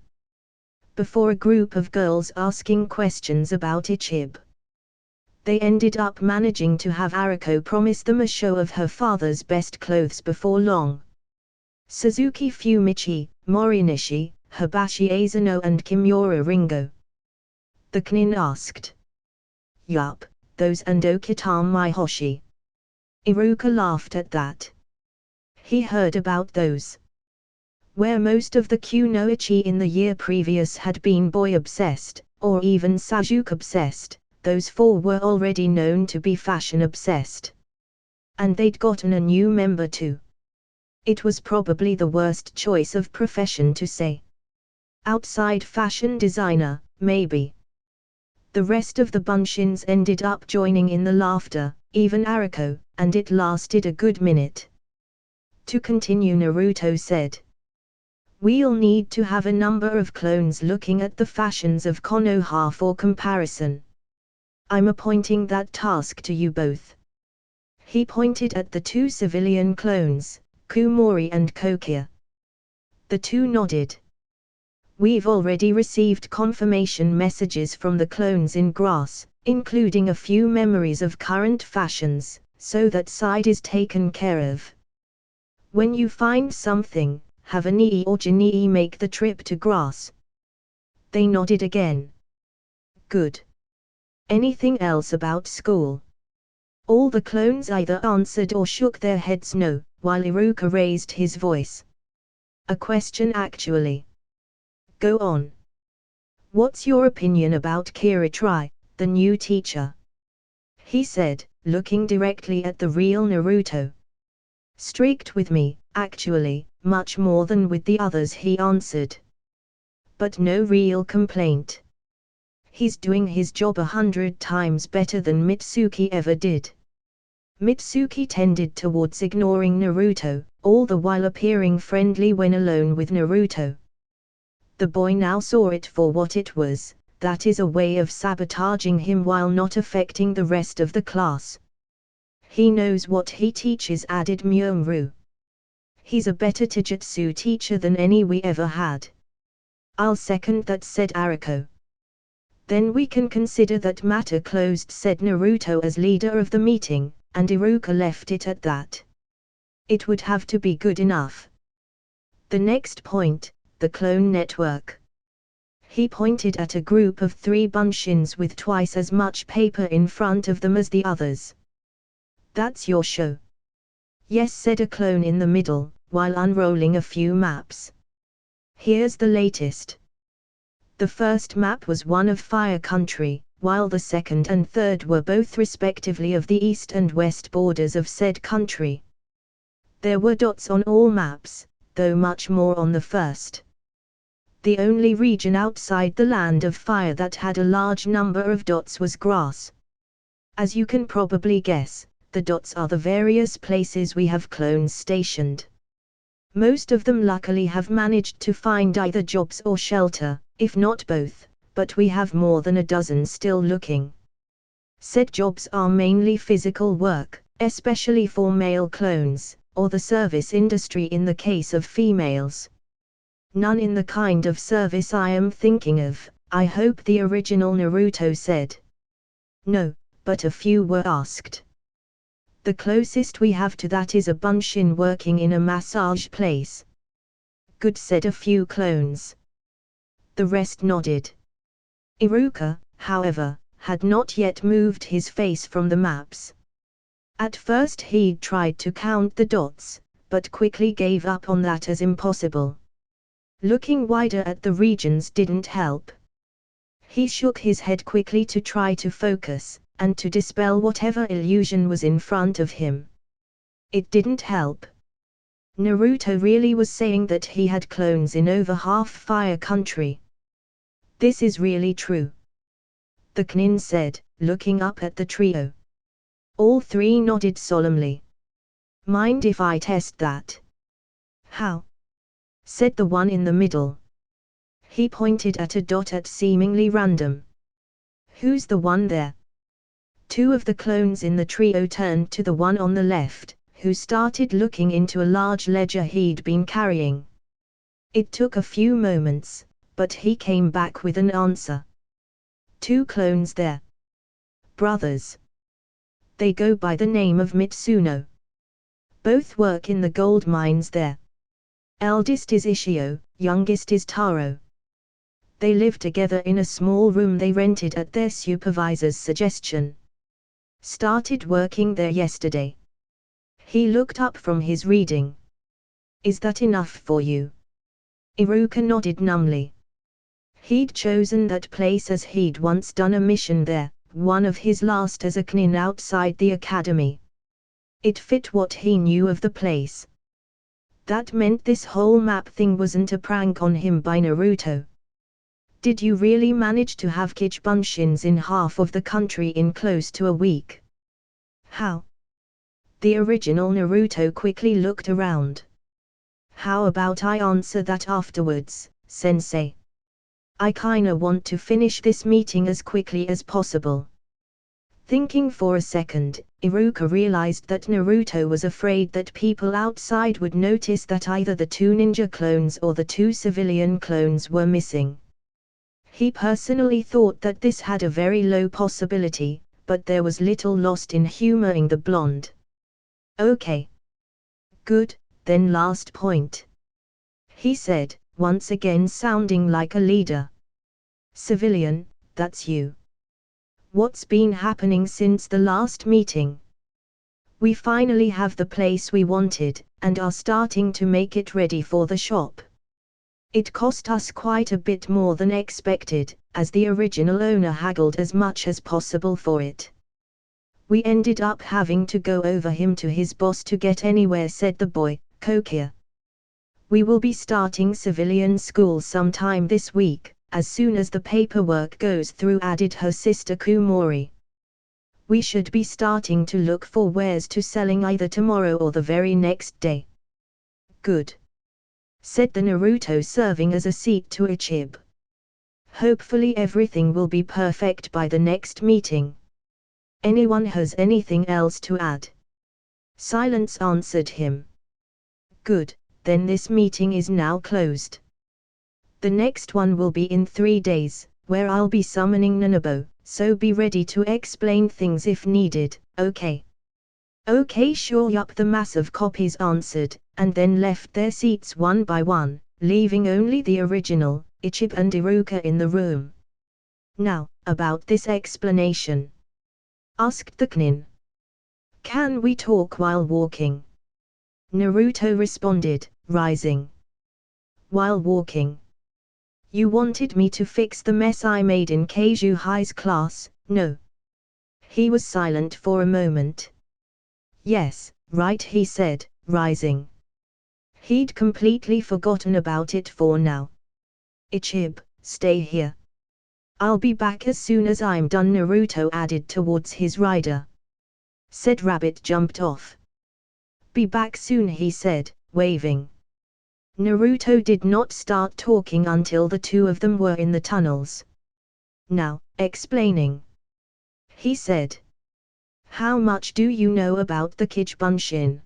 Before a group of girls asking questions about Ichib. They ended up managing to have Iruka promise them a show of her father's best clothes before long. Suzuki Fumichi, Morinishi, Hibashi Azano and Kimura Ringo. The Knin asked. Yup, those and Okitama Hoshi. Iruka laughed at that. He heard about those. Where most of the Kunoichi in the year previous had been boy-obsessed, or even Sajuke-obsessed, those 4 were already known to be fashion-obsessed. And they'd gotten a new member too. It was probably the worst choice of profession to say. Outside fashion designer, maybe. The rest of the Bunshins ended up joining in the laughter, even Iruka, and it lasted a good minute. To continue, Naruto said. We'll need to have a number of clones looking at the fashions of Konoha for comparison. I'm appointing that task to you both. He pointed at the 2 civilian clones, Kumori and Kokia. The 2 nodded. We've already received confirmation messages from the clones in Grass, including a few memories of current fashions, so that side is taken care of. When you find something, have Nii or Janii make the trip to Grass. They nodded again. Good. Anything else about school? All the clones either answered or shook their heads no, while Iruka raised his voice. A question actually. Go on. What's your opinion about Kiritrai, the new teacher? He said, looking directly at the real Naruto. Strict with me, actually, much more than with the others, he answered. But no real complaint. He's doing his job 100 times better than Mitsuki ever did. Mitsuki tended towards ignoring Naruto, all the while appearing friendly when alone with Naruto. The boy now saw it for what it was, that is a way of sabotaging him while not affecting the rest of the class. He knows what he teaches, added Myoru. He's a better taijutsu teacher than any we ever had. I'll second that, said Iruka. Then we can consider that matter closed, said Naruto as leader of the meeting, and Iruka left it at that. It would have to be good enough. The next point, the clone network. He pointed at a group of 3 bunshins with twice as much paper in front of them as the others. That's your show. Yes, said a clone in the middle, while unrolling a few maps. Here's the latest. The first map was one of Fire Country, while the second and third were both respectively of the east and west borders of said country. There were dots on all maps, though much more on the first. The only region outside the Land of Fire that had a large number of dots was grass. As you can probably guess, the dots are the various places we have clones stationed. Most of them luckily have managed to find either jobs or shelter, if not both, but we have more than a dozen still looking. Said jobs are mainly physical work, especially for male clones, or the service industry in the case of females. None in the kind of service I am thinking of, I hope, the original Naruto said. No, but a few were asked. The closest we have to that is a bunshin working in a massage place. Good, said a few clones. The rest nodded. Iruka, however, had not yet moved his face from the maps. At first he tried to count the dots, but quickly gave up on that as impossible. Looking wider at the regions didn't help. He shook his head quickly to try to focus, and to dispel whatever illusion was in front of him. It didn't help. Naruto really was saying that he had clones in over half Fire Country. This is really true, the Knin said, looking up at the trio. All 3 nodded solemnly. Mind if I test that? How? Said the one in the middle. He pointed at a dot at seemingly random. Who's the one there? 2 of the clones in the trio turned to the one on the left, who started looking into a large ledger he'd been carrying. It took a few moments, but he came back with an answer. 2 clones there. Brothers. They go by the name of Mitsuno. Both work in the gold mines there. Eldest is Ishio, youngest is Taro. They live together in a small room they rented at their supervisor's suggestion. Started working there yesterday. He looked up from his reading. Is that enough for you? Iruka nodded numbly. He'd chosen that place as he'd once done a mission there, one of his last as a Knin outside the academy. It fit what he knew of the place. That meant this whole map thing wasn't a prank on him by Naruto. Did you really manage to have Kijunshins in half of the country in close to a week? How? The original Naruto quickly looked around. How about I answer that afterwards, sensei? I kinda want to finish this meeting as quickly as possible. Thinking for a second, Iruka realized that Naruto was afraid that people outside would notice that either the 2 ninja clones or the 2 civilian clones were missing. He personally thought that this had a very low possibility, but there was little lost in humoring the blonde. Okay. Good, then last point. He said, once again sounding like a leader. Civilian, that's you. What's been happening since the last meeting? We finally have the place we wanted, and are starting to make it ready for the shop. It cost us quite a bit more than expected, as the original owner haggled as much as possible for it. We ended up having to go over him to his boss to get anywhere, said the boy, Kokia. We will be starting civilian school sometime this week, as soon as the paperwork goes through, added her sister Kumori. We should be starting to look for wares to selling either tomorrow or the very next day. Good, said the Naruto, serving as a seat to Ichib. Hopefully everything will be perfect by the next meeting. Anyone has anything else to add? Silence answered him. Good, then this meeting is now closed. The next one will be in 3 days, where I'll be summoning Nanabo, so be ready to explain things if needed, okay? Okay, sure. Yup, the massive copies answered, and then left their seats one by one, leaving only the original, Ichib and Iruka in the room. Now, about this explanation, asked the Knin. Can we talk while walking? Naruto responded, rising. While walking? You wanted me to fix the mess I made in Keijuhai's class, no? He was silent for a moment. Yes, right, he said, rising. He'd completely forgotten about it for now. Ichib, stay here. I'll be back as soon as I'm done, Naruto added towards his rider. Said Rabbit jumped off. Be back soon, he said, waving. Naruto did not start talking until the two of them were in the tunnels. Now, explaining. He said. How much do you know about the Kichibunshin?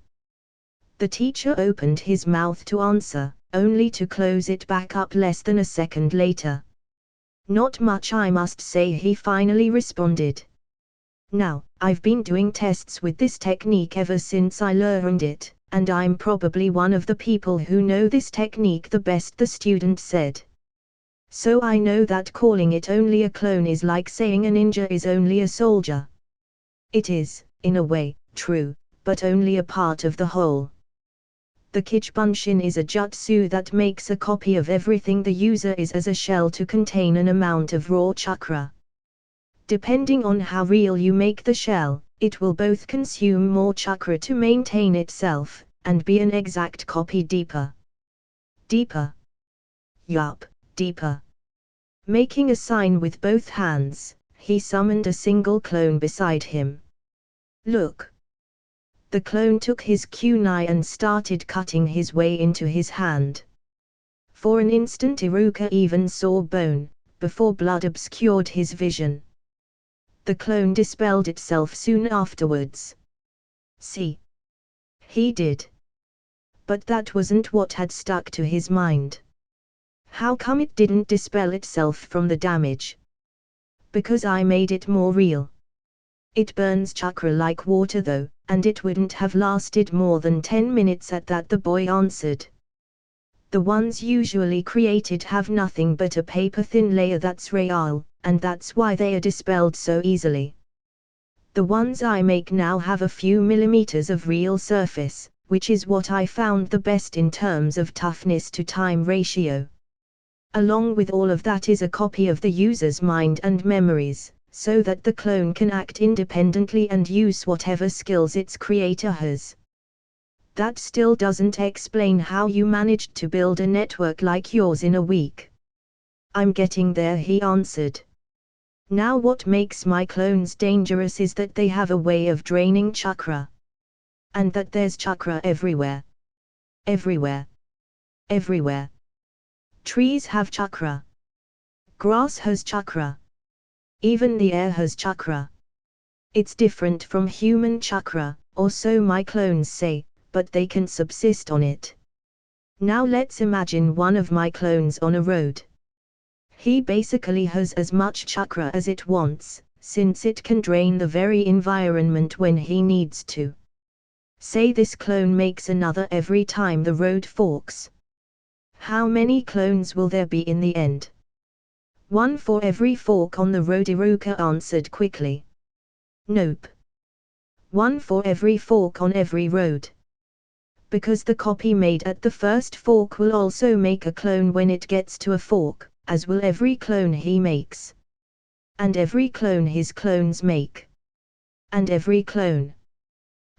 The teacher opened his mouth to answer, only to close it back up less than a second later. Not much, I must say, he finally responded. Now, I've been doing tests with this technique ever since I learned it, and I'm probably one of the people who know this technique the best, the student said. So I know that calling it only a clone is like saying a ninja is only a soldier. It is, in a way, true, but only a part of the whole. The Kichibunshin is a jutsu that makes a copy of everything the user is as a shell to contain an amount of raw chakra. Depending on how real you make the shell, it will both consume more chakra to maintain itself, and be an exact copy deeper. Deeper? Yup, deeper. Making a sign with both hands, he summoned a single clone beside him. Look. The clone took his kunai and started cutting his way into his hand. For an instant Iruka even saw bone, before blood obscured his vision. The clone dispelled itself soon afterwards. See? He did. But that wasn't what had stuck to his mind. How come it didn't dispel itself from the damage? Because I made it more real. It burns chakra like water though, and it wouldn't have lasted more than 10 minutes at that, the boy answered. The ones usually created have nothing but a paper-thin layer that's real, and that's why they are dispelled so easily. The ones I make now have a few millimeters of real surface, which is what I found the best in terms of toughness to time ratio. Along with all of that is a copy of the user's mind and memories, so that the clone can act independently and use whatever skills its creator has. That still doesn't explain how you managed to build a network like yours in a week. I'm getting there, he answered. Now what makes my clones dangerous is that they have a way of draining chakra. And that there's chakra everywhere. Everywhere. Everywhere. Trees have chakra. Grass has chakra. Even the air has chakra. It's different from human chakra, or so my clones say, but they can subsist on it. Now let's imagine one of my clones on a road. He basically has as much chakra as it wants, since it can drain the very environment when he needs to. Say this clone makes another every time the road forks. How many clones will there be in the end? One for every fork on the road, Iruka answered quickly. Nope. One for every fork on every road. Because the copy made at the first fork will also make a clone when it gets to a fork, as will every clone he makes. And every clone his clones make. And every clone.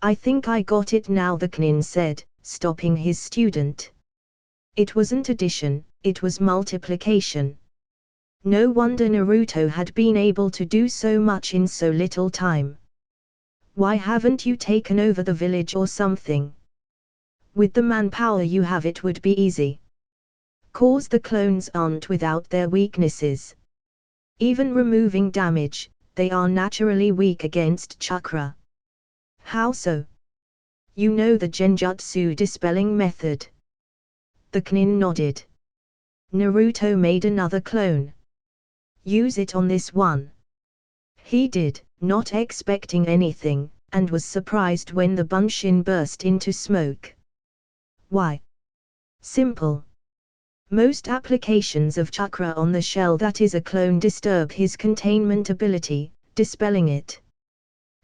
I think I got it now, the Knin said, stopping his student. It wasn't addition, it was multiplication. No wonder Naruto had been able to do so much in so little time. Why haven't you taken over the village or something? With the manpower you have it would be easy. Cause the clones aren't without their weaknesses. Even removing damage, they are naturally weak against chakra. How so? You know the genjutsu dispelling method. The Knin nodded. Naruto made another clone. Use it on this one. He did, not expecting anything, and was surprised when the bunshin burst into smoke. Why? Simple. Most applications of chakra on the shell that is a clone disturb his containment ability, dispelling it.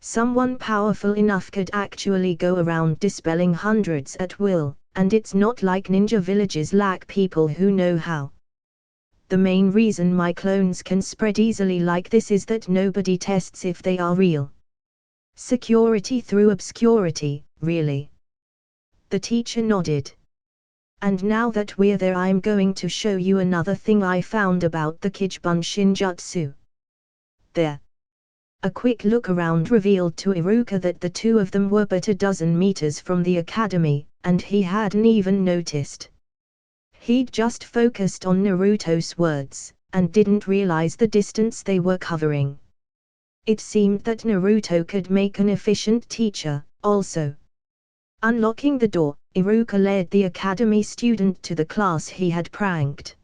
Someone powerful enough could actually go around dispelling hundreds at will, and it's not like ninja villages lack people who know how. The main reason my clones can spread easily like this is that nobody tests if they are real. Security through obscurity, really. The teacher nodded. And now that we're there, I'm going to show you another thing I found about the Kijbunshin Jutsu. There. A quick look around revealed to Iruka that the two of them were but a dozen meters from the academy, and he hadn't even noticed. He'd just focused on Naruto's words, and didn't realize the distance they were covering. It seemed that Naruto could make an efficient teacher, also. Unlocking the door, Iruka led the academy student to the class he had pranked.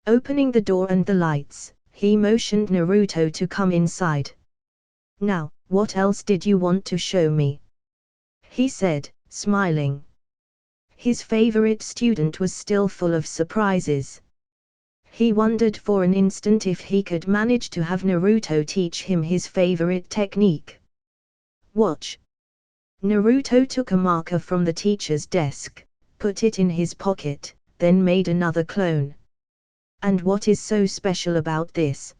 Opening the door and the lights, he motioned Naruto to come inside. Now, what else did you want to show me? He said, smiling. His favorite student was still full of surprises. He wondered for an instant if he could manage to have Naruto teach him his favorite technique. Watch. Naruto took a marker from the teacher's desk, put it in his pocket, then made another clone. And what is so special about this?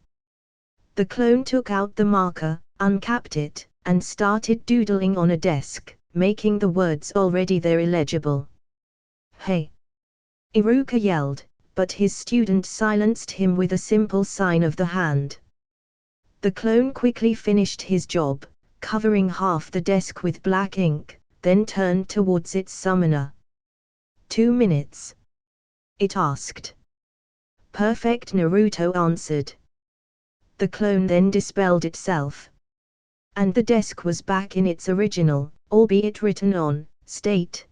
The clone took out the marker, uncapped it, and started doodling on a desk, making the words already there illegible. Hey! Iruka yelled, but his student silenced him with a simple sign of the hand. The clone quickly finished his job, covering half the desk with black ink, then turned towards its summoner. 2 minutes? It asked. Perfect, Naruto answered. The clone then dispelled itself. And the desk was back in its original, albeit written on, state.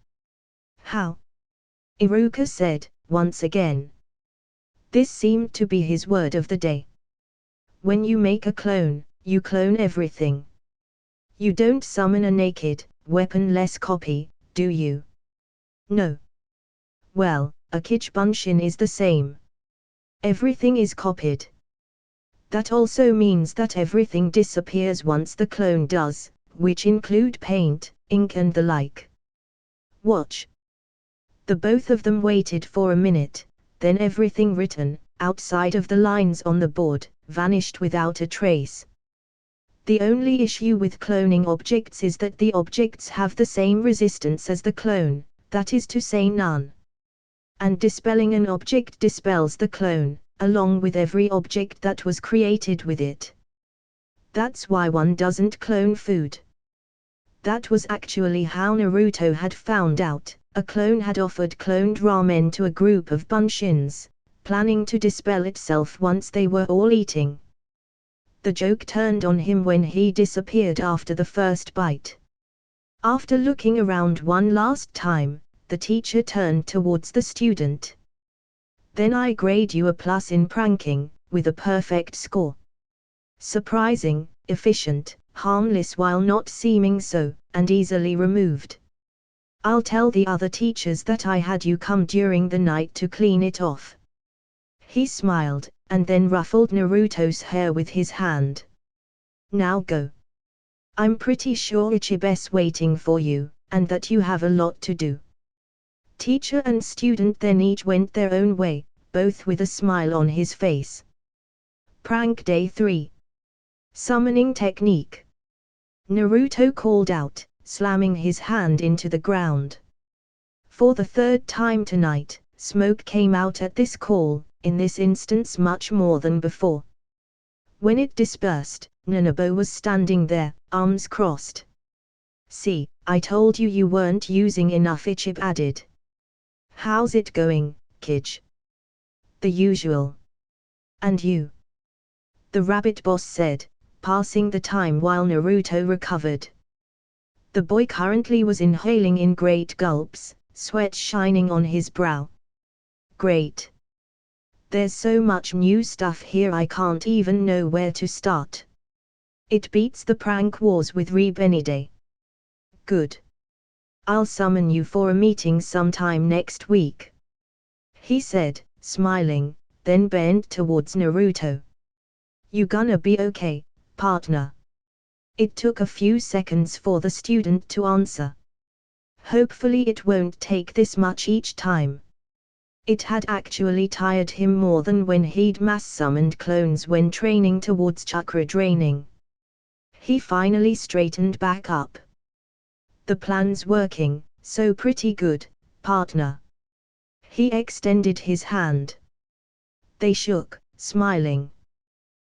How? Iruka said, once again. This seemed to be his word of the day. When you make a clone, you clone everything. You don't summon a naked, weaponless copy, do you? No. Well, a Kijbunshin is the same. Everything is copied. That also means that everything disappears once the clone does, which include paint, ink and the like. Watch. The both of them waited for a minute, then everything written, outside of the lines on the board, vanished without a trace. The only issue with cloning objects is that the objects have the same resistance as the clone, that is to say none. And dispelling an object dispels the clone, along with every object that was created with it. That's why one doesn't clone food. That was actually how Naruto had found out. A clone had offered cloned ramen to a group of bunshins, planning to dispel itself once they were all eating. The joke turned on him when he disappeared after the first bite. After looking around one last time, the teacher turned towards the student. Then I grade you a plus in pranking, with a perfect score. Surprising, efficient, harmless while not seeming so, and easily removed. I'll tell the other teachers that I had you come during the night to clean it off. He smiled, and then ruffled Naruto's hair with his hand. Now go. I'm pretty sure Ichibe's waiting for you, and that you have a lot to do. Teacher and student then each went their own way, both with a smile on his face. Prank Day 3. Summoning Technique. Naruto called out, slamming his hand into the ground. For the third time tonight, smoke came out at this call, in this instance much more than before. When it dispersed, Nanabo was standing there, arms crossed. See, I told you you weren't using enough, Ichib added. How's it going, Kij? The usual. And you? The rabbit boss said, passing the time while Naruto recovered. The boy currently was inhaling in great gulps, sweat shining on his brow. Great. There's so much new stuff here I can't even know where to start. It beats the prank wars with WIP any day. Good. I'll summon you for a meeting sometime next week, he said, smiling, then bent towards Naruto. You gonna be okay, partner? It took a few seconds for the student to answer. Hopefully it won't take this much each time. It had actually tired him more than when he'd mass summoned clones when training towards chakra draining. He finally straightened back up. The plan's working, so pretty good, partner. He extended his hand. They shook, smiling.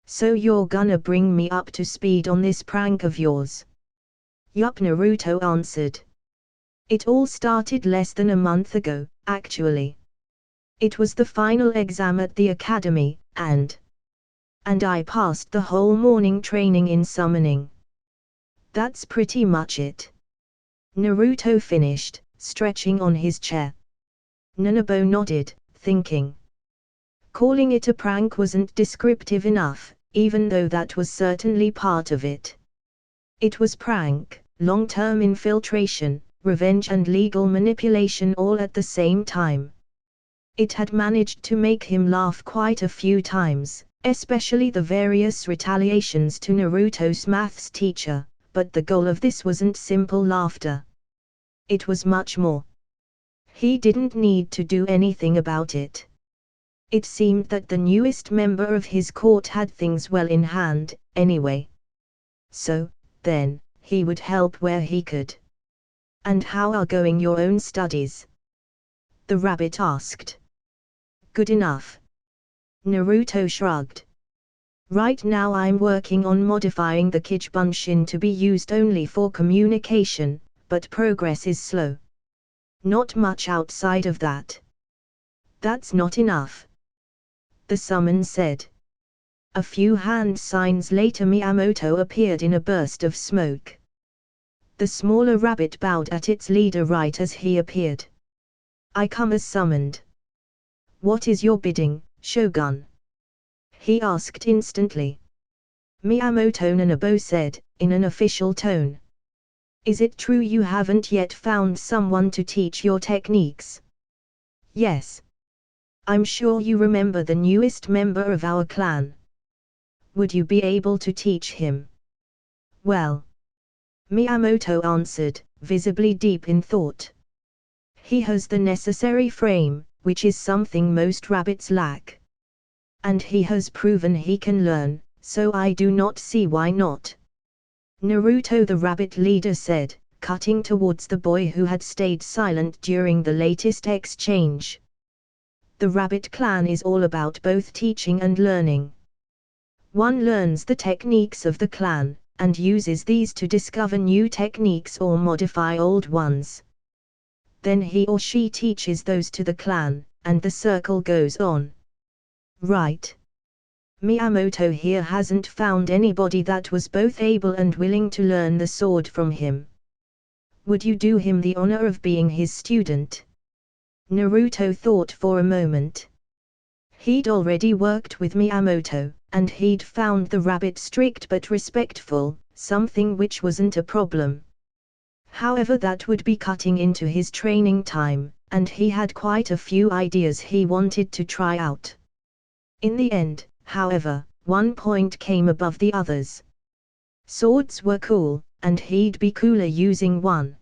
So you're gonna bring me up to speed on this prank of yours? Yup, Naruto answered. It all started less than a month ago, actually. It was the final exam at the academy, and I passed the whole morning training in summoning. That's pretty much it. Naruto finished, stretching on his chair. Nanabo nodded, thinking. Calling it a prank wasn't descriptive enough, even though that was certainly part of it. It was prank, long-term infiltration, revenge and legal manipulation all at the same time. It had managed to make him laugh quite a few times, especially the various retaliations to Naruto's maths teacher, but the goal of this wasn't simple laughter. It was much more. He didn't need to do anything about it. It seemed that the newest member of his court had things well in hand, anyway. So, then, he would help where he could. And how are going your own studies? The rabbit asked. Good enough. Naruto shrugged. Right now I'm working on modifying the Kichibunshin to be used only for communication, but progress is slow. Not much outside of that. That's not enough, the summon said. A few hand signs later Miyamoto appeared in a burst of smoke. The smaller rabbit bowed at its leader right as he appeared. I come as summoned. What is your bidding, Shogun? He asked instantly. Miyamoto Nanabo said, in an official tone. Is it true you haven't yet found someone to teach your techniques? Yes. I'm sure you remember the newest member of our clan. Would you be able to teach him? Well, Miyamoto answered, visibly deep in thought. He has the necessary frame, which is something most rabbits lack. And he has proven he can learn, so I do not see why not. Naruto the rabbit leader said, cutting towards the boy who had stayed silent during the latest exchange. The rabbit clan is all about both teaching and learning. One learns the techniques of the clan, and uses these to discover new techniques or modify old ones. Then he or she teaches those to the clan, and the circle goes on. Right. Miyamoto here hasn't found anybody that was both able and willing to learn the sword from him. Would you do him the honor of being his student? Naruto thought for a moment. He'd already worked with Miyamoto, and he'd found the rabbit strict but respectful, something which wasn't a problem. However, that would be cutting into his training time, and he had quite a few ideas he wanted to try out. In the end, however, one point came above the others. Swords were cool, and he'd be cooler using one.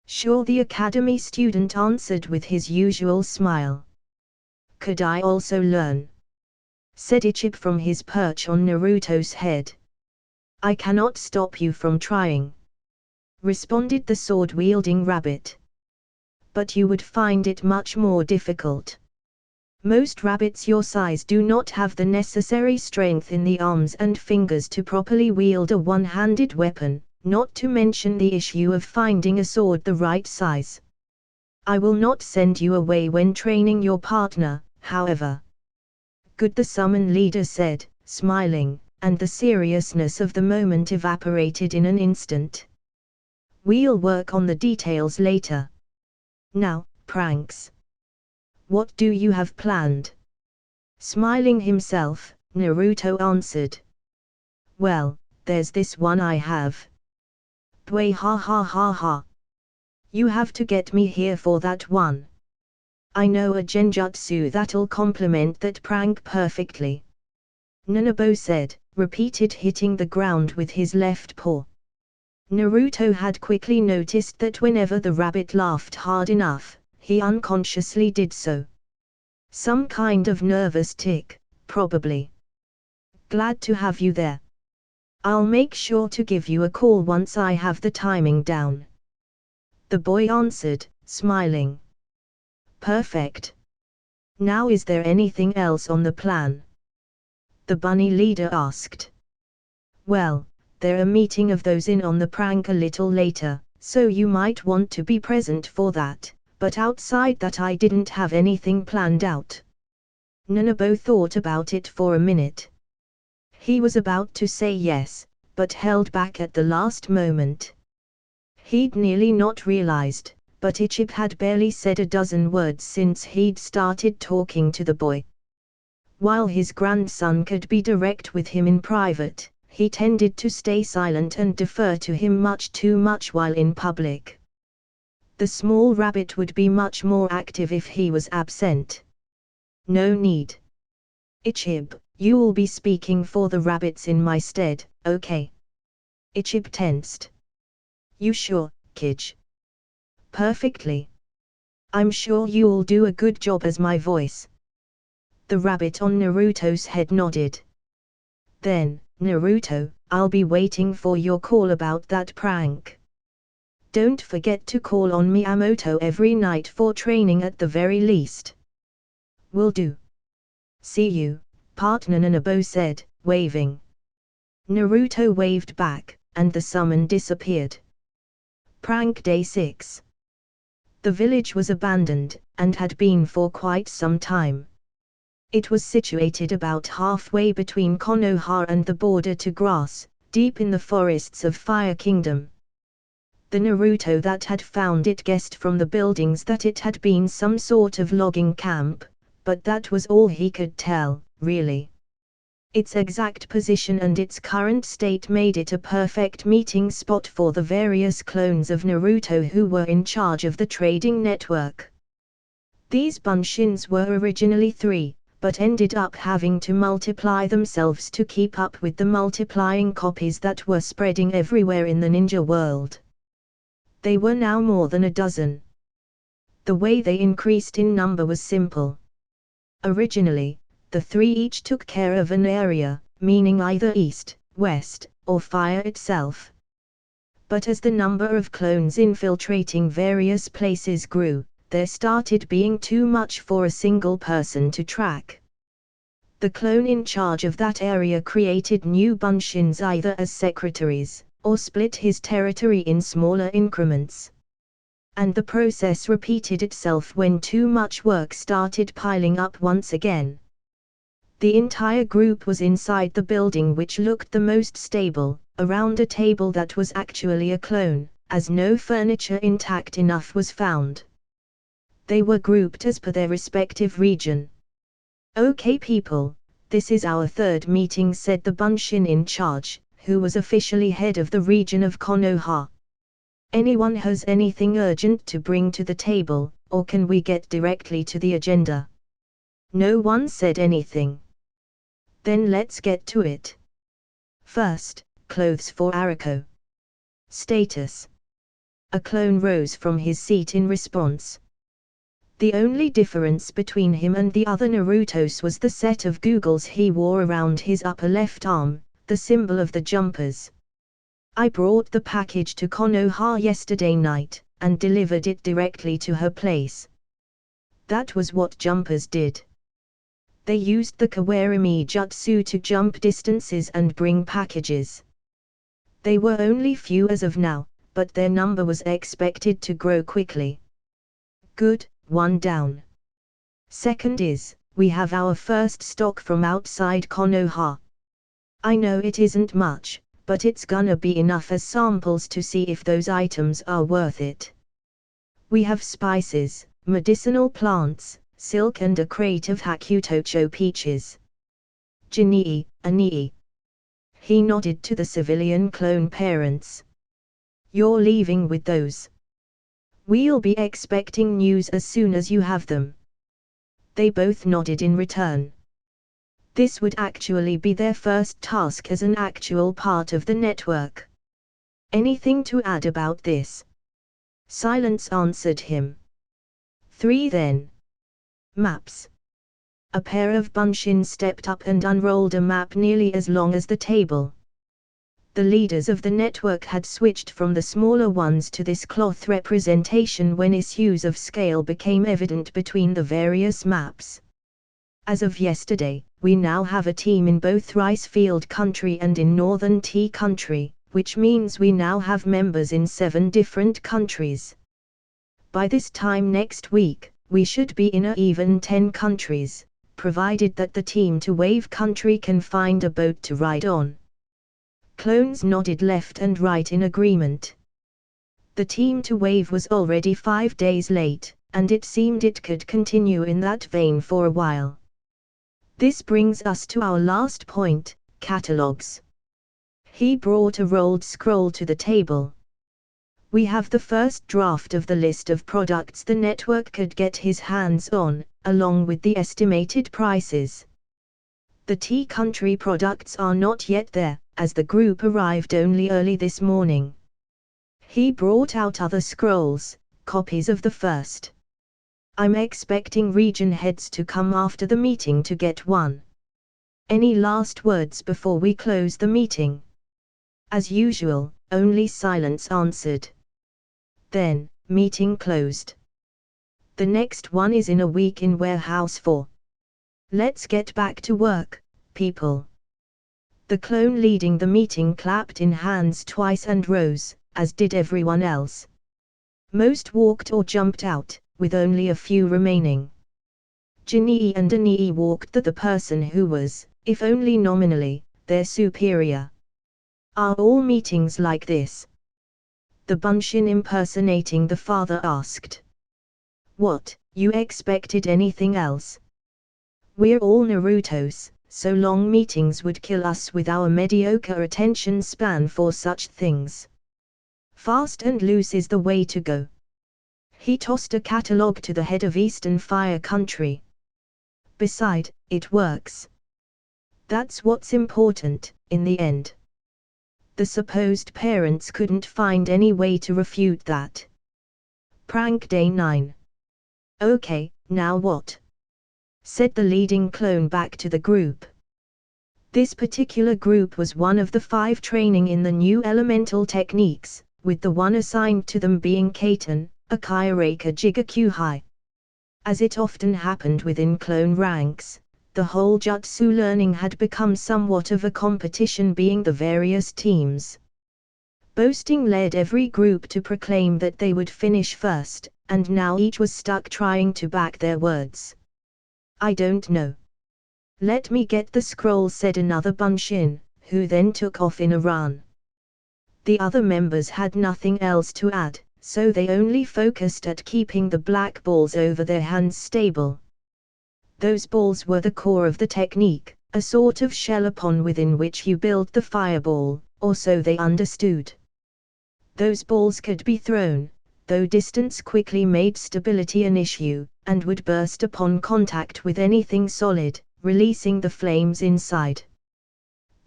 Sure, the academy student answered with his usual smile. Could I also learn? Said Ichib from his perch on Naruto's head. I cannot stop you from trying, responded the sword-wielding rabbit. But you would find it much more difficult. Most rabbits your size do not have the necessary strength in the arms and fingers to properly wield a one-handed weapon, not to mention the issue of finding a sword the right size. I will not send you away when training your partner, however. Good, the summon leader said, smiling, and the seriousness of the moment evaporated in an instant. We'll work on the details later. Now, pranks. What do you have planned? Smiling himself, Naruto answered. Well, there's this one I have. Bway, ha ha ha ha. You have to get me here for that one. I know a genjutsu that'll complement that prank perfectly. Nanabo said, repeated, hitting the ground with his left paw. Naruto had quickly noticed that whenever the rabbit laughed hard enough, he unconsciously did so. Some kind of nervous tic, probably. Glad to have you there. I'll make sure to give you a call once I have the timing down. The boy answered, smiling. Perfect. Now, is there anything else on the plan? The bunny leader asked. Well, there's a meeting of those in on the prank a little later, so you might want to be present for that, but outside that I didn't have anything planned out. Nanabo thought about it for a minute. He was about to say yes, but held back at the last moment. He'd nearly not realized, but Ichip had barely said a dozen words since he'd started talking to the boy. While his grandson could be direct with him in private, he tended to stay silent and defer to him much too much while in public. The small rabbit would be much more active if he was absent. No need. Ichib, you'll be speaking for the rabbits in my stead, okay? Ichib tensed. You sure, Kij? Perfectly. I'm sure you'll do a good job as my voice. The rabbit on Naruto's head nodded. Then, Naruto, I'll be waiting for your call about that prank. Don't forget to call on Miyamoto every night for training at the very least. Will do. See you, partner, Nanabo said, waving. Naruto waved back, and the summon disappeared. Prank Day 6. The village was abandoned, and had been for quite some time. It was situated about halfway between Konoha and the border to Grass, deep in the forests of Fire Kingdom. The Naruto that had found it guessed from the buildings that it had been some sort of logging camp, but that was all he could tell, really. Its exact position and its current state made it a perfect meeting spot for the various clones of Naruto who were in charge of the trading network. These bunshins were originally 3, but ended up having to multiply themselves to keep up with the multiplying copies that were spreading everywhere in the ninja world. They were now more than a dozen. The way they increased in number was simple. Originally, the 3 each took care of an area, meaning either east, west, or fire itself. But as the number of clones infiltrating various places grew, there started being too much for a single person to track. The clone in charge of that area created new bunshins either as secretaries, or split his territory in smaller increments. And the process repeated itself when too much work started piling up once again. The entire group was inside the building which looked the most stable, around a table that was actually a clone, as no furniture intact enough was found. They were grouped as per their respective region. Okay people, this is our 3rd meeting, said the bunshin in charge, who was officially head of the region of Konoha. Anyone has anything urgent to bring to the table, or can we get directly to the agenda? No one said anything. Then let's get to it. First, clothes for Iruka. Status. A clone rose from his seat in response. The only difference between him and the other Narutos was the set of googles he wore around his upper left arm, the symbol of the jumpers. I brought the package to Konoha yesterday night, and delivered it directly to her place. That was what jumpers did. They used the Kawarimi jutsu to jump distances and bring packages. They were only few as of now, but their number was expected to grow quickly. Good, one down. Second is, we have our first stock from outside Konoha. I know it isn't much, but it's gonna be enough as samples to see if those items are worth it. We have spices, medicinal plants, silk and a crate of Hakutocho peaches. Jinii, Anii. He nodded to the civilian clone parents. You're leaving with those. We'll be expecting news as soon as you have them. They both nodded in return. This would actually be their first task as an actual part of the network. Anything to add about this? Silence answered him. 3 then. Maps. A pair of bunshin stepped up and unrolled a map nearly as long as the table. The leaders of the network had switched from the smaller ones to this cloth representation when issues of scale became evident between the various maps. As of yesterday, we now have a team in both Rice Field Country and in Northern Tea Country, which means we now have members in 7 different countries. By this time next week, we should be in even 10 countries, provided that the team to Wave Country can find a boat to ride on. Clones nodded left and right in agreement. The team to Wave was already 5 days late, and it seemed it could continue in that vein for a while. This brings us to our last point, catalogs. He brought a rolled scroll to the table. We have the first draft of the list of products the network could get his hands on, along with the estimated prices. The Tea Country products are not yet there, as the group arrived only early this morning. He brought out other scrolls, copies of the first. I'm expecting region heads to come after the meeting to get one. Any last words before we close the meeting? As usual, only silence answered. Then, meeting closed. The next one is in a week in Warehouse 4. Let's get back to work, people. The clone leading the meeting clapped in hands twice and rose, as did everyone else. Most walked or jumped out, with only a few remaining. Jinii and Anii walked the person who was, if only nominally, their superior. Are all meetings like this? The bunshin impersonating the father asked. What, you expected anything else? We're all Narutos, so long meetings would kill us with our mediocre attention span for such things. Fast and loose is the way to go. He tossed a catalogue to the head of Eastern Fire Country. Beside, it works. That's what's important, in the end. The supposed parents couldn't find any way to refute that. Prank Day 9. Okay, now what? Said the leading clone back to the group. This particular group was one of the 5 training in the new elemental techniques, with the one assigned to them being Kaiten, a Kyureka Jigakuhai. As it often happened within clone ranks, the whole jutsu learning had become somewhat of a competition being the various teams. Boasting led every group to proclaim that they would finish first, and now each was stuck trying to back their words. I don't know. Let me get the scroll, said another bunshin, who then took off in a run. The other members had nothing else to add, so they only focused at keeping the black balls over their hands stable. Those balls were the core of the technique, a sort of shell upon within which you build the fireball, or so they understood. Those balls could be thrown, though distance quickly made stability an issue, and would burst upon contact with anything solid, releasing the flames inside.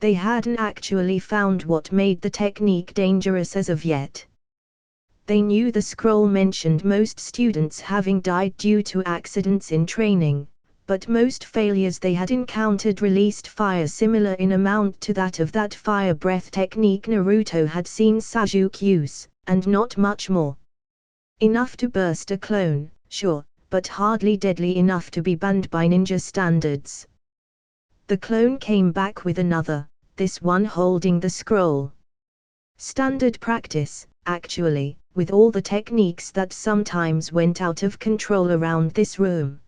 They hadn't actually found what made the technique dangerous as of yet. They knew the scroll mentioned most students having died due to accidents in training, but most failures they had encountered released fire similar in amount to that of that fire breath technique Naruto had seen Sasuke use, and not much more. Enough to burst a clone, sure, but hardly deadly enough to be banned by ninja standards. The clone came back with another, this one holding the scroll. Standard practice, actually, with all the techniques that sometimes went out of control around this room.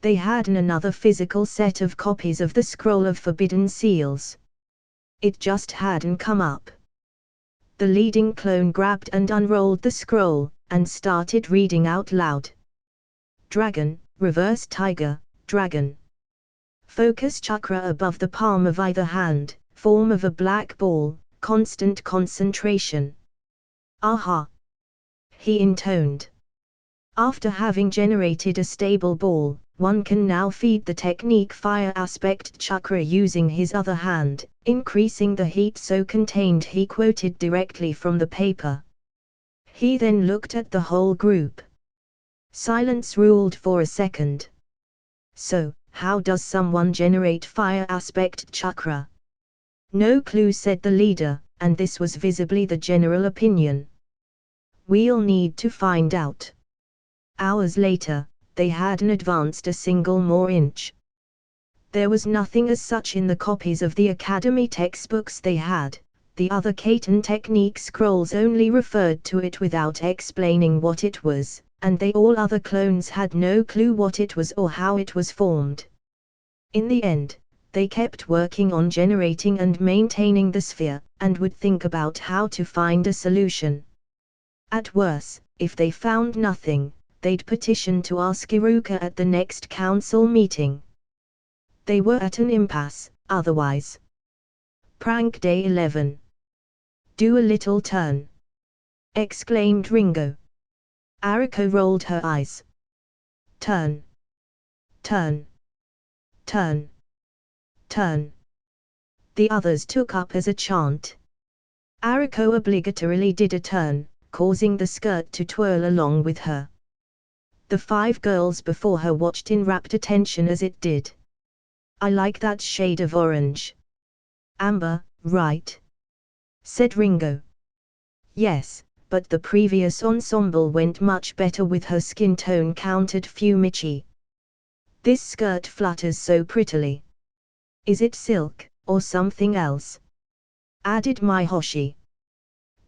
They had another physical set of copies of the Scroll of Forbidden Seals. It just hadn't come up. The leading clone grabbed and unrolled the scroll, and started reading out loud. Dragon, reverse tiger, dragon. Focus chakra above the palm of either hand, form of a black ball, constant concentration. Aha! He intoned. After having generated a stable ball, one can now feed the technique fire aspect chakra using his other hand, increasing the heat so contained. He quoted directly from the paper. He then looked at the whole group. Silence ruled for a second. So, how does someone generate fire aspect chakra? No clue, said the leader, and this was visibly the general opinion. We'll need to find out. Hours later, they hadn't advanced a single more inch. There was nothing as such in the copies of the academy textbooks they had. The other Kaiten technique scrolls only referred to it without explaining what it was, and all other clones had no clue what it was or how it was formed. In the end, they kept working on generating and maintaining the sphere, and would think about how to find a solution. At worst, if they found nothing, they'd petition to ask Iruka at the next council meeting. They were at an impasse, otherwise. Prank Day 11. Do a little turn! Exclaimed Ringo. Iruka rolled her eyes. Turn! Turn! Turn! Turn! The others took up as a chant. Iruka obligatorily did a turn, causing the skirt to twirl along with her. The 5 girls before her watched in rapt attention as it did. I like that shade of orange. Amber, right? Said Ringo. Yes, but the previous ensemble went much better with her skin tone, countered Fumichi. This skirt flutters so prettily. Is it silk, or something else? Added Mihoshi.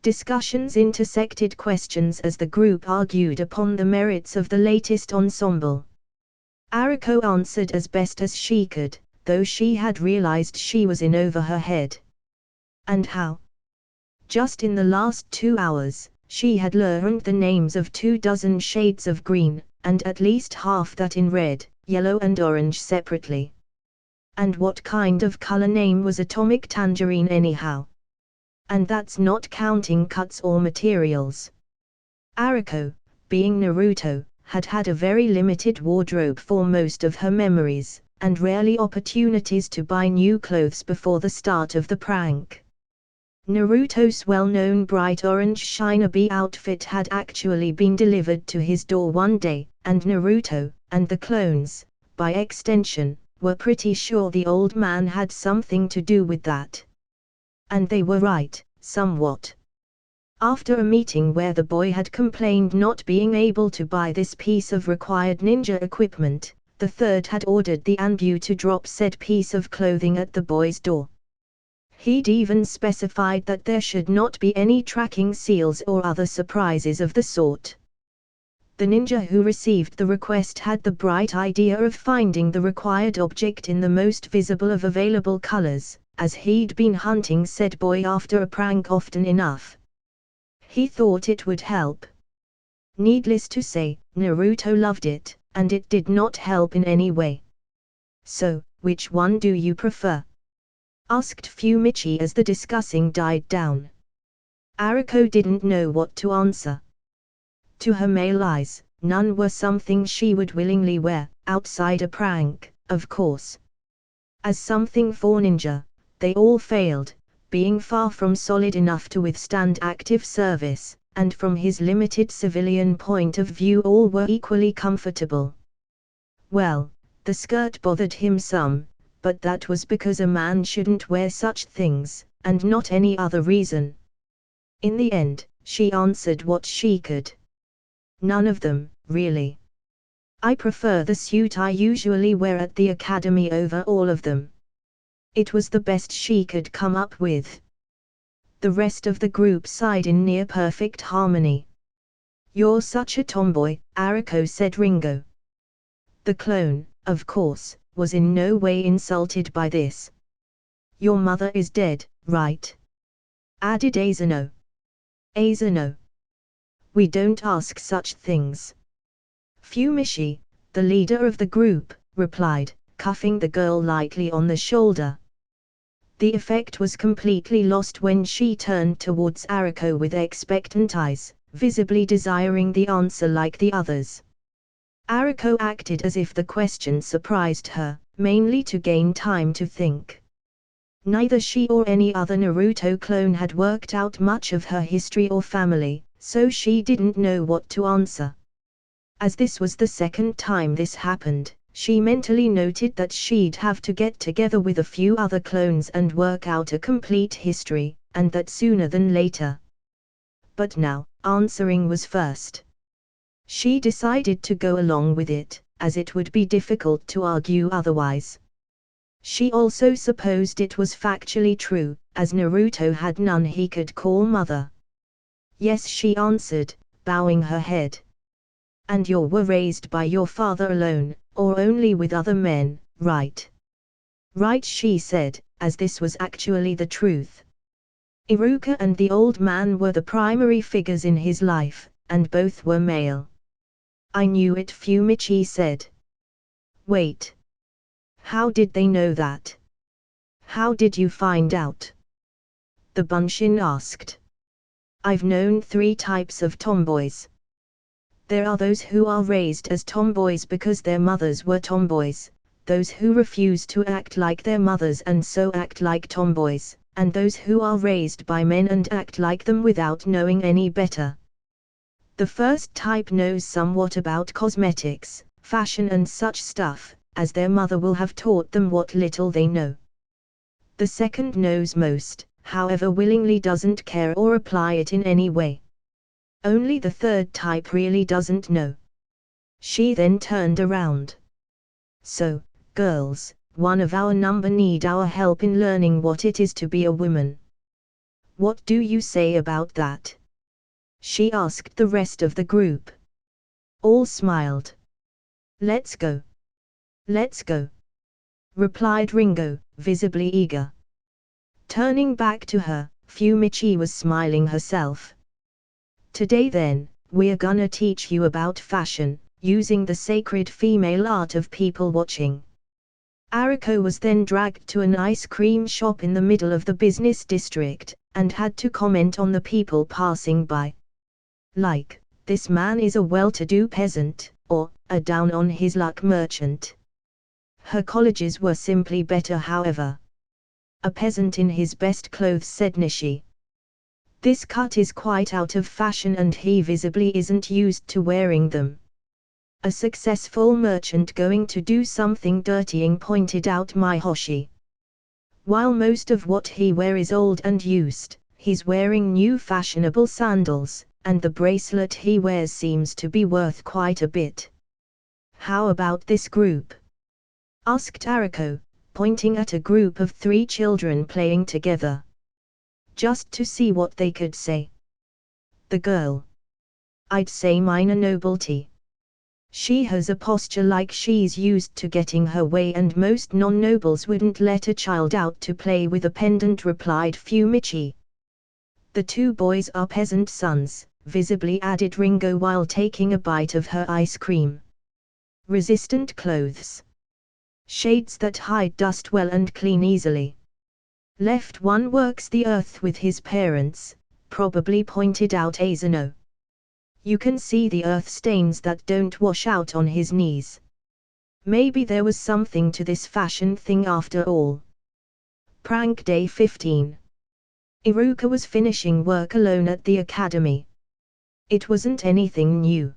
Discussions intersected questions as the group argued upon the merits of the latest ensemble. Iruka answered as best as she could, though she had realized she was in over her head. And how? Just in the last 2 hours, she had learned the names of 24 shades of green, and at least half that in red, yellow and orange separately. And what kind of color name was atomic tangerine anyhow? And that's not counting cuts or materials. Iruka, being Naruto, had had a very limited wardrobe for most of her memories, and rarely opportunities to buy new clothes before the start of the prank. Naruto's well-known bright orange Shiner Bee outfit had actually been delivered to his door one day, and Naruto, and the clones, by extension, were pretty sure the old man had something to do with that. And they were right, somewhat. After a meeting where the boy had complained not being able to buy this piece of required ninja equipment, the third had ordered the Anbu to drop said piece of clothing at the boy's door. He'd even specified that there should not be any tracking seals or other surprises of the sort. The ninja who received the request had the bright idea of finding the required object in the most visible of available colors, as he'd been hunting said boy after a prank often enough. He thought it would help. Needless to say, Naruto loved it, and it did not help in any way. So, which one do you prefer? Asked Fumichi as the discussing died down. Iruka didn't know what to answer. To her male eyes, none were something she would willingly wear, outside a prank, of course. As something for ninja, they all failed, being far from solid enough to withstand active service, and from his limited civilian point of view all were equally comfortable. Well, the skirt bothered him some, but that was because a man shouldn't wear such things, and not any other reason. In the end, she answered what she could. None of them, really. I prefer the suit I usually wear at the academy over all of them. It was the best she could come up with. The rest of the group sighed in near-perfect harmony. "You're such a tomboy," Iruka said. Ringo, the clone, of course, was in no way insulted by this. "Your mother is dead, right?" added Asano. "Asano. We don't ask such things." Fumishi, the leader of the group, replied, cuffing the girl lightly on the shoulder. The effect was completely lost when she turned towards Iruka with expectant eyes, visibly desiring the answer like the others. Iruka acted as if the question surprised her, mainly to gain time to think. Neither she or any other Naruto clone had worked out much of her history or family, so she didn't know what to answer. As this was the second time this happened, she mentally noted that she'd have to get together with a few other clones and work out a complete history, and that sooner than later. But now, answering was first. She decided to go along with it, as it would be difficult to argue otherwise. She also supposed it was factually true, as Naruto had none he could call mother. "Yes," she answered, bowing her head. "And you were raised by your father alone, or only with other men, right?" "Right," she said, as this was actually the truth. Iruka and the old man were the primary figures in his life, and both were male. "I knew it," Fumichi said. "Wait. How did they know that? How did you find out?" the Bunshin asked. "I've known 3 types of tomboys. There are those who are raised as tomboys because their mothers were tomboys, those who refuse to act like their mothers and so act like tomboys, and those who are raised by men and act like them without knowing any better. The first type knows somewhat about cosmetics, fashion and such stuff, as their mother will have taught them what little they know. The second knows most, however willingly doesn't care or apply it in any way. Only the third type really doesn't know." She then turned around. "So, girls, one of our number need our help in learning what it is to be a woman. What do you say about that?" she asked the rest of the group. All smiled. "Let's go. Let's go," replied Ringo, visibly eager. Turning back to her, Fumichi was smiling herself. "Today then, we're gonna teach you about fashion, using the sacred female art of people watching." Iruka was then dragged to an ice cream shop in the middle of the business district, and had to comment on the people passing by. Like, "This man is a well-to-do peasant," or, "a down-on-his-luck merchant." Her colleges were simply better, however. "A peasant in his best clothes," said Nishi. "This cut is quite out of fashion and he visibly isn't used to wearing them." "A successful merchant going to do something dirtying," pointed out Mihoshi. "While most of what he wears is old and used, he's wearing new fashionable sandals, and the bracelet he wears seems to be worth quite a bit." "How about this group?" asked Iruka, pointing at a group of 3 children playing together. Just to see what they could say. The girl. "I'd say minor nobility. She has a posture like she's used to getting her way, and most non-nobles wouldn't let a child out to play with a pendant," replied Fumichi. "The 2 boys are peasant sons," visibly added Ringo while taking a bite of her ice cream. "Resistant clothes. Shades that hide dust well and clean easily. Left one works the earth with his parents," probably pointed out Asano. "You can see the earth stains that don't wash out on his knees. Maybe there was something to this fashion thing after all." Prank Day 15. Iruka was finishing work alone at the academy. It wasn't anything new.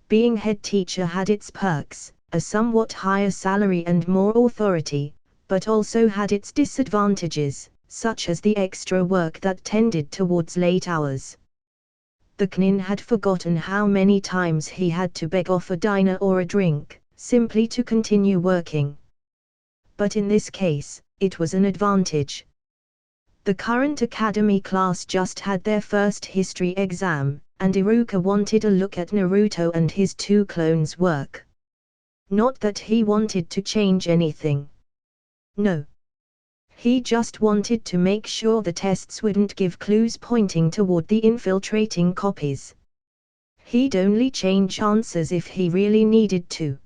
Being head teacher had its perks, a somewhat higher salary and more authority, but also had its disadvantages, such as the extra work that tended towards late hours. The Knin had forgotten how many times he had to beg off a diner or a drink, simply to continue working. But in this case, it was an advantage. The current academy class just had their first history exam, and Iruka wanted a look at Naruto and his two clones' work. Not that he wanted to change anything. No. He just wanted to make sure the tests wouldn't give clues pointing toward the infiltrating copies. He'd only change answers if he really needed to.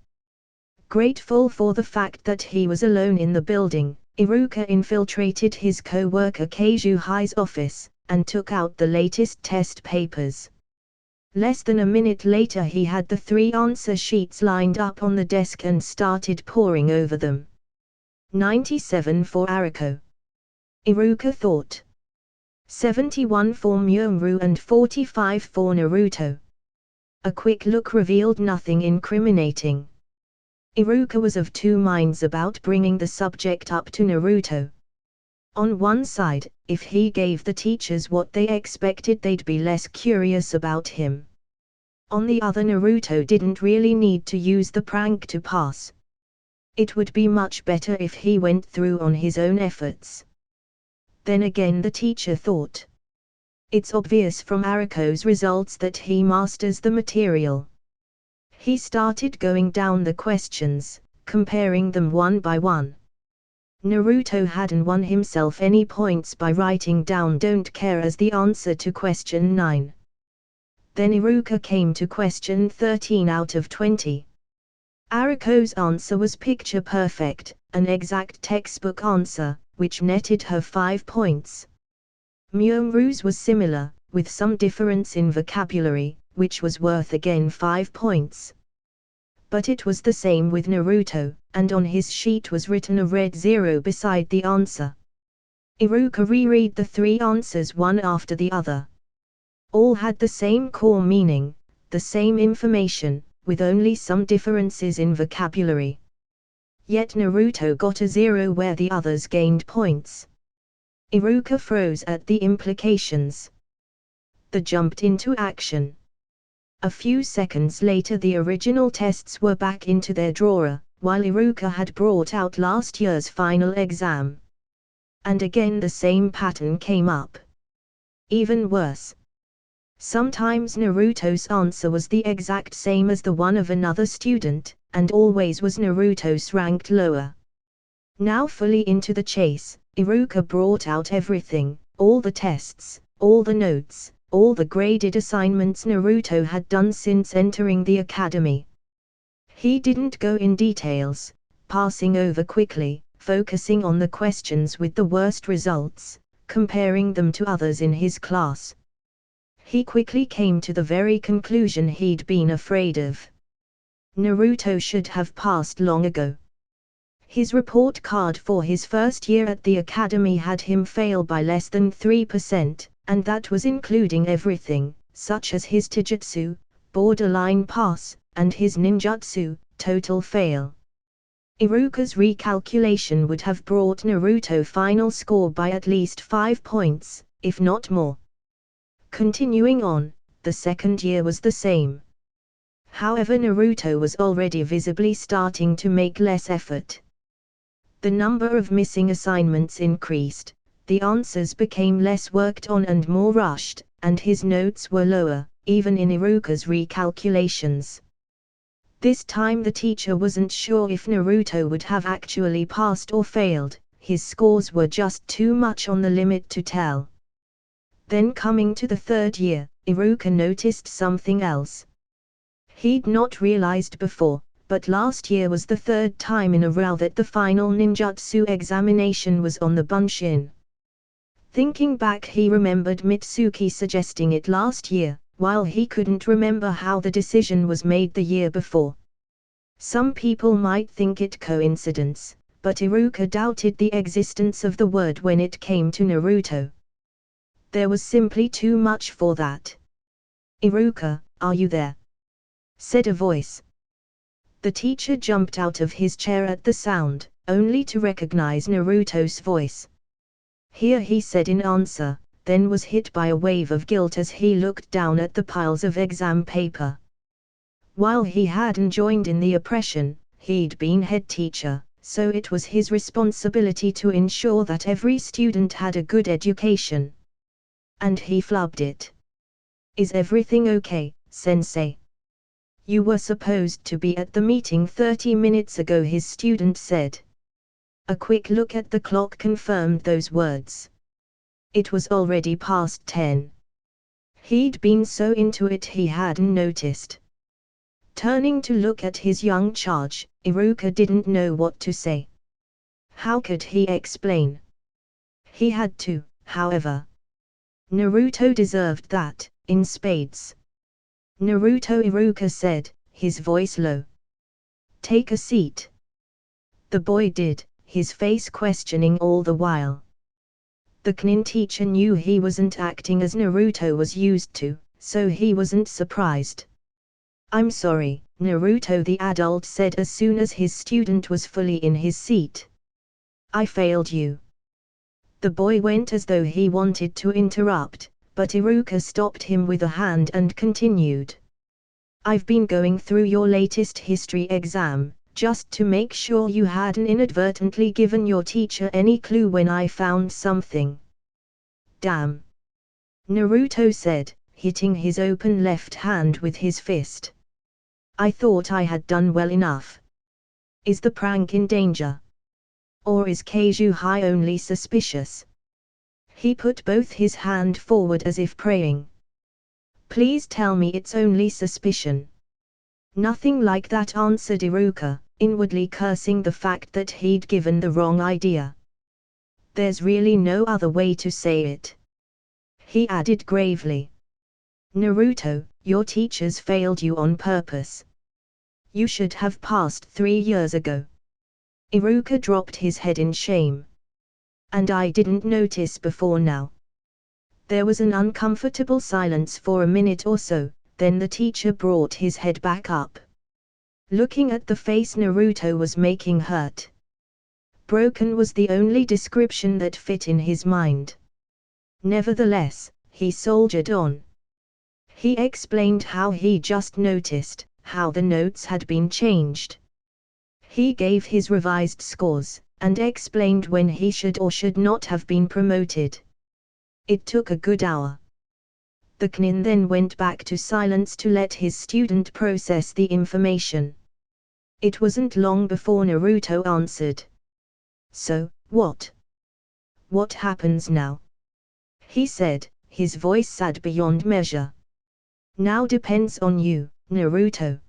Grateful for the fact that he was alone in the building, Iruka infiltrated his co-worker Kazuhai's office, and took out the latest test papers. Less than a minute later he had the 3 answer sheets lined up on the desk and started poring over them. 97 for Iruka. Iruka thought. 71 for Myoru and 45 for Naruto. A quick look revealed nothing incriminating. Iruka was of two minds about bringing the subject up to Naruto. On one side, if he gave the teachers what they expected, they'd be less curious about him. On the other, Naruto didn't really need to use the prank to pass. It would be much better if he went through on his own efforts. Then again, the teacher thought. It's obvious from Iruka's results that he masters the material. He started going down the questions, comparing them one by one. Naruto hadn't won himself any points by writing down "don't care" as the answer to question 9. Then Iruka came to question 13 out of 20. Iruka's answer was picture perfect, an exact textbook answer, which netted her 5 points. Myoru's was similar, with some difference in vocabulary, which was worth again 5 points. But it was the same with Naruto, and on his sheet was written a red 0 beside the answer. Iruka reread the 3 answers one after the other. All had the same core meaning, the same information, with only some differences in vocabulary. Yet Naruto got a 0 where the others gained points. Iruka froze at the implications. They jumped into action. A few seconds later the original tests were back into their drawer, while Iruka had brought out last year's final exam. And again the same pattern came up. Even worse. Sometimes Naruto's answer was the exact same as the one of another student, and always was Naruto's ranked lower. Now fully into the chase, Iruka brought out everything, all the tests, all the notes, all the graded assignments Naruto had done since entering the academy. He didn't go in details, passing over quickly, focusing on the questions with the worst results, comparing them to others in his class. He quickly came to the very conclusion he'd been afraid of. Naruto should have passed long ago. His report card for his first year at the academy had him fail by less than 3%, and that was including everything, such as his taijutsu, borderline pass, and his ninjutsu, total fail. Iruka's recalculation would have brought Naruto's final score by at least 5 points, if not more. Continuing on, the second year was the same. However, Naruto was already visibly starting to make less effort. The number of missing assignments increased, the answers became less worked on and more rushed, and his notes were lower, even in Iruka's recalculations. This time the teacher wasn't sure if Naruto would have actually passed or failed, his scores were just too much on the limit to tell. Then coming to the third year, Iruka noticed something else. He'd not realized before, but last year was the third time in a row that the final ninjutsu examination was on the bunshin. Thinking back, he remembered Mitsuki suggesting it last year, while he couldn't remember how the decision was made the year before. Some people might think it coincidence, but Iruka doubted the existence of the word when it came to Naruto. There was simply too much for that. "Iruka, are you there?" said a voice. The teacher jumped out of his chair at the sound, only to recognize Naruto's voice. "Here," he said in answer, then was hit by a wave of guilt as he looked down at the piles of exam paper. While he hadn't joined in the oppression, he'd been head teacher, so it was his responsibility to ensure that every student had a good education. And he flubbed it. "Is everything okay, sensei? You were supposed to be at the meeting 30 minutes ago," his student said. A quick look at the clock confirmed those words. It was already past 10. He'd been so into it he hadn't noticed. Turning to look at his young charge, Iruka didn't know what to say. How could he explain? He had to, however. Naruto deserved that, in spades. "Naruto," Iruka said, his voice low. "Take a seat." The boy did, his face questioning all the while. The Knin teacher knew he wasn't acting as Naruto was used to, so he wasn't surprised. "I'm sorry," Naruto the adult said as soon as his student was fully in his seat. "I failed you." The boy went as though he wanted to interrupt, but Iruka stopped him with a hand and continued. "I've been going through your latest history exam, just to make sure you hadn't inadvertently given your teacher any clue when I found something." "Damn," Naruto said, hitting his open left hand with his fist. "I thought I had done well enough. Is the prank in danger? Or is Keiju only suspicious?" He put both his hand forward as if praying. "Please tell me it's only suspicion." "Nothing like that," answered Iruka, inwardly cursing the fact that he'd given the wrong idea. "There's really no other way to say it." He added gravely. "Naruto, your teachers failed you on purpose. You should have passed 3 years ago." Iruka dropped his head in shame. "And I didn't notice before now." There was an uncomfortable silence for a minute or so, then the teacher brought his head back up. Looking at the face Naruto was making hurt. Broken was the only description that fit in his mind. Nevertheless, he soldiered on. He explained how he just noticed, how the notes had been changed. He gave his revised scores, and explained when he should or should not have been promoted. It took a good hour. The Knin then went back to silence to let his student process the information. It wasn't long before Naruto answered. "So, what? What happens now?" he said, his voice sad beyond measure. "Now depends on you, Naruto.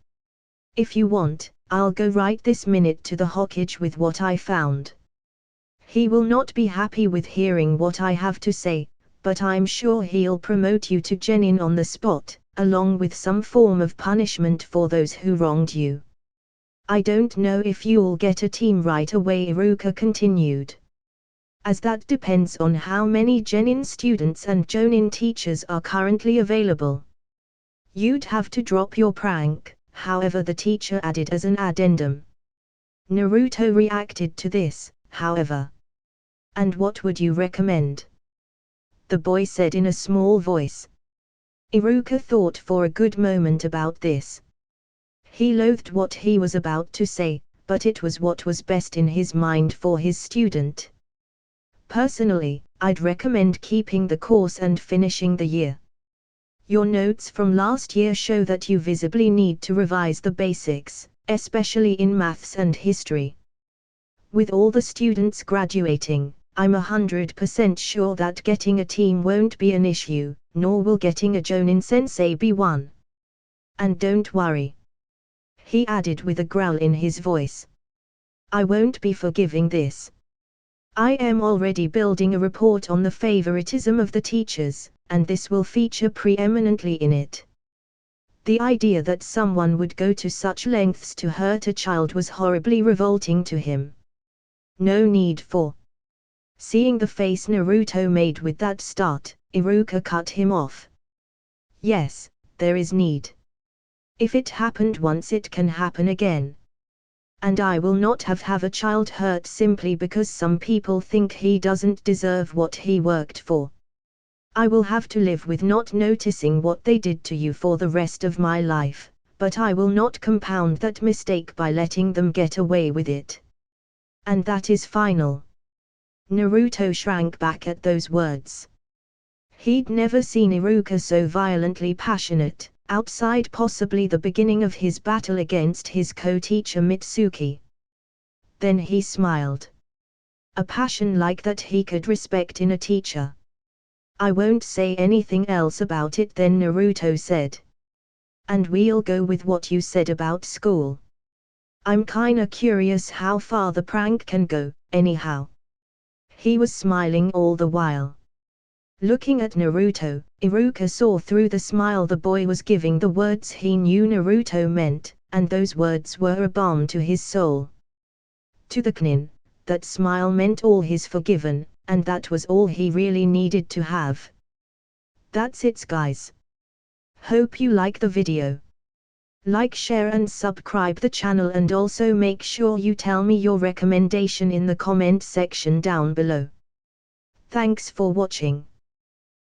If you want, I'll go right this minute to the Hokage with what I found. He will not be happy with hearing what I have to say, but I'm sure he'll promote you to genin on the spot, along with some form of punishment for those who wronged you." "I don't know if you'll get a team right away," Iruka continued. "As that depends on how many genin students and jonin teachers are currently available. You'd have to drop your prank," however, the teacher added as an addendum. Naruto reacted to this, however. "And what would you recommend?" the boy said in a small voice. Iruka thought for a good moment about this. He loathed what he was about to say, but it was what was best in his mind for his student. "Personally, I'd recommend keeping the course and finishing the year. Your notes from last year show that you visibly need to revise the basics, especially in maths and history. With all the students graduating, I'm 100% sure that getting a team won't be an issue, nor will getting a jonin sensei be one. And don't worry," he added with a growl in his voice. "I won't be forgiving this. I am already building a report on the favoritism of the teachers, and this will feature preeminently in it." The idea that someone would go to such lengths to hurt a child was horribly revolting to him. No need for. Seeing the face Naruto made with that start, Iruka cut him off. "Yes, there is need. If it happened once, it can happen again. And I will not have a child hurt simply because some people think he doesn't deserve what he worked for. I will have to live with not noticing what they did to you for the rest of my life, but I will not compound that mistake by letting them get away with it." And that is final. Naruto shrank back at those words. He'd never seen Iruka so violently passionate, outside possibly the beginning of his battle against his co-teacher Mitsuki. Then he smiled. A passion like that he could respect in a teacher. I won't say anything else about it then, Naruto said. And we'll go with what you said about school. I'm kinda curious how far the prank can go, anyhow. He was smiling all the while. Looking at Naruto, Iruka saw through the smile the boy was giving the words he knew Naruto meant, and those words were a balm to his soul. To the Knin, that smile meant all is forgiven, and that was all he really needed to have. That's it, guys. Hope you like the video. Like, share and subscribe the channel, and also make sure you tell me your recommendation in the comment section down below. Thanks for watching.